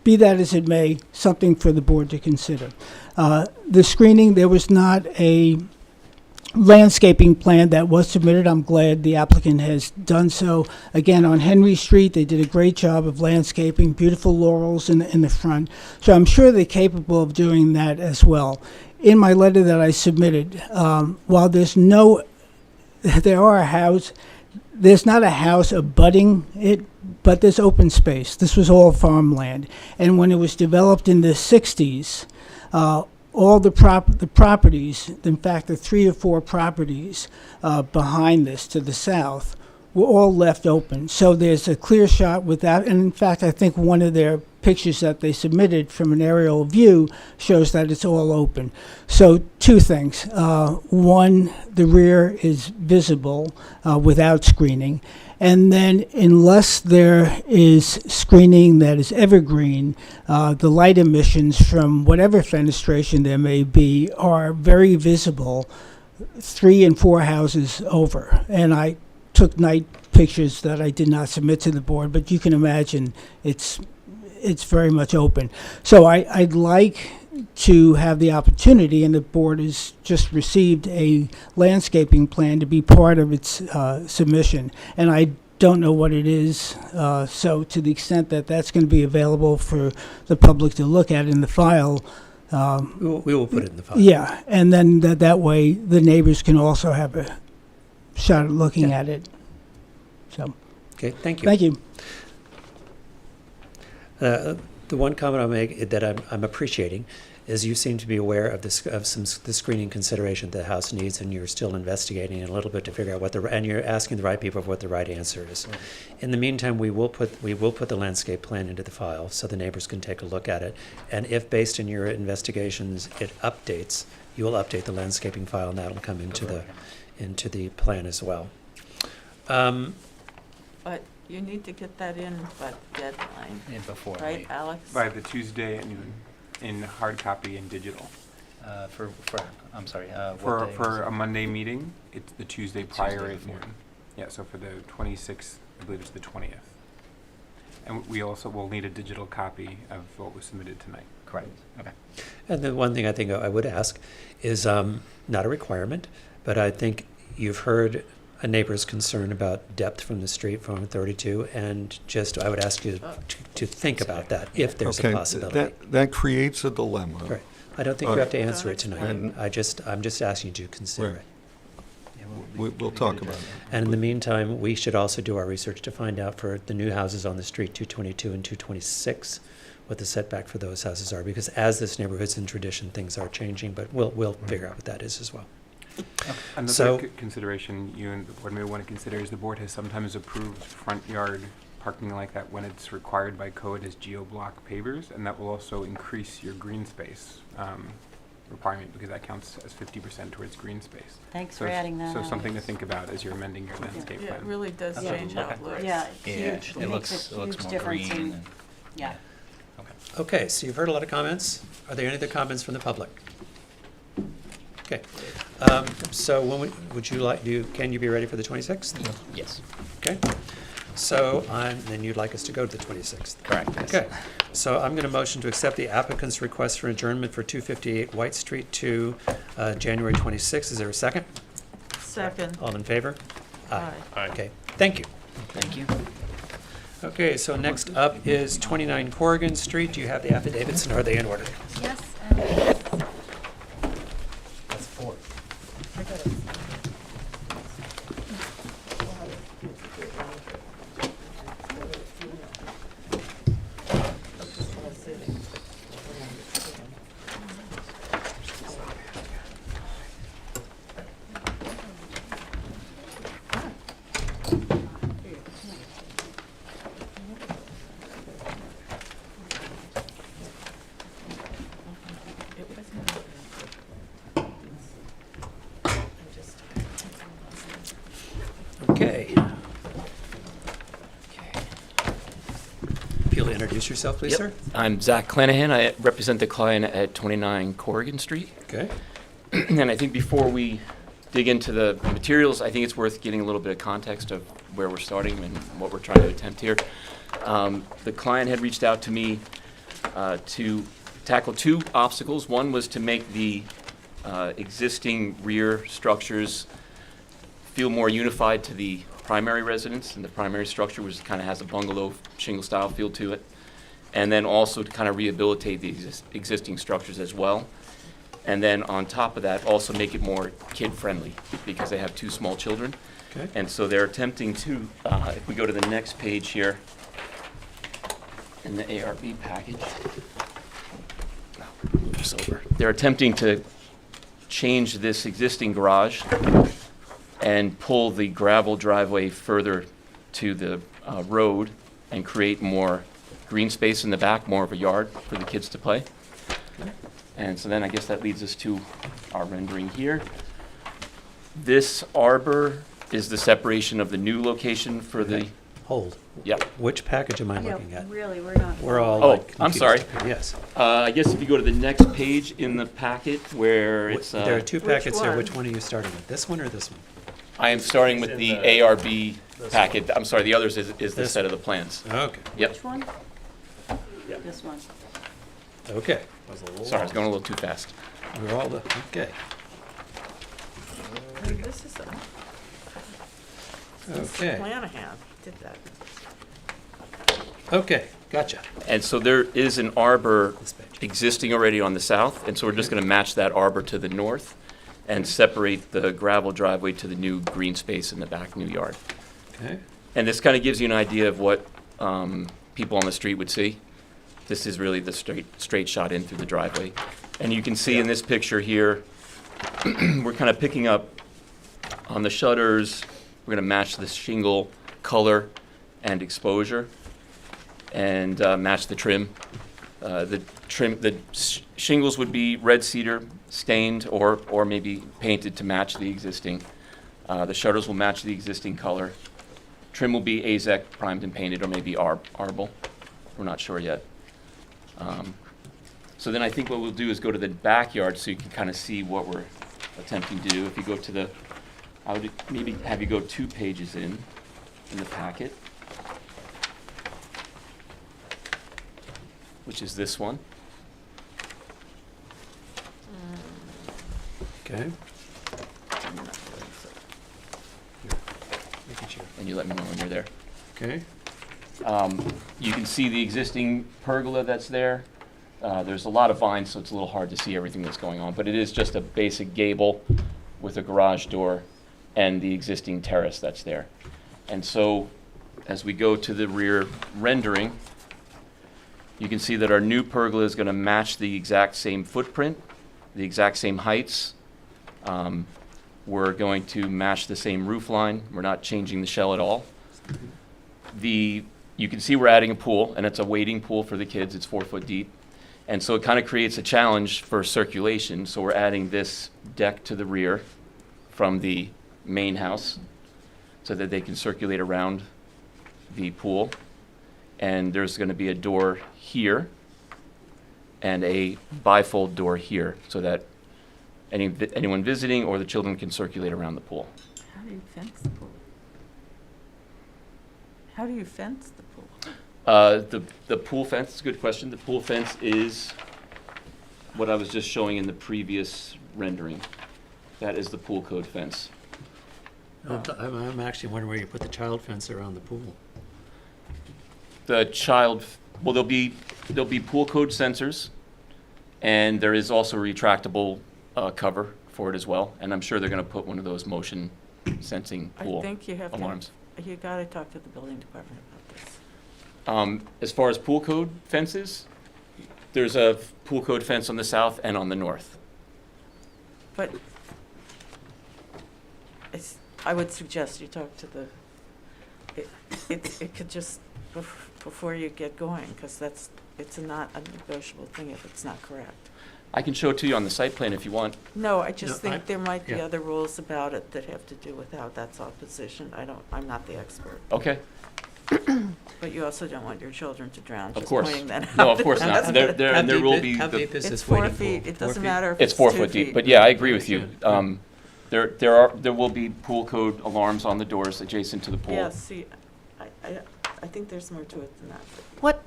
Be that as it may, something for the board to consider. The screening, there was not a landscaping plan that was submitted. I'm glad the applicant has done so. Again, on Henry Street, they did a great job of landscaping, beautiful laurels in the front. So I'm sure they're capable of doing that as well. In my letter that I submitted, while there's not a house abutting it, but there's open space. This was all farmland. And when it was developed in the 60s, all the properties, in fact, the 3 or 4 properties behind this to the south, were all left open. So there's a clear shot with that. And in fact, I think one of their pictures that they submitted from an aerial view shows that it's all open. So 2 things. One, the rear is visible without screening. And then unless there is screening that is evergreen, the light emissions from whatever fenestration there may be are very visible 3 and 4 houses over. And I took night pictures that I did not submit to the board, but you can imagine it's very much open. So I'd like to have the opportunity, and the board has just received a landscaping plan to be part of its submission. And I don't know what it is, so to the extent that that's going to be available for the public to look at in the file. We will put it in the file. Yeah, and then that way the neighbors can also have a shot at looking at it. So. Okay, thank you. Thank you. The one comment I'll make that I'm appreciating is you seem to be aware of the screening consideration the house needs, and you're still investigating a little bit to figure out and you're asking the right people what the right answer is. Right. In the meantime, we will put the landscape plan into the file so the neighbors can take a look at it. And if based on your investigations it updates, you will update the landscaping file, and that'll come into the plan as well. But you need to get that in by deadline. Yeah, before. Right, Alex? By the Tuesday at noon, in hard copy and digital. I'm sorry, For what day was it? a Monday meeting, it's the Tuesday prior Tuesday at before. noon. Yeah, so for the 26th, I believe it's the 20th. And we also will need a digital copy of what was submitted tonight. Correct, okay. And the one thing I think I would ask is not a requirement, but I think you've heard a neighbor's concern about depth from the street from 32, and just I would ask you to think about that if there's a possibility. That creates a dilemma. Right. I don't think you have to answer it tonight. I'm just asking you to consider Right. it. We'll talk about it. And in the meantime, we should also do our research to find out for the new houses on the street, 222 and 226, what the setback for those houses are, because as this neighborhood's in tradition, things are changing, but we'll figure out what that is as well. Another So- consideration you and the board may want to consider is the board has sometimes approved front yard parking like that when it's required by code as geo-block pavers, and that will also increase your green space requirement because that counts as 50% towards green space. Thanks So for adding that. So something to think about as you're amending your landscape Yeah, plan. it really does change how it looks. Yeah, it's Yeah, huge. it makes looks- a it looks huge more difference green in- and- Yeah. Okay, so you've heard a lot of comments. Are there any other comments from the public? Okay. So would you like, can you be ready for the 26th? Yes. Okay. So then you'd like us to go to the 26th? Correct, yes. Okay. So I'm going to motion to accept the applicant's request for adjournment for 258 White Street to January 26th. Is there a second? Second. All in favor? Aye. Okay, thank you. Thank you. Okay, so next up is 29 Corrigan Street. Do you have the affidavits and are they in order? Yes. That's 4. Okay. If you'll introduce yourself, please, Yep. sir. I'm Zach Clanahan. I represent the client at 29 Corrigan Street. Okay. And I think before we dig into the materials, I think it's worth getting a little bit of context of where we're starting and what we're trying to attempt here. The client had reached out to me to tackle two obstacles. One was to make the existing rear structures feel more unified to the primary residence, and the primary structure was kind of has a bungalow shingle style feel to it. And then also to kind of rehabilitate the existing structures as well. And then on top of that, also make it more kid-friendly because they have two small children. Okay. And so they're attempting to, if we go to the next page here, in the ARB package, move this over. They're attempting to change this existing garage and pull the gravel driveway further to the road and create more green space in the back, more of a yard for the kids to play. And so then I guess that leads us to our rendering here. This arbor is the separation of the new location for the... Hold. Yep. Which package am I Yeah, looking at? really, we're not. We're all Oh, like I'm confused. sorry. Yes. I guess if you go to the next page in the packet where it's... There are two Which packets here. one? Which one are you starting with? This one or this one? I am starting with the ARB packet. I'm sorry, the others is the This set of the plans. Okay. Yep. Which one? This one. Okay. Sorry, I was going a little too fast. We're all okay. This is Okay. Planahan did that. Okay. Gotcha. And so there is an arbor This page. existing already on the south, and so we're just going to match that arbor to the north and separate the gravel driveway to the new green space in the back new yard. Okay. And this kind of gives you an idea of what people on the street would see. This is really the straight shot in through the driveway. And you can see in this picture here, we're kind of picking up on the shutters. We're going to match the shingle color and exposure and match the trim. The shingles would be red cedar stained or maybe painted to match the existing. The shutters will match the existing color. Trim will be AZEK primed and painted or maybe Arbol. We're not sure yet. So then I think what we'll do is go to the backyard so you can kind of see what we're attempting to do. If you go to the, I would maybe have you go 2 pages in the packet, which is this one. Okay. And you let me know when you're there. Okay. You can see the existing pergola that's there. There's a lot of vines, so it's a little hard to see everything that's going on, but it is just a basic gable with a garage door and the existing terrace that's there. And so as we go to the rear rendering, you can see that our new pergola is going to match the exact same footprint, the exact same heights. We're going to match the same roof line. We're not changing the shell at all. You can see we're adding a pool, and it's a wading pool for the kids. It's 4 foot deep. And so it kind of creates a challenge for circulation. So we're adding this deck to the rear from the main house so that they can circulate around the pool. And there's going to be a door here and a bifold door here so that anyone visiting or the children can circulate around the pool. How do you fence the pool? How do you fence the pool? The pool fence is a good question. The pool fence is what I was just showing in the previous rendering. That is the pool code fence. I'm actually wondering where you put the child fence around the pool. Well, there'll be pool code sensors, and there is also a retractable cover for it as well. And I'm sure they're going to put one of those motion sensing pool I think you have alarms. You gotta talk to the building department about this. As far as pool code fences, there's a pool code fence on the south and on the north. But I would suggest you talk to it could just, before you get going, because it's not a negotiable thing if it's not correct. I can show it to you on the site plan if you want. No, I just think there might be other rules about it that have to do with how that's all positioned. I'm not the expert. Okay. But you also don't want your children to drown, Of just course. pointing that out. No, of course not. That's- There will be How the. deep is It's this 4 wading feet. pool? It 4 doesn't feet? matter if It's it's 4 2 foot deep, feet. but yeah, I agree with you. There will be pool code alarms on the doors adjacent to the pool. Yeah, see, I think there's more to it than that.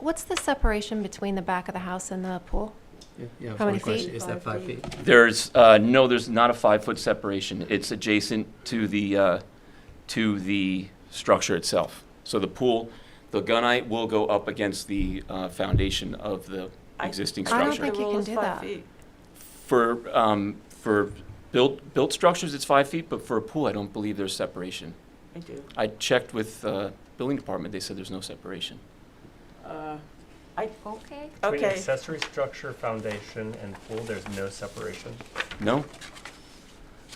What's the separation between the back of the house and the pool? Yeah, How many one question. feet? Is that 5 feet? There's not a 5 foot separation. It's adjacent to the structure itself. So the gunite will go up against the foundation of the existing I don't structure. think you can do that. For built structures, it's 5 feet, but for a pool, I don't believe there's separation. I do. I checked with building department. They said there's no separation. Okay. Between accessory structure, foundation, and pool, there's no separation. No.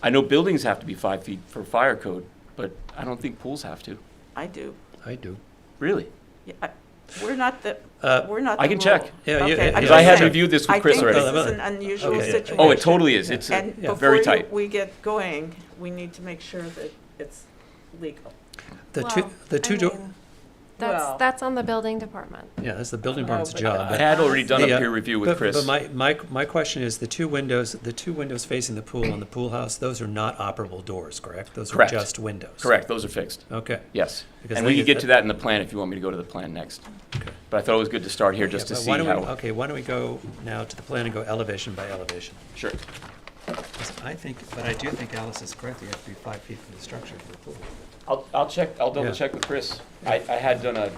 I know buildings have to be 5 feet for fire code, but I don't think pools have to. I do. I do. Really? Yeah, we're not the I can check. rule. Yeah, Okay, because I'm I had saying, reviewed this with Chris I already. think this is an unusual Okay. situation. Oh, it totally is. It's And very before tight. we get going, we need to make sure that it's legal. That's on the building department. Yeah, that's the building No, department's but job. I had already done a The, peer review with Chris. But my question is, the two windows facing the pool on the pool house, those are not operable doors, correct? Those Correct. are just windows. Correct. Those are fixed. Okay. Yes. Because And they we can get get to that in the plan if you want me to go to the plan next. Okay. But I thought it was good to start here just to but see why don't how. we, okay, why don't we go now to the plan and go elevation by elevation? Sure. 'Cause I do think Alice is correct. You have to be 5 feet from the structure for the pool. I'll check. I'll double Yeah. check with Chris. I had done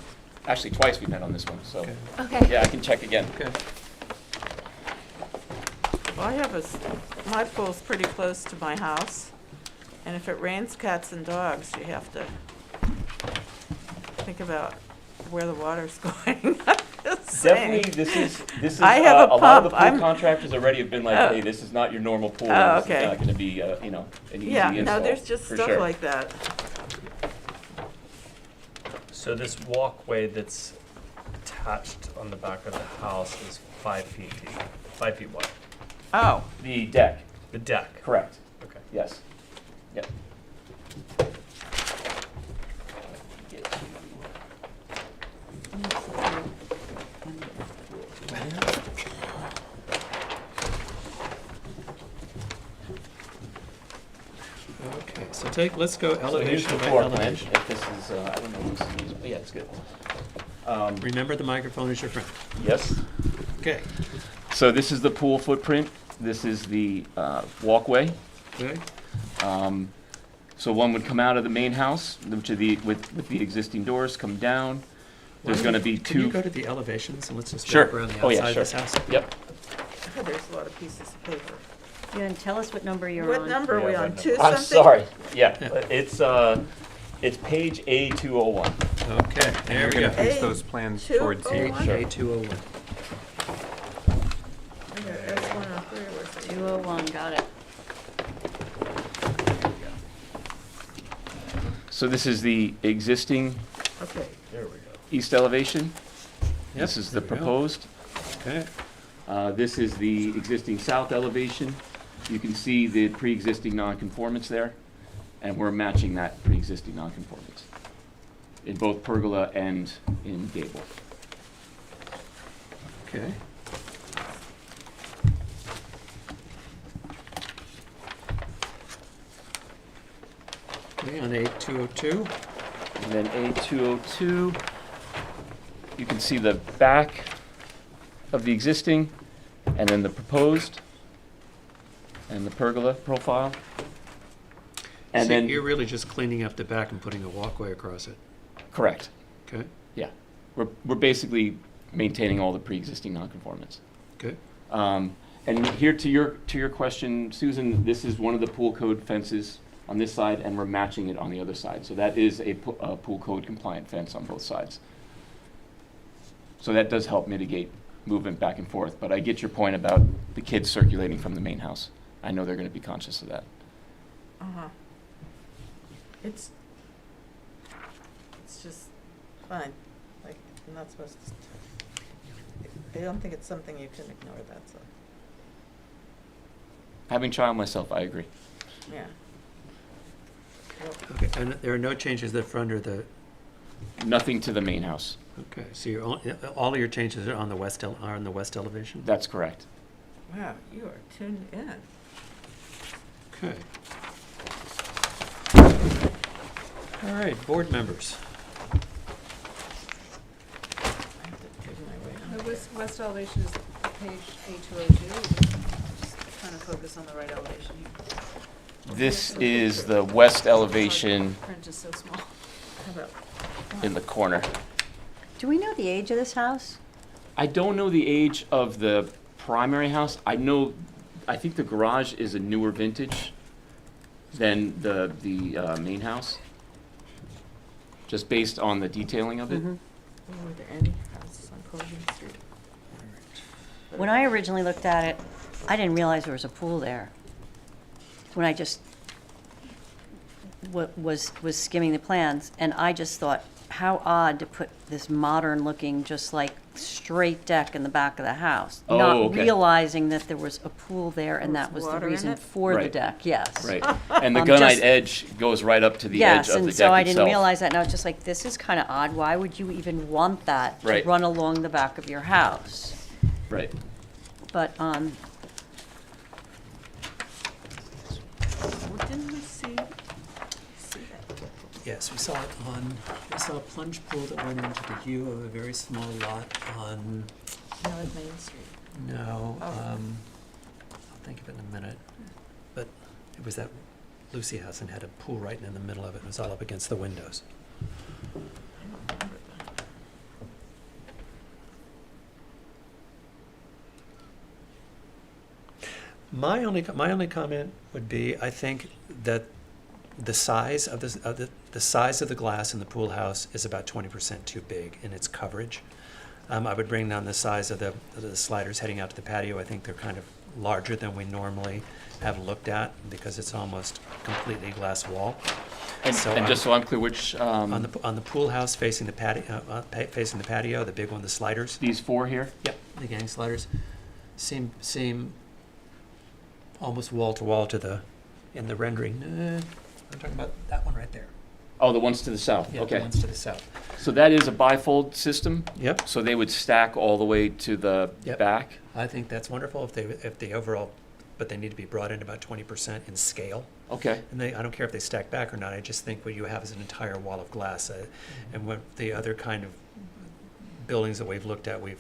actually twice we met on this one. So Okay. yeah, I can check again. Okay. Well, my pool's pretty close to my house, and if it rains cats and dogs, you have to think about where the water's going. Just saying. Definitely, this is. I have a a lot of the pump. pool contractors already have been like, Oh. hey, this is not your normal pool. Oh, This okay. is not going to be, an easy Yeah, install. no, there's just for stuff sure. like that. So this walkway that's attached on the back of the house is 5 feet deep, 5 feet wide. Oh, The deck. The deck. Correct. Okay. Yes. Yep. Okay, so let's go So here's elevation the by floor plan. elevation. If this is, I don't know if this is usable. Yeah, it's good. Remember, the microphone is your friend. Yes. Okay. So this is the pool footprint. This is the walkway. Okay. So one would come out of the main house, which are with the existing doors, come down. There's going to be Can you two. go to the elevations and let's just Sure. walk around the Oh, outside yeah, of sure. this house? Yep. there's a lot of pieces of paper. Yeah, and tell us what number you're on. What number are we Yeah, on, what 2 number? something? I'm sorry. Yeah. It's page A201. Okay, there You're we gonna go. face those plans towards you. A201. Okay, S103, where's it? 201, got it. So this is the existing Okay. There we go. east elevation. Yep, This is the there we go. proposed. Okay. This is the existing south elevation. You can see the pre-existing nonconformance there, and we're matching that pre-existing nonconformance in both pergola and in gable. Okay. Okay, on A202. And then A202, you can see the back of the existing, and then the proposed, and the pergola profile. And So then, you're really just cleaning up the back and putting a walkway across it. correct, Okay. yeah. We're basically maintaining all the pre-existing nonconformance. Good. And here to your question, Susan, this is one of the pool code fences on this side, and we're matching it on the other side. So that is a pool code compliant fence on both sides. So that does help mitigate movement back and forth. But I get your point about the kids circulating from the main house. I know they're going to be conscious of that. Uh-huh. It's just fine. Like, I'm not supposed to. I don't think it's something you can ignore, that's all. Having child myself, I agree. Yeah. Okay, and there are no changes to the front or the, Nothing to the main house. okay, so all of your changes are on the west, are on the west elevation? That's correct. Wow, you are tuned in. Okay. All right, board members. I have to dig my way on. The west elevation is page A202. Just trying to focus on the right elevation here. This is the west elevation Print is so small. How about, in the corner. Do we know the age of this house? I don't know the age of the primary house. I think the garage is a newer vintage than the main house, just based on the detailing of it. Mhm. were there any houses on Colgan Street? When I originally looked at it, I didn't realize there was a pool there. When I just was skimming the plans, and I just thought, how odd to put this modern-looking, just like straight deck in the back of the house, Oh, not okay. realizing that there was a pool there, and There that was was the water in reason it? for the Right. deck. Yes. Right. And the gunite edge goes right up to the edge Yes, of the and deck so I didn't itself. realize that, and I was just like, this is kind of odd. Why would you even want that to Right. run along the back of your house? Right. But Well, didn't we see that? Yes, we saw a plunge pool that went into the U of a very small lot on, North Main Street. no, Oh. I'll think of it in a minute. But it was that Lucy house and had a pool right in the middle of it. It was all up against the windows. I don't remember that. My only comment would be, I think that the size of the size of the glass in the pool house is about 20% too big in its coverage. I would bring down the size of the sliders heading out to the patio. I think they're kind of larger than we normally have looked at because it's almost completely glass wall. And, So and I'm- just so I'm clear, which, on the pool house facing the patio, the big one, the sliders. these four here? Yep, the gang sliders seem almost wall to wall in the rendering. I'm talking about that one right there. Oh, the ones to the south, Yeah, okay. the ones to the south. So that is a bifold system? Yep. So they would stack all the way to the Yep. back? I think that's wonderful if the overall, but they need to be brought in about 20% in scale. Okay. And I don't care if they stack back or not. I just think what you have is an entire wall of glass. And what the other kind of buildings that we've looked at, we've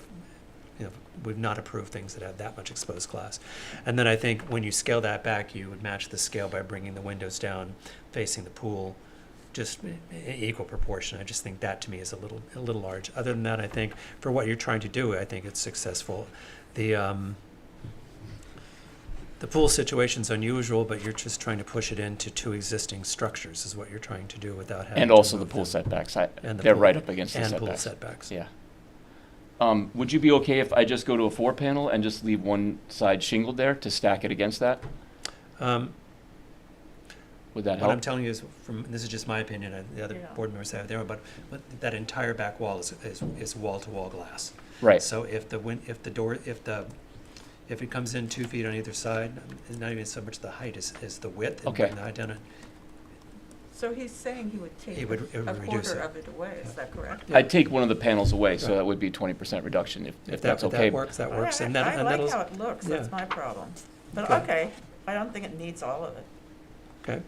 not approved things that have that much exposed glass. And then I think when you scale that back, you would match the scale by bringing the windows down, facing the pool, just equal proportion. I just think that to me is a little large. Other than that, I think for what you're trying to do, I think it's successful. The pool situation's unusual, but you're just trying to push it into two existing structures is what you're trying to do without having And to also the move pool them. setbacks. And the They're pool- right up against the and setbacks. pool setbacks. Yeah. Would you be okay if I just go to a 4-panel and just leave one side shingled there to stack it against that? Would that What I'm help? telling you is, this is just my opinion, and the other Yeah. board members have their own, but that entire back wall is wall-to-wall glass. Right. So if if it comes in 2 feet on either side, it's not even so much the height as the width. And Okay. bring the height down. So he's saying he would take It would a reduce quarter it. of it away, is that correct? I'd take one of the panels away, so Right. that would be 20% reduction if If that's that okay. works, that I- works. I And then, and like that'll, how it looks, that's yeah. my problem. But Okay. okay, I don't think it needs all of it. okay.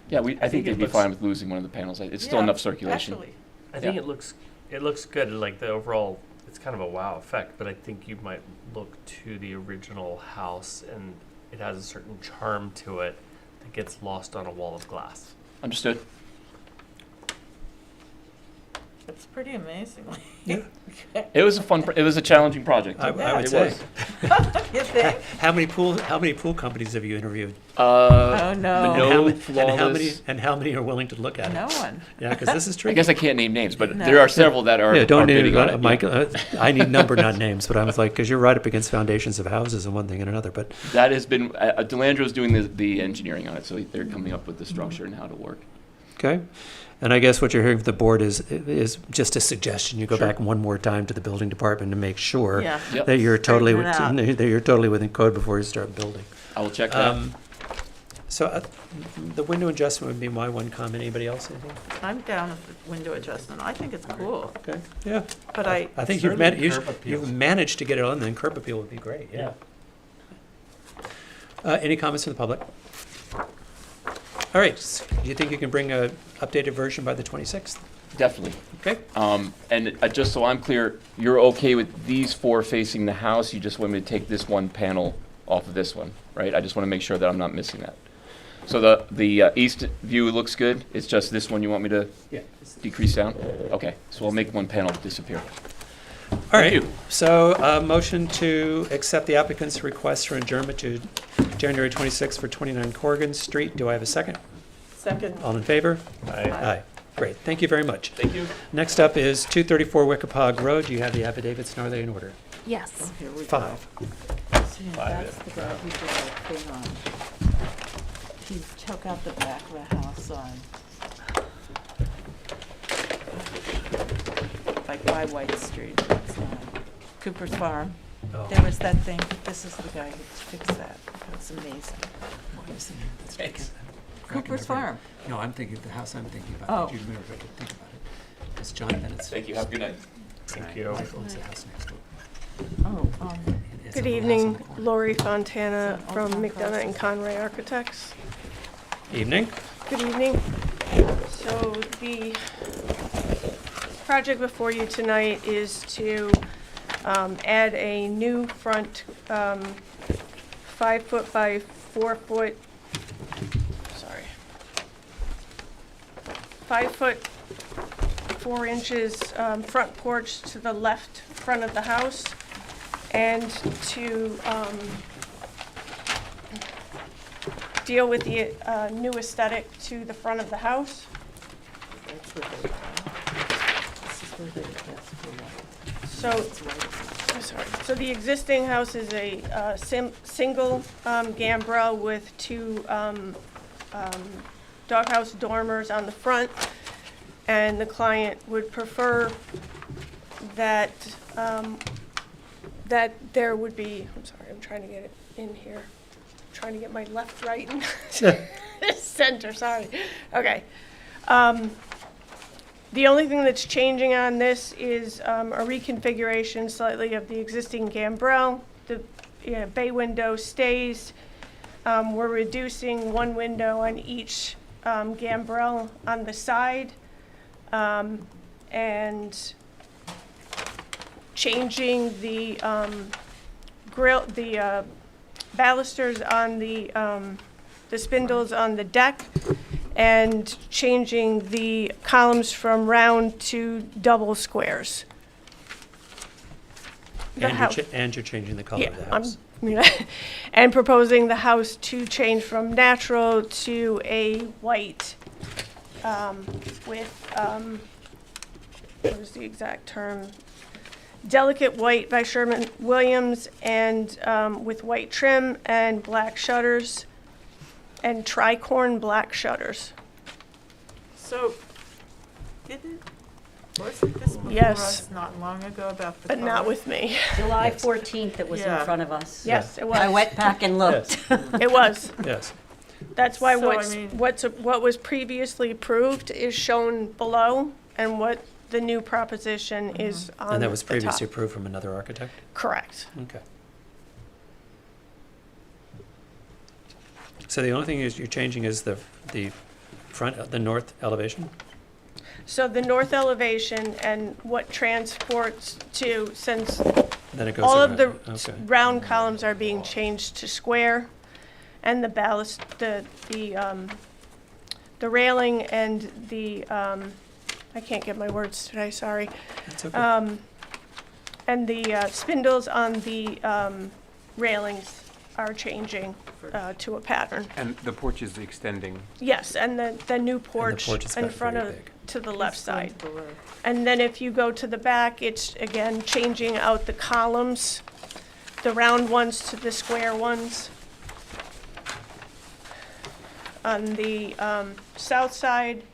Yeah, I think think it they'd be looks- fine with losing one of the panels. It's still Yeah, enough circulation. Actually, I think Yeah. it looks good, like the overall, it's kind of a wow effect, but I think you might look to the original house and it has a certain charm to it that gets lost on a wall of glass. Understood. it's pretty amazing. Yeah. It was it was a challenging project. I would It say. was. You think? How many pool companies have you interviewed? Oh, no. Minot, And how many are willing to look at it? No one. Yeah, because this is I tricky. guess I can't name names, but No. there are several that are, Yeah, don't are bidding name on it, it. Mike. Yeah. I need number, not names. But I was like, because you're right up against foundations of houses and one thing and another. But That has been, Delandro's doing the engineering on it, so they're coming up with the structure and how to work. okay, and I guess what you're hearing from the board is just a suggestion. You go Sure. back one more time to the building department to make sure Yeah. Yep. that you're totally Straighten it that you're totally within code before you start building. I will check that. So the window adjustment would be my one comment. Anybody else? Anything? I'm down with the window adjustment. I think it's cool. Okay. Yeah. But I think Certainly curb appeals. you've managed to get it on. Then curb appeal would be great. Yeah. Any comments from the public? All right. Do you think you can bring a updated version by the 26th? Definitely. Okay. And just so I'm clear, you're okay with these four facing the house? You just want me to take this one panel off of this one, right? I just want to make sure that I'm not missing that. So the east view looks good. It's just this one you want me to decrease down? Okay, so I'll make one panel disappear. All right. you. So motion to accept the applicant's request for adjournment to January 26th for 29 Corrigan Street. Do I have a second? second. All in favor? Aye. Aye. Great. Thank you very much. Thank you. Next up is 234 Wickapog Road. Do you have the affidavits and are they in order? Yes. Here we go. 5. See, that's the guy who did that thing on. He took out the back of the house on, like by White Street. It's not Cooper's Farm. Oh. There was that thing. This is the guy who fixed that. That's amazing. Cooper's Farm. No, I'm thinking of the house I'm thinking Oh. about. You remember, I didn't think about it. It's John Bennett's. Thank you. Have a good night. Thank you. Wife owns the house next door. Oh, It's Good a little house on evening, the corner. Lori Fontana It's an from old-time McDonough and process. Conway Architects. Evening. Good evening. So the project before you tonight is to add a new front 5 foot by 4 foot, 5 foot 4 inches front porch to the left front of the house, and to deal with the new aesthetic to the front of the house. That's what they, this is where they asked for So, what? I'm sorry. So the existing house is a single gambrel with 2 doghouse dormers on the front, and the client would prefer that that there would be, I'm sorry, I'm trying to get it in here. I'm trying to get my left right and center, sorry. Okay. The only thing that's changing on this is a reconfiguration slightly of the existing gambrel. The bay window stays. We're reducing 1 window on each gambrel on the side, and changing the grill, the balusters on the spindles on the deck, and changing the columns from round to double squares. The house. And you're changing the color of the I'm- house. and proposing the house to change from natural to a white with, what is the exact term? Delicate white by Sherwin-Williams, and with white trim and black shutters. and tricorn black shutters. So, wasn't this before Yes. us not long ago about the But not color? with me. July 14th, it was in Yeah. front of us. Yes, it was. I went back and looked. It was. Yes. That's why So, I what's, mean- what was previously approved is shown below, and what the new proposition is on the top. And that was previously approved from another architect? Correct. Okay. So the only thing is you're changing is the front, the north elevation? So the north elevation and what transports to, since Then it goes all of the around. Okay. round columns are being changed to square, and the ballast, the railing and the, I can't get my words today, sorry. That's okay. And the spindles on the railings are changing to a pattern. And the porch is extending. Yes, and the new porch porch is in very front of, big. to the left It's going side. to the left. And then if you go to the back, it's again changing out the columns, the round ones to the square ones. On the south side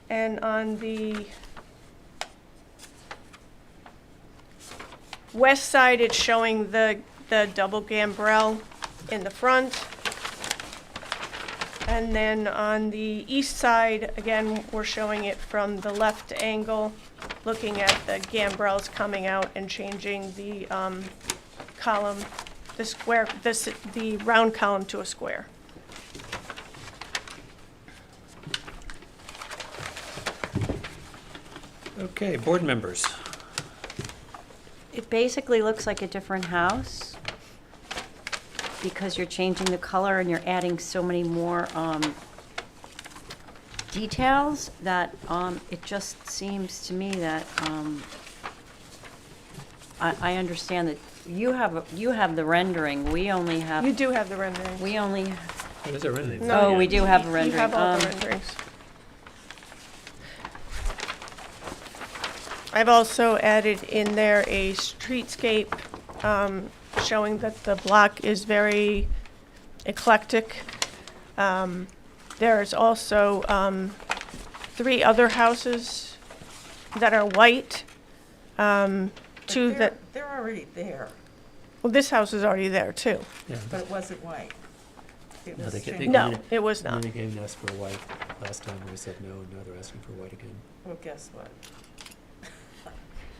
and on the west side, it's showing the double gambrel in the front. And then on the east side, again, we're showing it from the left angle, looking at the gambrels coming out and changing the column, the square, the round column to a square. Okay, board members. It basically looks like a different house because you're changing the color and you're adding so many more details that it just seems to me that I understand that you have the rendering. We only have. You do have the rendering. We only. What is it rendering? No, Oh, we do have a rendering. You have all the renderings. I've also added in there a streetscape showing that the block is very eclectic. There's also 3 other houses that are white. Two that, They're already there, Oh, well, this house is already there too. Yeah. but it wasn't white. It No, was they ca- changed. they No, came- it was not. They came and asked for white last time, we said no, and now they're asking for white again. Well, guess what?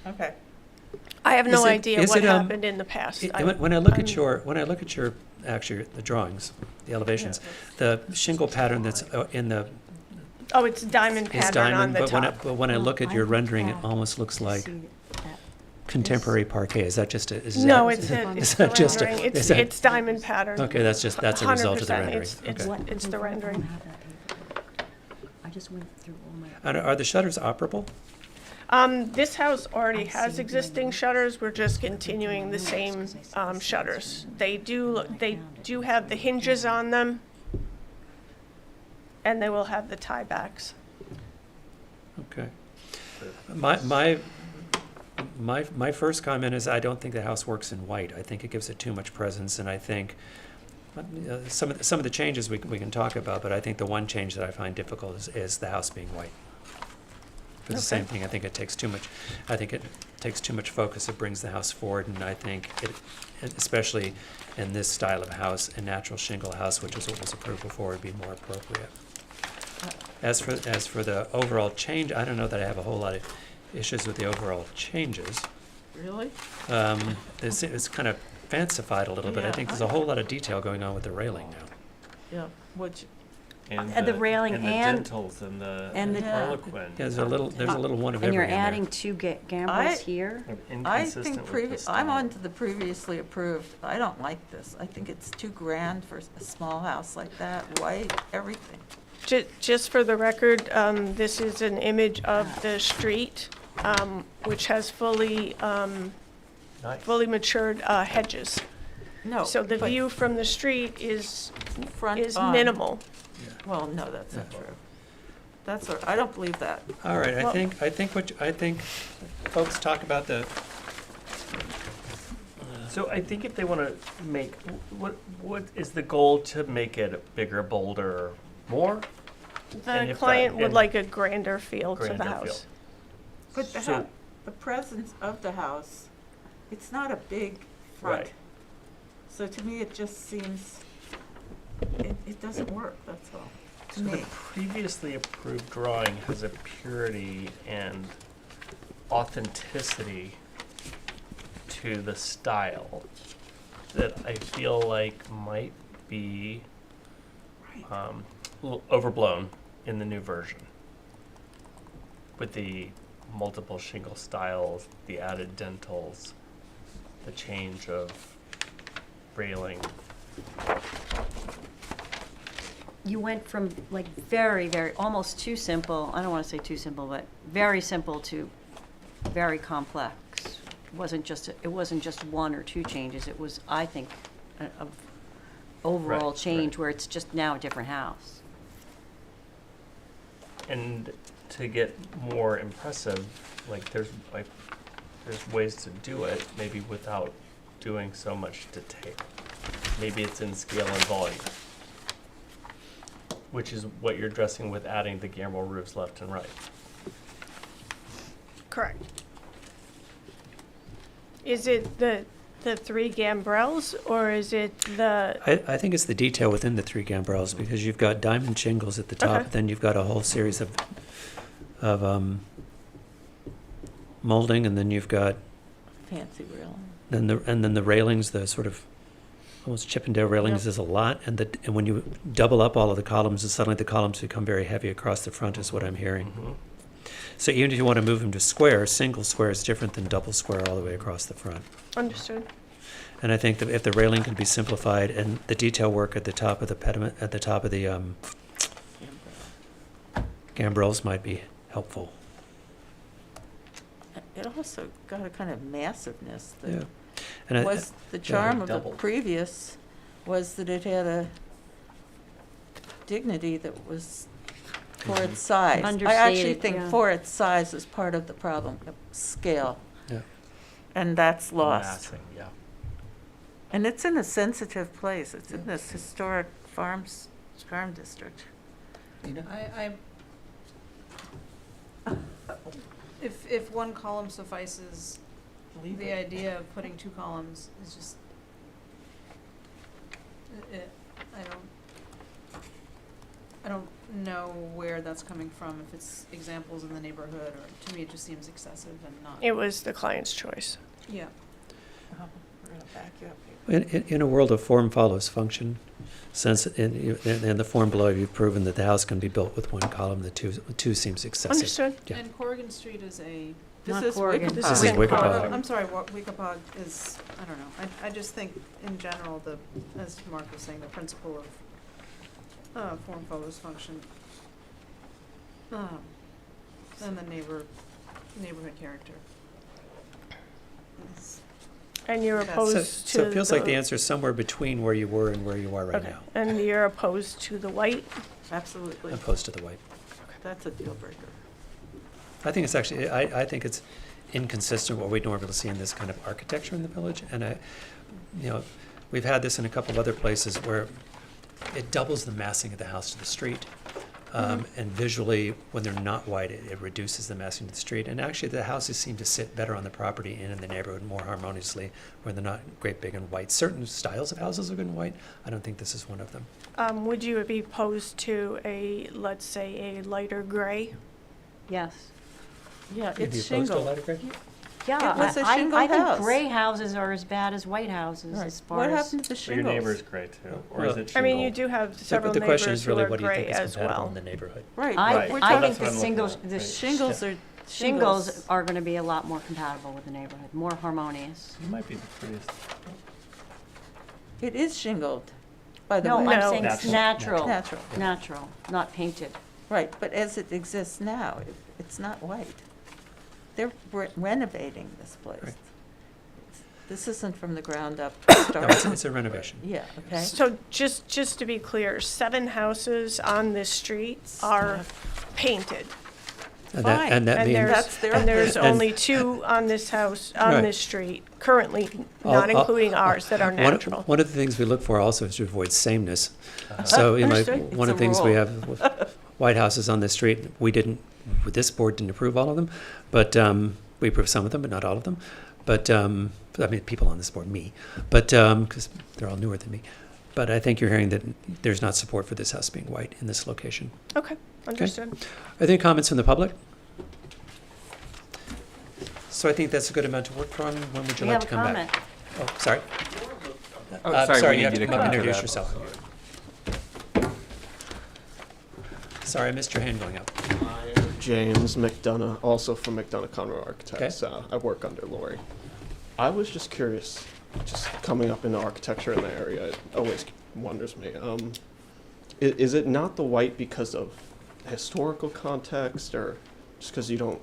Okay. I have no Is it- idea is what it, happened in the past. When I look at your, actually, the drawings, the elevations, the shingle pattern that's in the, Oh, it's diamond is pattern on diamond, the but top. when I look at your rendering, it almost looks like contemporary parquet. Is that just a, is that? No, is it's that the just a- rendering. is that- It's diamond pattern. Okay, that's a result of the 100%. rendering. It's Okay. it's the rendering. I just went through all my. And are the shutters operable? This house already has existing shutters. We're just continuing the same shutters. They do have the hinges on them, and they will have the tie backs. Okay. My first comment is I don't think the house works in white. I think it gives it too much presence, and I think some of the changes we can talk about, but I think the one change that I find difficult is the house being white. For the same thing, I think it takes too much. I think it takes too much focus. It brings the house forward, and I think it, especially in this style of house, a natural shingle house, which is what was approved before, would be more appropriate. As for the overall change, I don't know that I have a whole lot of issues with the overall changes. Really? It's kind of fancified a little bit. I Yeah, think there's a whole lot of detail going on with the railing now. Yeah, which, And the railing and and- the dentils and the and the- harlequin. Yeah, there's a little one of And you're everything in there. adding 2 gambrels here? I think I'm on to the previously approved. I don't like this. I think it's too grand for a small house like that, white, everything. Just for the record, this is an image of the street, which has fully matured hedges. No. So the but view from the street is front on. minimal. Well, no, that's not true. That's, I don't believe that. All right, Well- I think folks talk about the So I think if they want to make, what is the goal to make it bigger, bolder, more? And The if client that- would and like a grander feel to the grander feel. house. But So- the presence of the house, it's not a big front. Right. So to me, it just seems, it doesn't work, that's all, to So the me. previously approved drawing has a purity and authenticity to the style that I feel like might be a little overblown in the new version. With the multiple shingle styles, the added dentils, the change of railing. You went from like very, very, almost too simple, I don't want to say too simple, but very simple to very complex. It wasn't just one or two changes, it was, I think, a overall change where it's just now a different house. And to get more impressive, there's ways to do it, maybe without doing so much detail. Maybe it's in scale and volume, which is what you're addressing with adding the gambrel roofs left and right. Correct. Is it the 3 gambrels, or is it the? I think it's the detail within the 3 gambrels, because you've got diamond shingles at the top, Okay. then you've got a whole series of molding, and then you've got Fancy railing. then the railings, the sort of almost Chippendale railings Yep. is a lot, and when you double up all of the columns, and suddenly the columns become very heavy across the front, is what I'm hearing. Mm-hmm. So even if you want to move them to square, single square is different than double square all the way across the front. Understood. And I think that if the railing can be simplified and the detail work at the top of the pediment, at the top of the gambrels might be helpful. It also got a kind of massiveness Yeah. that And was the charm of the previous, was that it had a dignity that was for its size. I actually Understated, think yeah. for its size is part of the problem, scale. Yeah. And that's lost. Massing, yeah. And it's in a sensitive place. It's in this historic farm district. If one column suffices, the idea of putting 2 columns is just, I don't know where that's coming from, if it's examples in the neighborhood, or to me it just seems excessive and not. It was the client's choice. Yeah. We're gonna back you up. In a world of form follows function, since in the form below you've proven that the house can be built with 1 column, the two seems excessive. Understood. Yeah. And Corrigan Street is a. This Not is Corrigan. Wickapog. This is Wickapog. I'm sorry, Wickapog is, I don't know, I just think in general, as Mark was saying, the principle of form follows function. And the neighborhood character. And you're Yes. opposed to So it feels like the answer is somewhere between where you were and where you are right Okay. now, And you're opposed to the white? Absolutely. opposed to the white. That's a deal breaker. I think it's actually, I think it's inconsistent with what we normally see in this kind of architecture in the village. And we've had this in a couple of other places where it doubles the massing of the house to the street. And visually, when they're not white, it reduces the massing to the street. And actually, the houses seem to sit better on the property and in the neighborhood more harmoniously when they're not great big and white. Certain styles of houses are good and white. I don't think this is one of them. Would you be opposed to let's say, a lighter gray? Yes. Yeah, You'd be it's opposed to a shingle. lighter gray? Yeah, It was a I shingle think house. gray houses are as bad as white houses as far What as. happened to the So your shingles? neighbor's gray too, or Well, is it I mean, you shingle? do have But several the question neighbors is who really, are what do you think gray is as compatible well. in the neighborhood? Right, I but we're think talking, That's what I'm the looking singles, at, the right. shingles are shingles are gonna be a lot more compatible with the neighborhood, more harmonious. You might be the prettiest. It is shingled, by the No, way. I'm No. saying it's natural, Natural. natural, not painted. Right, but as it exists now, it's not white. They're renovating this place. Right. This isn't from the ground up. No, it's a renovation. Yeah, okay. So just to be clear, 7 houses on this street are painted. And Fine. and that And means. That's their and there's and- only 2 on this house, on Right. this street, currently, not including ours, that are natural. One of the things we look for also is to avoid sameness. So, you know, Understood. one of It's the a things we rule. have with White Houses on this street, this board didn't approve all of them, but we approved some of them, but not all of them. But, I mean, people on this board, me, but, because they're all newer than me. But I think you're hearing that there's not support for this house being white in this location. Okay, understood. Are there any comments from the public? So I think that's a good amount to work from. When would you We like have to a come comment. back? Oh, sorry. Oh, sorry, we you have need you to come up come and to introduce that. yourself. Sorry, I missed your hand going up. James McDonough, also from McDonough Conroe Architects. I work under Lori. I was just curious, just coming up into architecture in the area, it always wonders me. Is it not the white because of historical context, or just because you don't,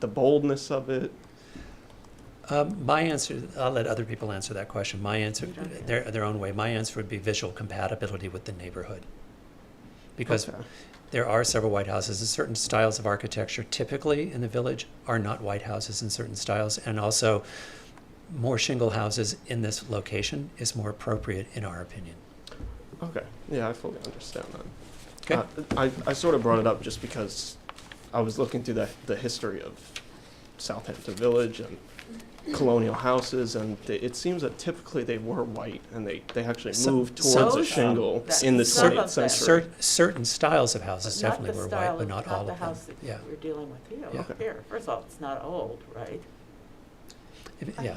the boldness of it? My answer, I'll let other people answer that question. My answer, their own way, my answer would be visual compatibility with the neighborhood. Because there are several white houses, and certain styles of architecture typically in the village are not white houses in certain styles, and also more shingle houses in this location is more appropriate in our opinion. Okay, yeah, I fully understand that. Okay. I sort of brought it up just because I was looking through the history of Southampton Village and colonial houses, and it seems that typically they were white, and they actually moved towards a shingle in the 20th century. Certain styles of houses Not definitely the were style white, but not all of the them. house that Yeah. we're dealing with here. Yeah. Here, first of all, it's not old, right? Yeah.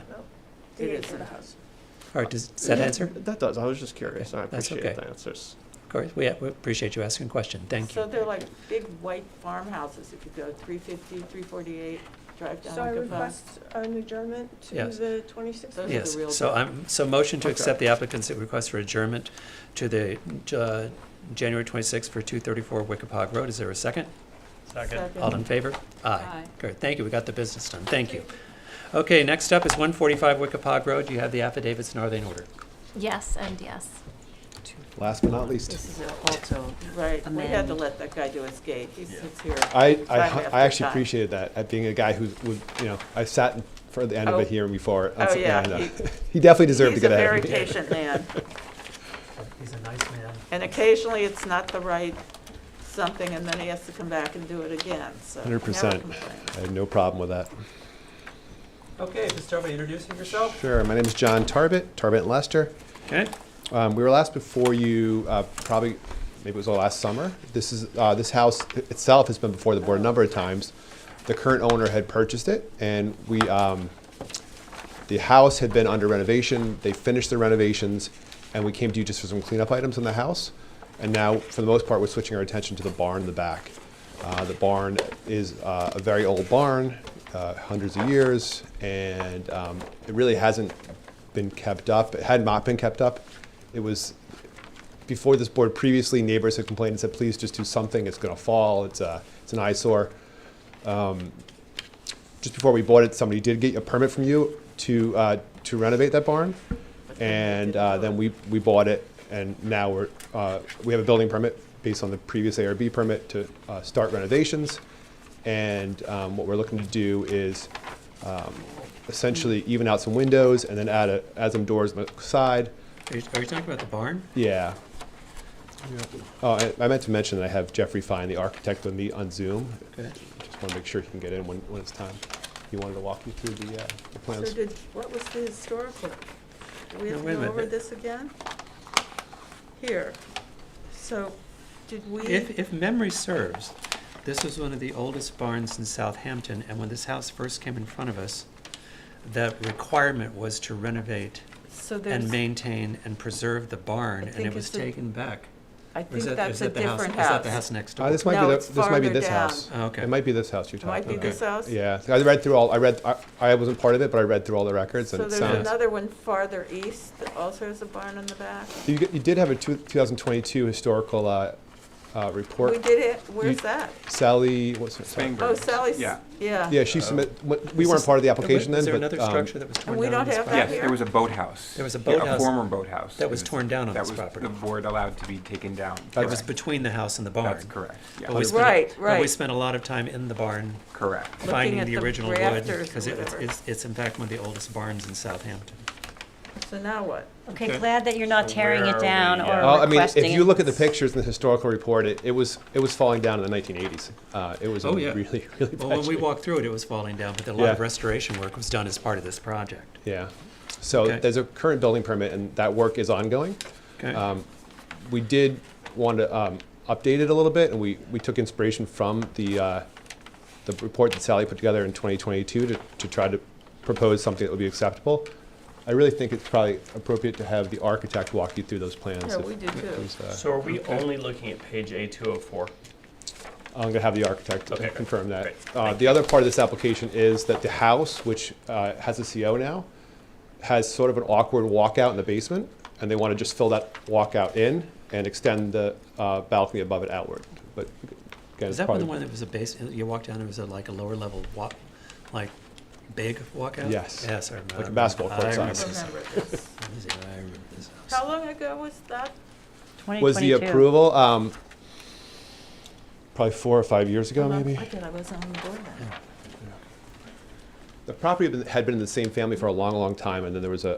It isn't. All right, does that answer? That does. I was just curious, and I That's appreciate okay. the answers. Of course, we appreciate you asking a question. Thank you. So they're like big white farmhouses. If you go 350, 348, drive down. So I Goodbye. request an adjournment to Yes. the 26th? Those are Yes, the real so deal. motion to Okay. accept the applicant's request for adjournment to the January 26th for 234 Wickapog Road. Is there a second? Second. All in favor? Aye. Good, thank you, we got the business done, thank you. Okay, next up is 145 Wickapog Road. You have the affidavits, and are they in order? Yes and yes. Last but not least. This is also Right, we had to amend. let that guy do his gate. He sits here. I time after actually time. appreciated that, at being a guy who would, I sat for the end of it here before. Oh, yeah, and, he definitely deserved to get ahead. He's a very patient man. He's a nice man. And occasionally it's not the right something, and then he has to come back and do it again, so. 100%. never complain. I had no problem with that. Okay, just start by introducing yourself. Sure, my name is John Tarbett, Tarbett and Lester. Okay. We were last before you, probably, maybe it was last summer. This house itself has been before the board a number of times. The current owner had purchased it, and the house had been under renovation. They finished the renovations, and we came to you just for some cleanup items in the house. And now, for the most part, we're switching our attention to the barn in the back. The barn is a very old barn, hundreds of years, and it really hasn't been kept up. It had not been kept up. It was, before this board previously, neighbors had complained and said, please just do something, it's gonna fall, it's an eyesore. Just before we bought it, somebody did get a permit from you to renovate that barn. And then we bought it, and now we have a building permit based on the previous ARB permit to start renovations. And what we're looking to do is essentially even out some windows and then add some doors on the side. Are you talking about the barn? Yeah. Oh, I meant to mention that I have Jeffrey Fine, the architect, with me on Zoom. Okay. Just want to make sure he can get in when it's time. He wanted to walk you through the plans. So what was the historical? Do we have No, to wait a go minute. over this again? Here, so did we? If memory serves, this was one of the oldest barns in Southampton, and when this house first came in front of us, the requirement was to renovate So there's- and maintain and preserve the barn, and think it was it's a- taken back. I Or is think that- that's is a that the house- different Is that the house. house next door? This might No, be it's this might be farther this down. house. Oh, okay. It might be this house you're It might talking be about. this house? Yeah, I read through all. I wasn't part of it, but I read through all the records, and So it there's sounds. another one farther east that also has a barn in the back? You did have a 2022 historical report. We did it, where's that? Sally, what's her name? Oh, Sally's, Yeah. yeah. Yeah, she we weren't part of the application then, Was there but, another structure that was torn And we down on don't this have that property? Yes, there was a boathouse. There was a Yeah, boathouse. A former boathouse. That was torn down on that this was property. The board allowed to be taken down. It was between the house and the barn. That's correct, yeah. But we spent, Right, But we right. spent a lot of time in the barn. Correct. Finding at the the original wood, rafters because or whatever. it's in fact one of the oldest barns in Southampton. So now what? Okay, glad that you're not tearing where it are down we, or I mean, requesting if you it. look at the pictures in the historical report, it was falling down in the 1980s. It was Oh, in yeah. really, really bad Well, when we shape. walked through it, it was falling down, but a lot of Yeah. restoration work was done as part of this project. Yeah. So Okay. there's a current building permit, and that work is ongoing. Okay. We did want to update it a little bit, and we took inspiration from the report that Sally put together in 2022 to try to propose something that would be acceptable. I really think it's probably appropriate to have the architect walk you through those plans. Yeah, if we do it too. was, So are we only looking at page A204? I'm going to have the architect Okay, confirm that. great. The other part of this application is that the house, which has a CO now, has sort of an awkward walkout in the basement, and they want to just fill that walkout in and extend the balcony above it outward. But again, Is that one the one that was a base, you walked down, it was like a lower level walk, like big walkout? Yes. Yes, I remember. Like a basketball court I size. remember Remember this. this. I remember this house. How long ago was that? Was the 2022. approval probably 4 or 5 years ago, I maybe? thought I was on the board then. The property had been in the same family for a long, long time, and then there was an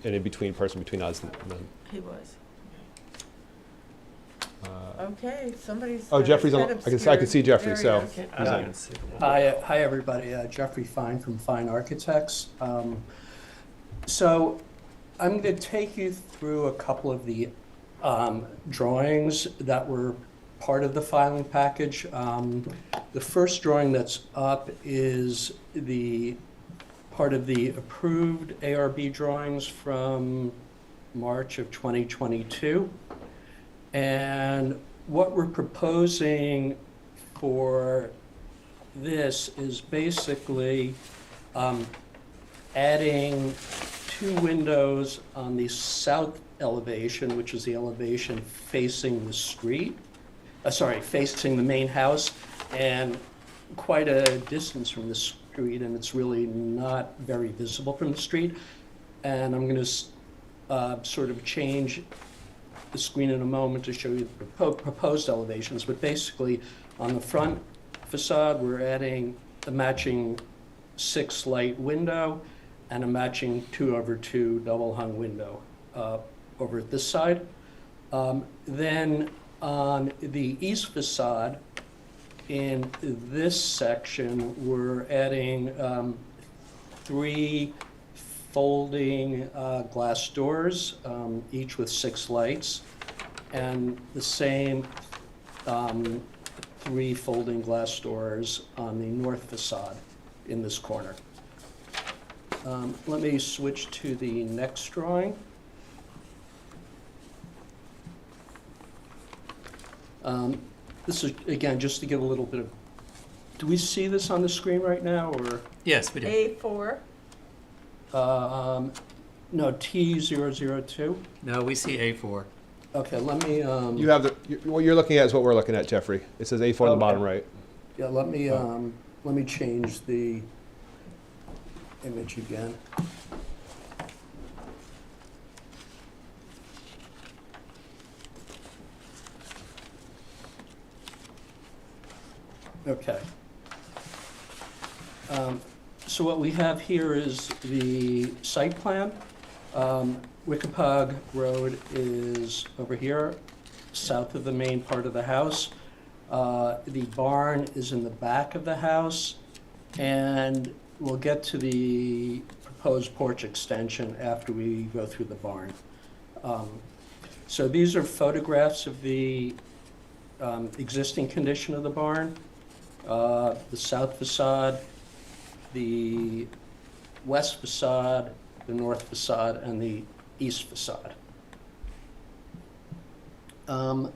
in-between person between us and them. He was. Okay, somebody's. Oh, got Jeffrey's his on. head I can see obscured. Jeffrey. There he So is. he's on. Hi, everybody. Jeffrey Fine from Fine Architects. So I'm going to take you through a couple of the drawings that were part of the filing package. The first drawing that's up is the part of the approved ARB drawings from March of 2022. And what we're proposing for this is basically adding 2 windows on the south elevation, which is the elevation facing the street, facing the main house, and quite a distance from the street, and it's really not very visible from the street. And I'm going to sort of change the screen in a moment to show you the proposed elevations, but basically on the front facade, we're adding a matching 6-light window and a matching 2/2 double hung window over at this side. Then on the east facade, in this section, we're adding 3 folding glass doors, each with 6 lights, and the same 3 folding glass doors on the north facade in this corner. Let me switch to the next drawing. This is, again, just to give a little bit of, do we see this on the screen right now, or? Yes, we do. A4. No, T002. No, we see A4. Okay, let me, You have what you're looking at is what we're looking at, Jeffrey. It says A4 on the bottom right. yeah, let me change the image again. Okay. So what we have here is the site plan. Wickapog Road is over here, south of the main part of the house. The barn is in the back of the house, and we'll get to the proposed porch extension after we go through the barn. So these are photographs of the existing condition of the barn. The south facade, the west facade, the north facade, and the east facade. Then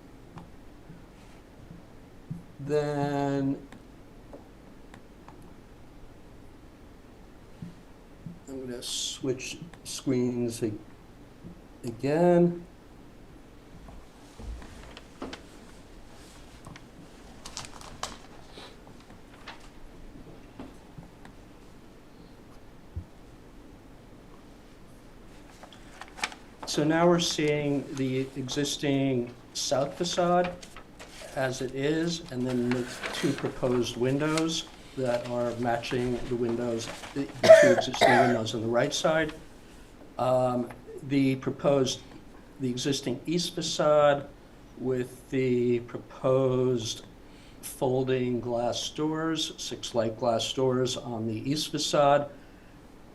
I'm going to switch screens again. So now we're seeing the existing south facade as it is, and then the two proposed windows that are matching the windows, the two existing windows on the right side. The existing east facade with the proposed folding glass doors, 6 light glass doors on the east facade.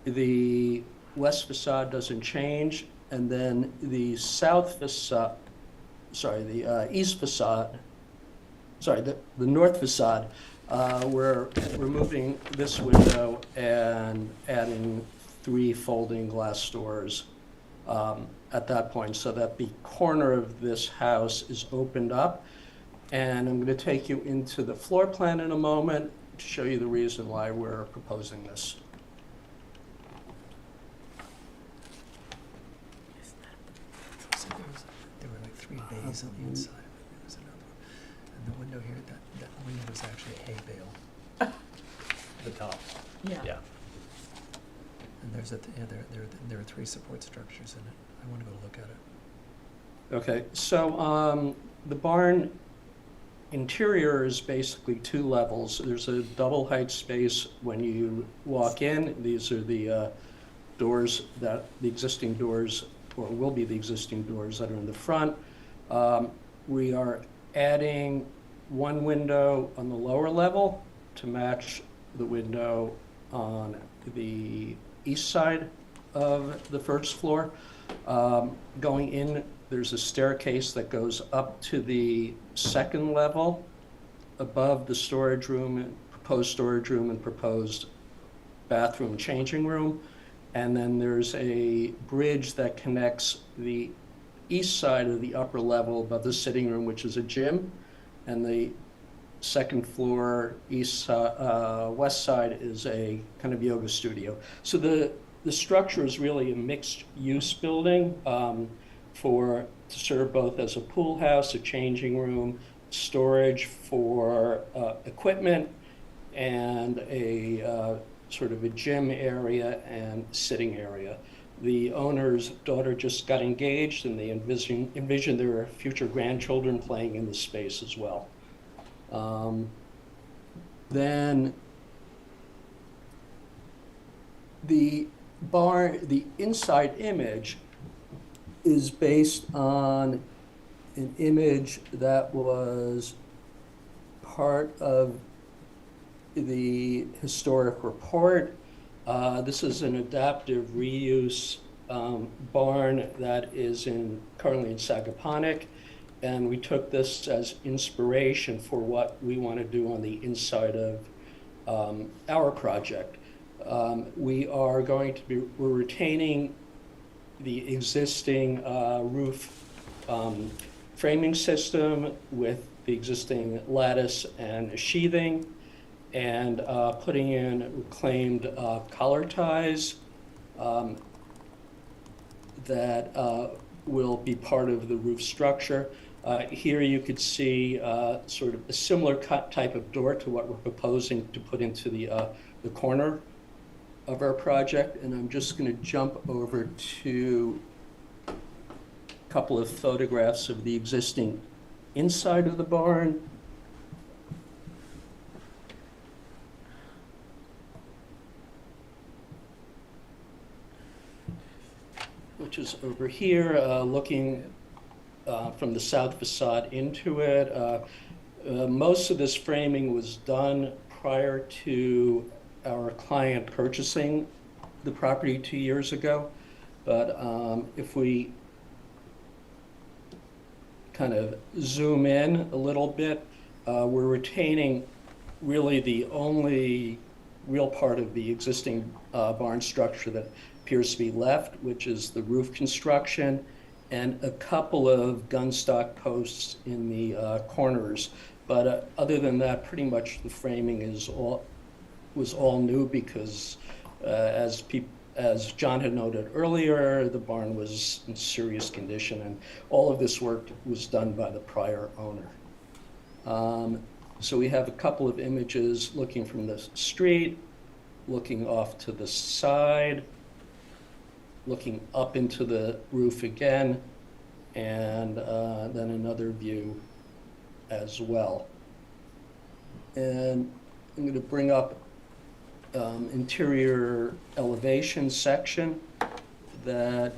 The west facade doesn't change, and then the south facade, the east facade, the north facade, we're removing this window and adding 3 folding glass doors at that point, so that the corner of this house is opened up. And I'm going to take you into the floor plan in a moment to show you the reason why we're proposing this. There were like 3 bays on the inside. There was another one. And the window here, that window was actually a hay bale. The top. Yeah. And there's there are 3 support structures in it. I want to go look at it. Okay, so the barn interior is basically 2 levels. There's a double height space when you walk in. These are the doors the existing doors, or will be the existing doors that are in the front. We are adding 1 window on the lower level to match the window on the east side of the first floor. Going in, there's a staircase that goes up to the 2nd level above the storage room, proposed bathroom changing room. And then there's a bridge that connects the east side of the upper level above the sitting room, which is a gym, and the 2nd floor west side is a kind of yoga studio. So the structure is really a mixed-use building to serve both as a pool house, a changing room, storage for equipment, and a sort of a gym area and sitting area. The owner's daughter just got engaged, and they envision their future grandchildren playing in the space as well. Then the inside image is based on an image that was part of the historic report. This is an adaptive reuse barn that is currently in Sagaponack, and we took this as inspiration for what we want to do on the inside of our project. We're retaining the existing roof framing system with the existing lattice and sheathing, and putting in reclaimed collar ties that will be part of the roof structure. Here you could see sort of a similar type of door to what we're proposing to put into the corner of our project. And I'm just going to jump over to a couple of photographs of the existing inside of the barn. Which is over here, looking from the south facade into it. Most of this framing was done prior to our client purchasing the property 2 years ago. But if we kind of zoom in a little bit, we're retaining really the only real part of the existing barn structure that appears to be left, which is the roof construction and a couple of gunstock posts in the corners. But other than that, pretty much the framing was all new, because as John had noted earlier, the barn was in serious condition, and all of this work was done by the prior owner. So we have a couple of images looking from the street, looking off to the side. looking up into the roof again, and then another view as well. And I'm going to bring up interior elevation section that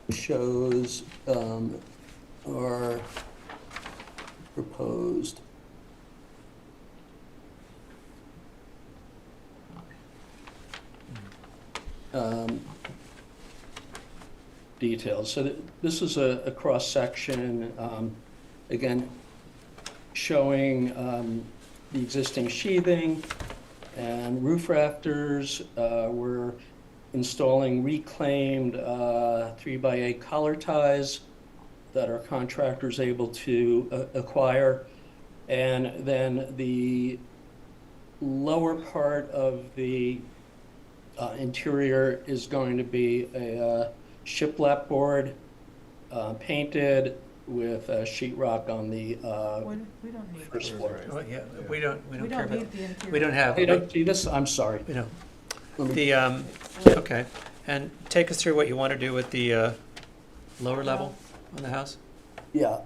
shows our proposed details. So this is a cross-section, again, showing the existing sheathing and roof rafters. We're installing reclaimed 3x8 collar ties that our contractor is able to acquire. And then the lower part of the interior is going to be a shiplap board painted with sheetrock on the We don't need first floor. Well, yeah, we don't We care don't about, need the interior. we don't have, Hey, don't see this? I'm sorry. we don't. Let me- The, okay, and take us through what you want to do with the lower level on the house? Yeah,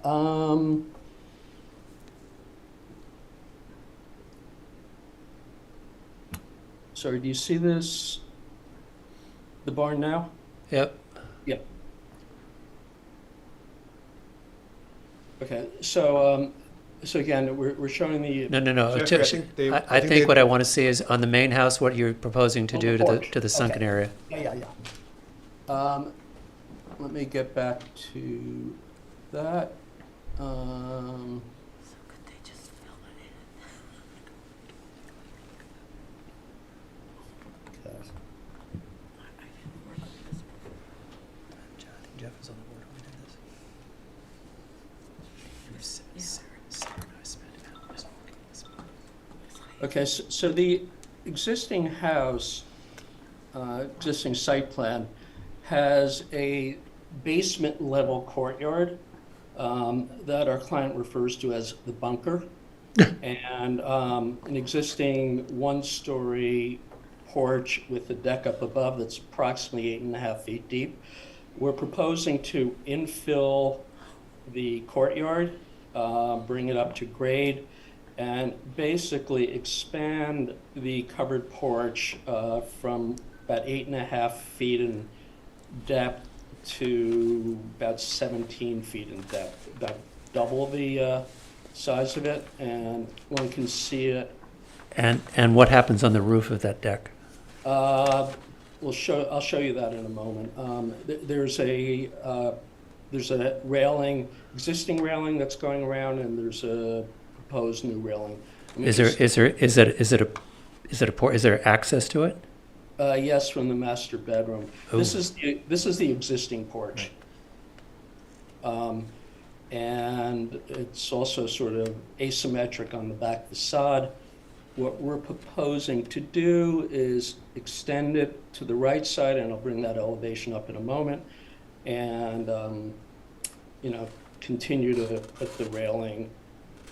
sorry, do you see this, the barn now? Yep. Yep. Okay, so, so again, we're showing the. No. Jeff, I think they- I I think think they- what I want to see is on the main house, what you're proposing to On do the to porch. the sunken Okay. area. Yeah. Let me get back to that. So could they just fill it in? Okay. I didn't work on this. I think Jeff was on the board when we did this. Okay, so the existing house, existing site plan, has a basement level courtyard that our client refers to as the bunker. And an existing one-story porch with a deck up above that's approximately 8.5 feet deep. We're proposing to infill the courtyard, bring it up to grade, and basically expand the covered porch from about 8.5 feet in depth to about 17 feet in depth, about double the size of it, and one can see it. And what happens on the roof of that deck? I'll show you that in a moment. There's a railing, existing railing that's going around, and there's a proposed new railing. Is there access to it? Yes, from the master bedroom. Oh. This is the existing porch. And it's also sort of asymmetric on the back facade. What we're proposing to do is extend it to the right side, and I'll bring that elevation up in a moment, and continue to put the railing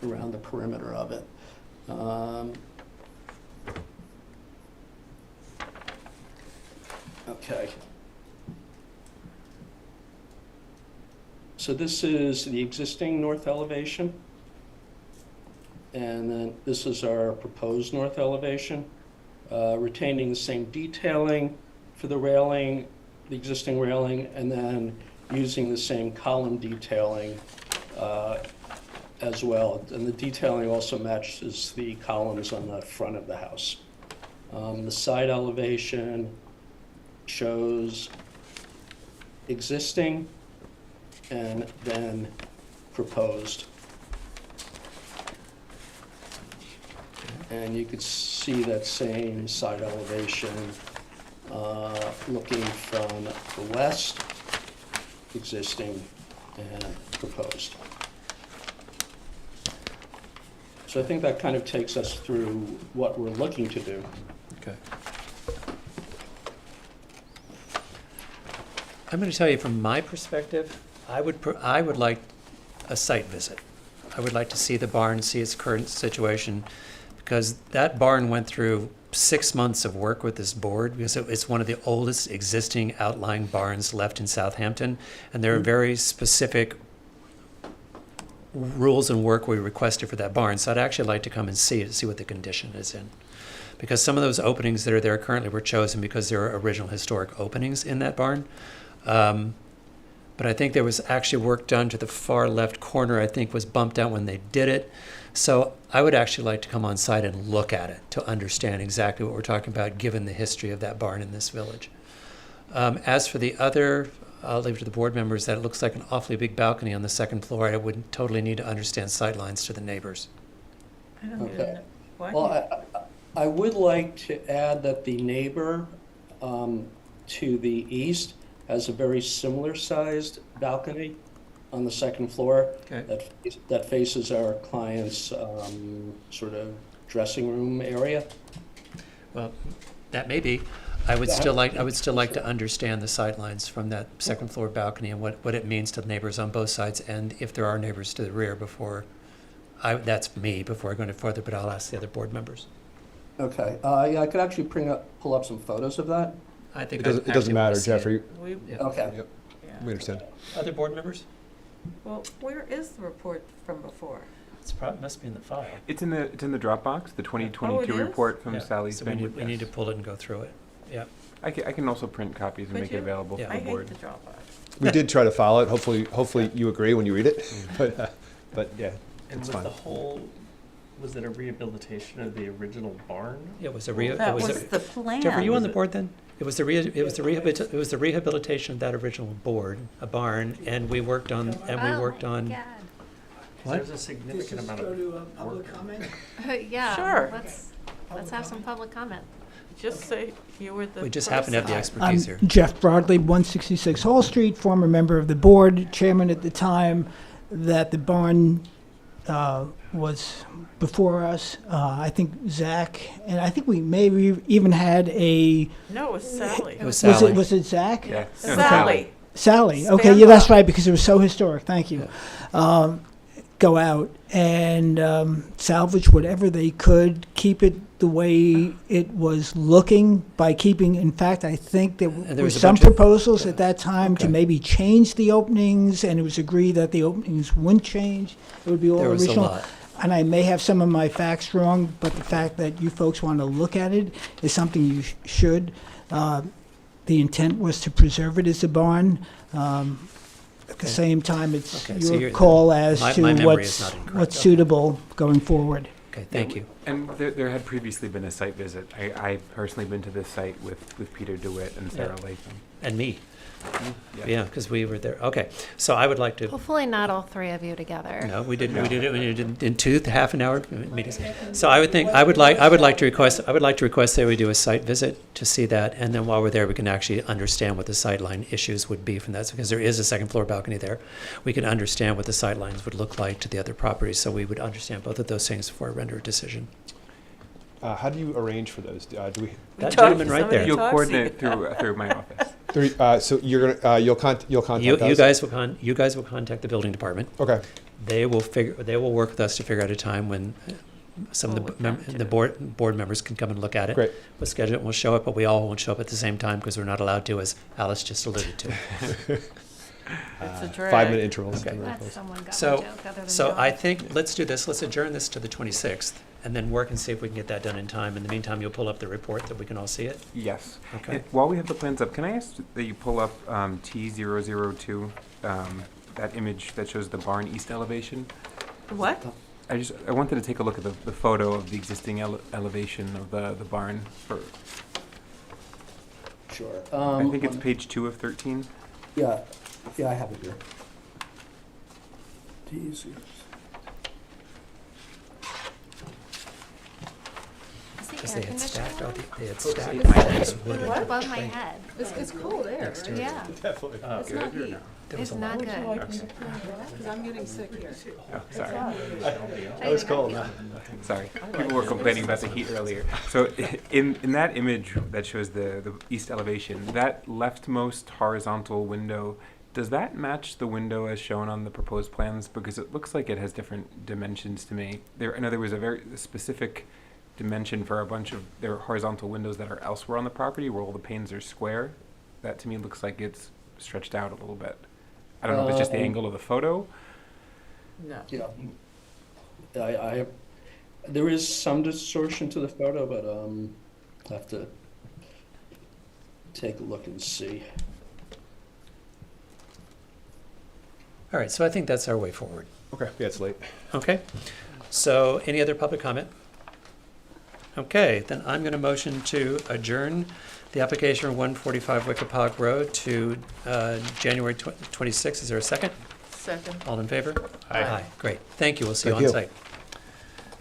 around the perimeter of it. Okay. So this is the existing north elevation. And then this is our proposed north elevation, retaining the same detailing for the railing, the existing railing, and then using the same column detailing as well. And the detailing also matches the columns on the front of the house. The side elevation shows existing and then proposed. And you could see that same side elevation looking from the west, existing and proposed. So I think that kind of takes us through what we're looking to do. Okay. I'm going to tell you from my perspective, I would like a site visit. I would like to see the barn, see its current situation, because that barn went through 6 months of work with this board because it's one of the oldest existing outlying barns left in Southampton, and there are very specific rules and work we requested for that barn. So I'd actually like to come and see it, to see what the condition is in. Because some of those openings that are there currently were chosen because there are original historic openings in that barn. But I think there was actually work done to the far left corner, I think was bumped out when they did it. So I would actually like to come on site and look at it to understand exactly what we're talking about given the history of that barn in this village. As for the other, I'll leave it to the board members, that it looks like an awfully big balcony on the second floor. I would totally need to understand sightlines to the neighbors. I don't even Okay. know. What? Well, I would like to add that the neighbor to the east has a very similar sized balcony on the second floor that faces our client's sort of dressing room area. Well, that may be. I would still like to understand the sightlines from that second floor balcony and what it means to the neighbors on both sides, and if there are neighbors to the rear before that's me before I go any further, but I'll ask the other board members. Okay, yeah, I could actually pull up some photos of that. I think It doesn't matter, Jeffrey. Okay. Yep. We understand. Other board members? Well, where is the report from before? It's probably, must be in the file. It's in the Dropbox, the 2022 is? report from Yeah. Sally So Spangler. we need to pull it and go through it. Yeah. I can also print copies and Could make you? it available Yeah. for I the hate board. the Dropbox. We did try to follow it. Hopefully you agree when you read it. But yeah, And it's was fine. the whole, was it a rehabilitation of the original barn? It was a That was the plan. Jeff, were you on the Was it- board then? It was the rehabilitation of that original board, a barn, and we worked on What? There's a significant amount of public comment? Yeah. Sure. Let's have some public comment. Just say you were the We just happen to have the person. expertise here. Jeff Broadley, 166 Hall Street, former member of the board, chairman at the time that the barn was before us. I think Zach, and I think we maybe even had a. No, it was Sally. It was Sally. Was it Zach? Yeah. Sally. Sally. Okay, Stand yeah, that's up. right, because it was so historic. Thank you. Go out and salvage whatever they could, keep it the way it was looking by keeping, in fact, I think there there were was a some bunch of- proposals at that time to Okay. maybe change the openings, and it was agreed that the openings wouldn't change. It would be all There was a original. lot. And I may have some of my facts wrong, but the fact that you folks want to look at it is something you should. The intent was to preserve it as a barn. At the same time, it's Okay, so your you're- call as my to memory is not incorrect. what's Okay. suitable going forward. Okay, thank you. And there had previously been a site visit. I personally been to this site with Peter DeWitt and Sarah Latham. And me. Yeah, because we were there. Okay, so I would like to. Hopefully not all three of you together. No, we did it in 2 half-an-hour meetings. So I would like to request that we do a site visit to see that, and then while we're there, we can actually understand what the sightline issues would be from that, because there is a second floor balcony there. We can understand what the sightlines would look like to the other properties, so we would understand both of those things before I render a decision. How do you arrange for those? Do we? That gentleman right there. You'll coordinate through my office. So you're gonna you'll contact You us. guys will contact the building department. Okay. They will work with us to figure out a time when some of the board members can come and look at it. Great. We'll schedule it, and we'll show up, but we all won't show up at the same time because we're not allowed to, as Alice just alluded to. It's a drag. 5-minute intervals. Okay. Glad someone got my So, joke other than so John. I think, let's do this, let's adjourn this to the 26th, and then work and see if we can get that done in time. In the meantime, you'll pull up the report that we can all see it? Yes. Okay. While we have the plans up, can I ask that you pull up T002, that image that shows the barn east elevation? What? I wanted to take a look at the photo of the existing elevation of the barn. Sure. I think it's page 2 of 13. Yeah, I have it here. Easy. Because they had stacked all Conditioner? they had stacked all this wood. It's above my head. It's cold air, Next to it. Yeah. Definitely. It's not heat. There was It's a not lot. good. Because I'm getting sick here. Oh, sorry. That was cold. Sorry. People were complaining about the heat earlier. So in that image that shows the east elevation, that leftmost horizontal window, does that match the window as shown on the proposed plans? Because it looks like it has different dimensions to me. I know there was a very specific dimension for a bunch of their horizontal windows that are elsewhere on the property where all the panes are square. That to me looks like it's stretched out a little bit. I don't know if it's just the angle of the photo. No. Yeah. I have, there is some distortion to the photo, but I'll have to take a look and see. All right, so I think that's our way forward. Okay, yeah, it's late. Okay, so any other public comment? Okay, then I'm going to motion to adjourn the application of 145 Wickapog Road to January 26th. Is there a second? Second. All in favor? Aye. Great, thank you, we'll see you Thank on you. site.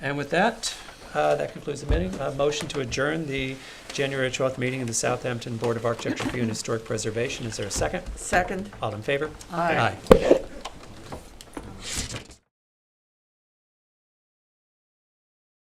And with that, that concludes the meeting. Motion to adjourn the January 12th meeting of the Southampton Board of Architecture, Review and Historic Preservation. Is there a second? Second. All in favor? Aye. Aye.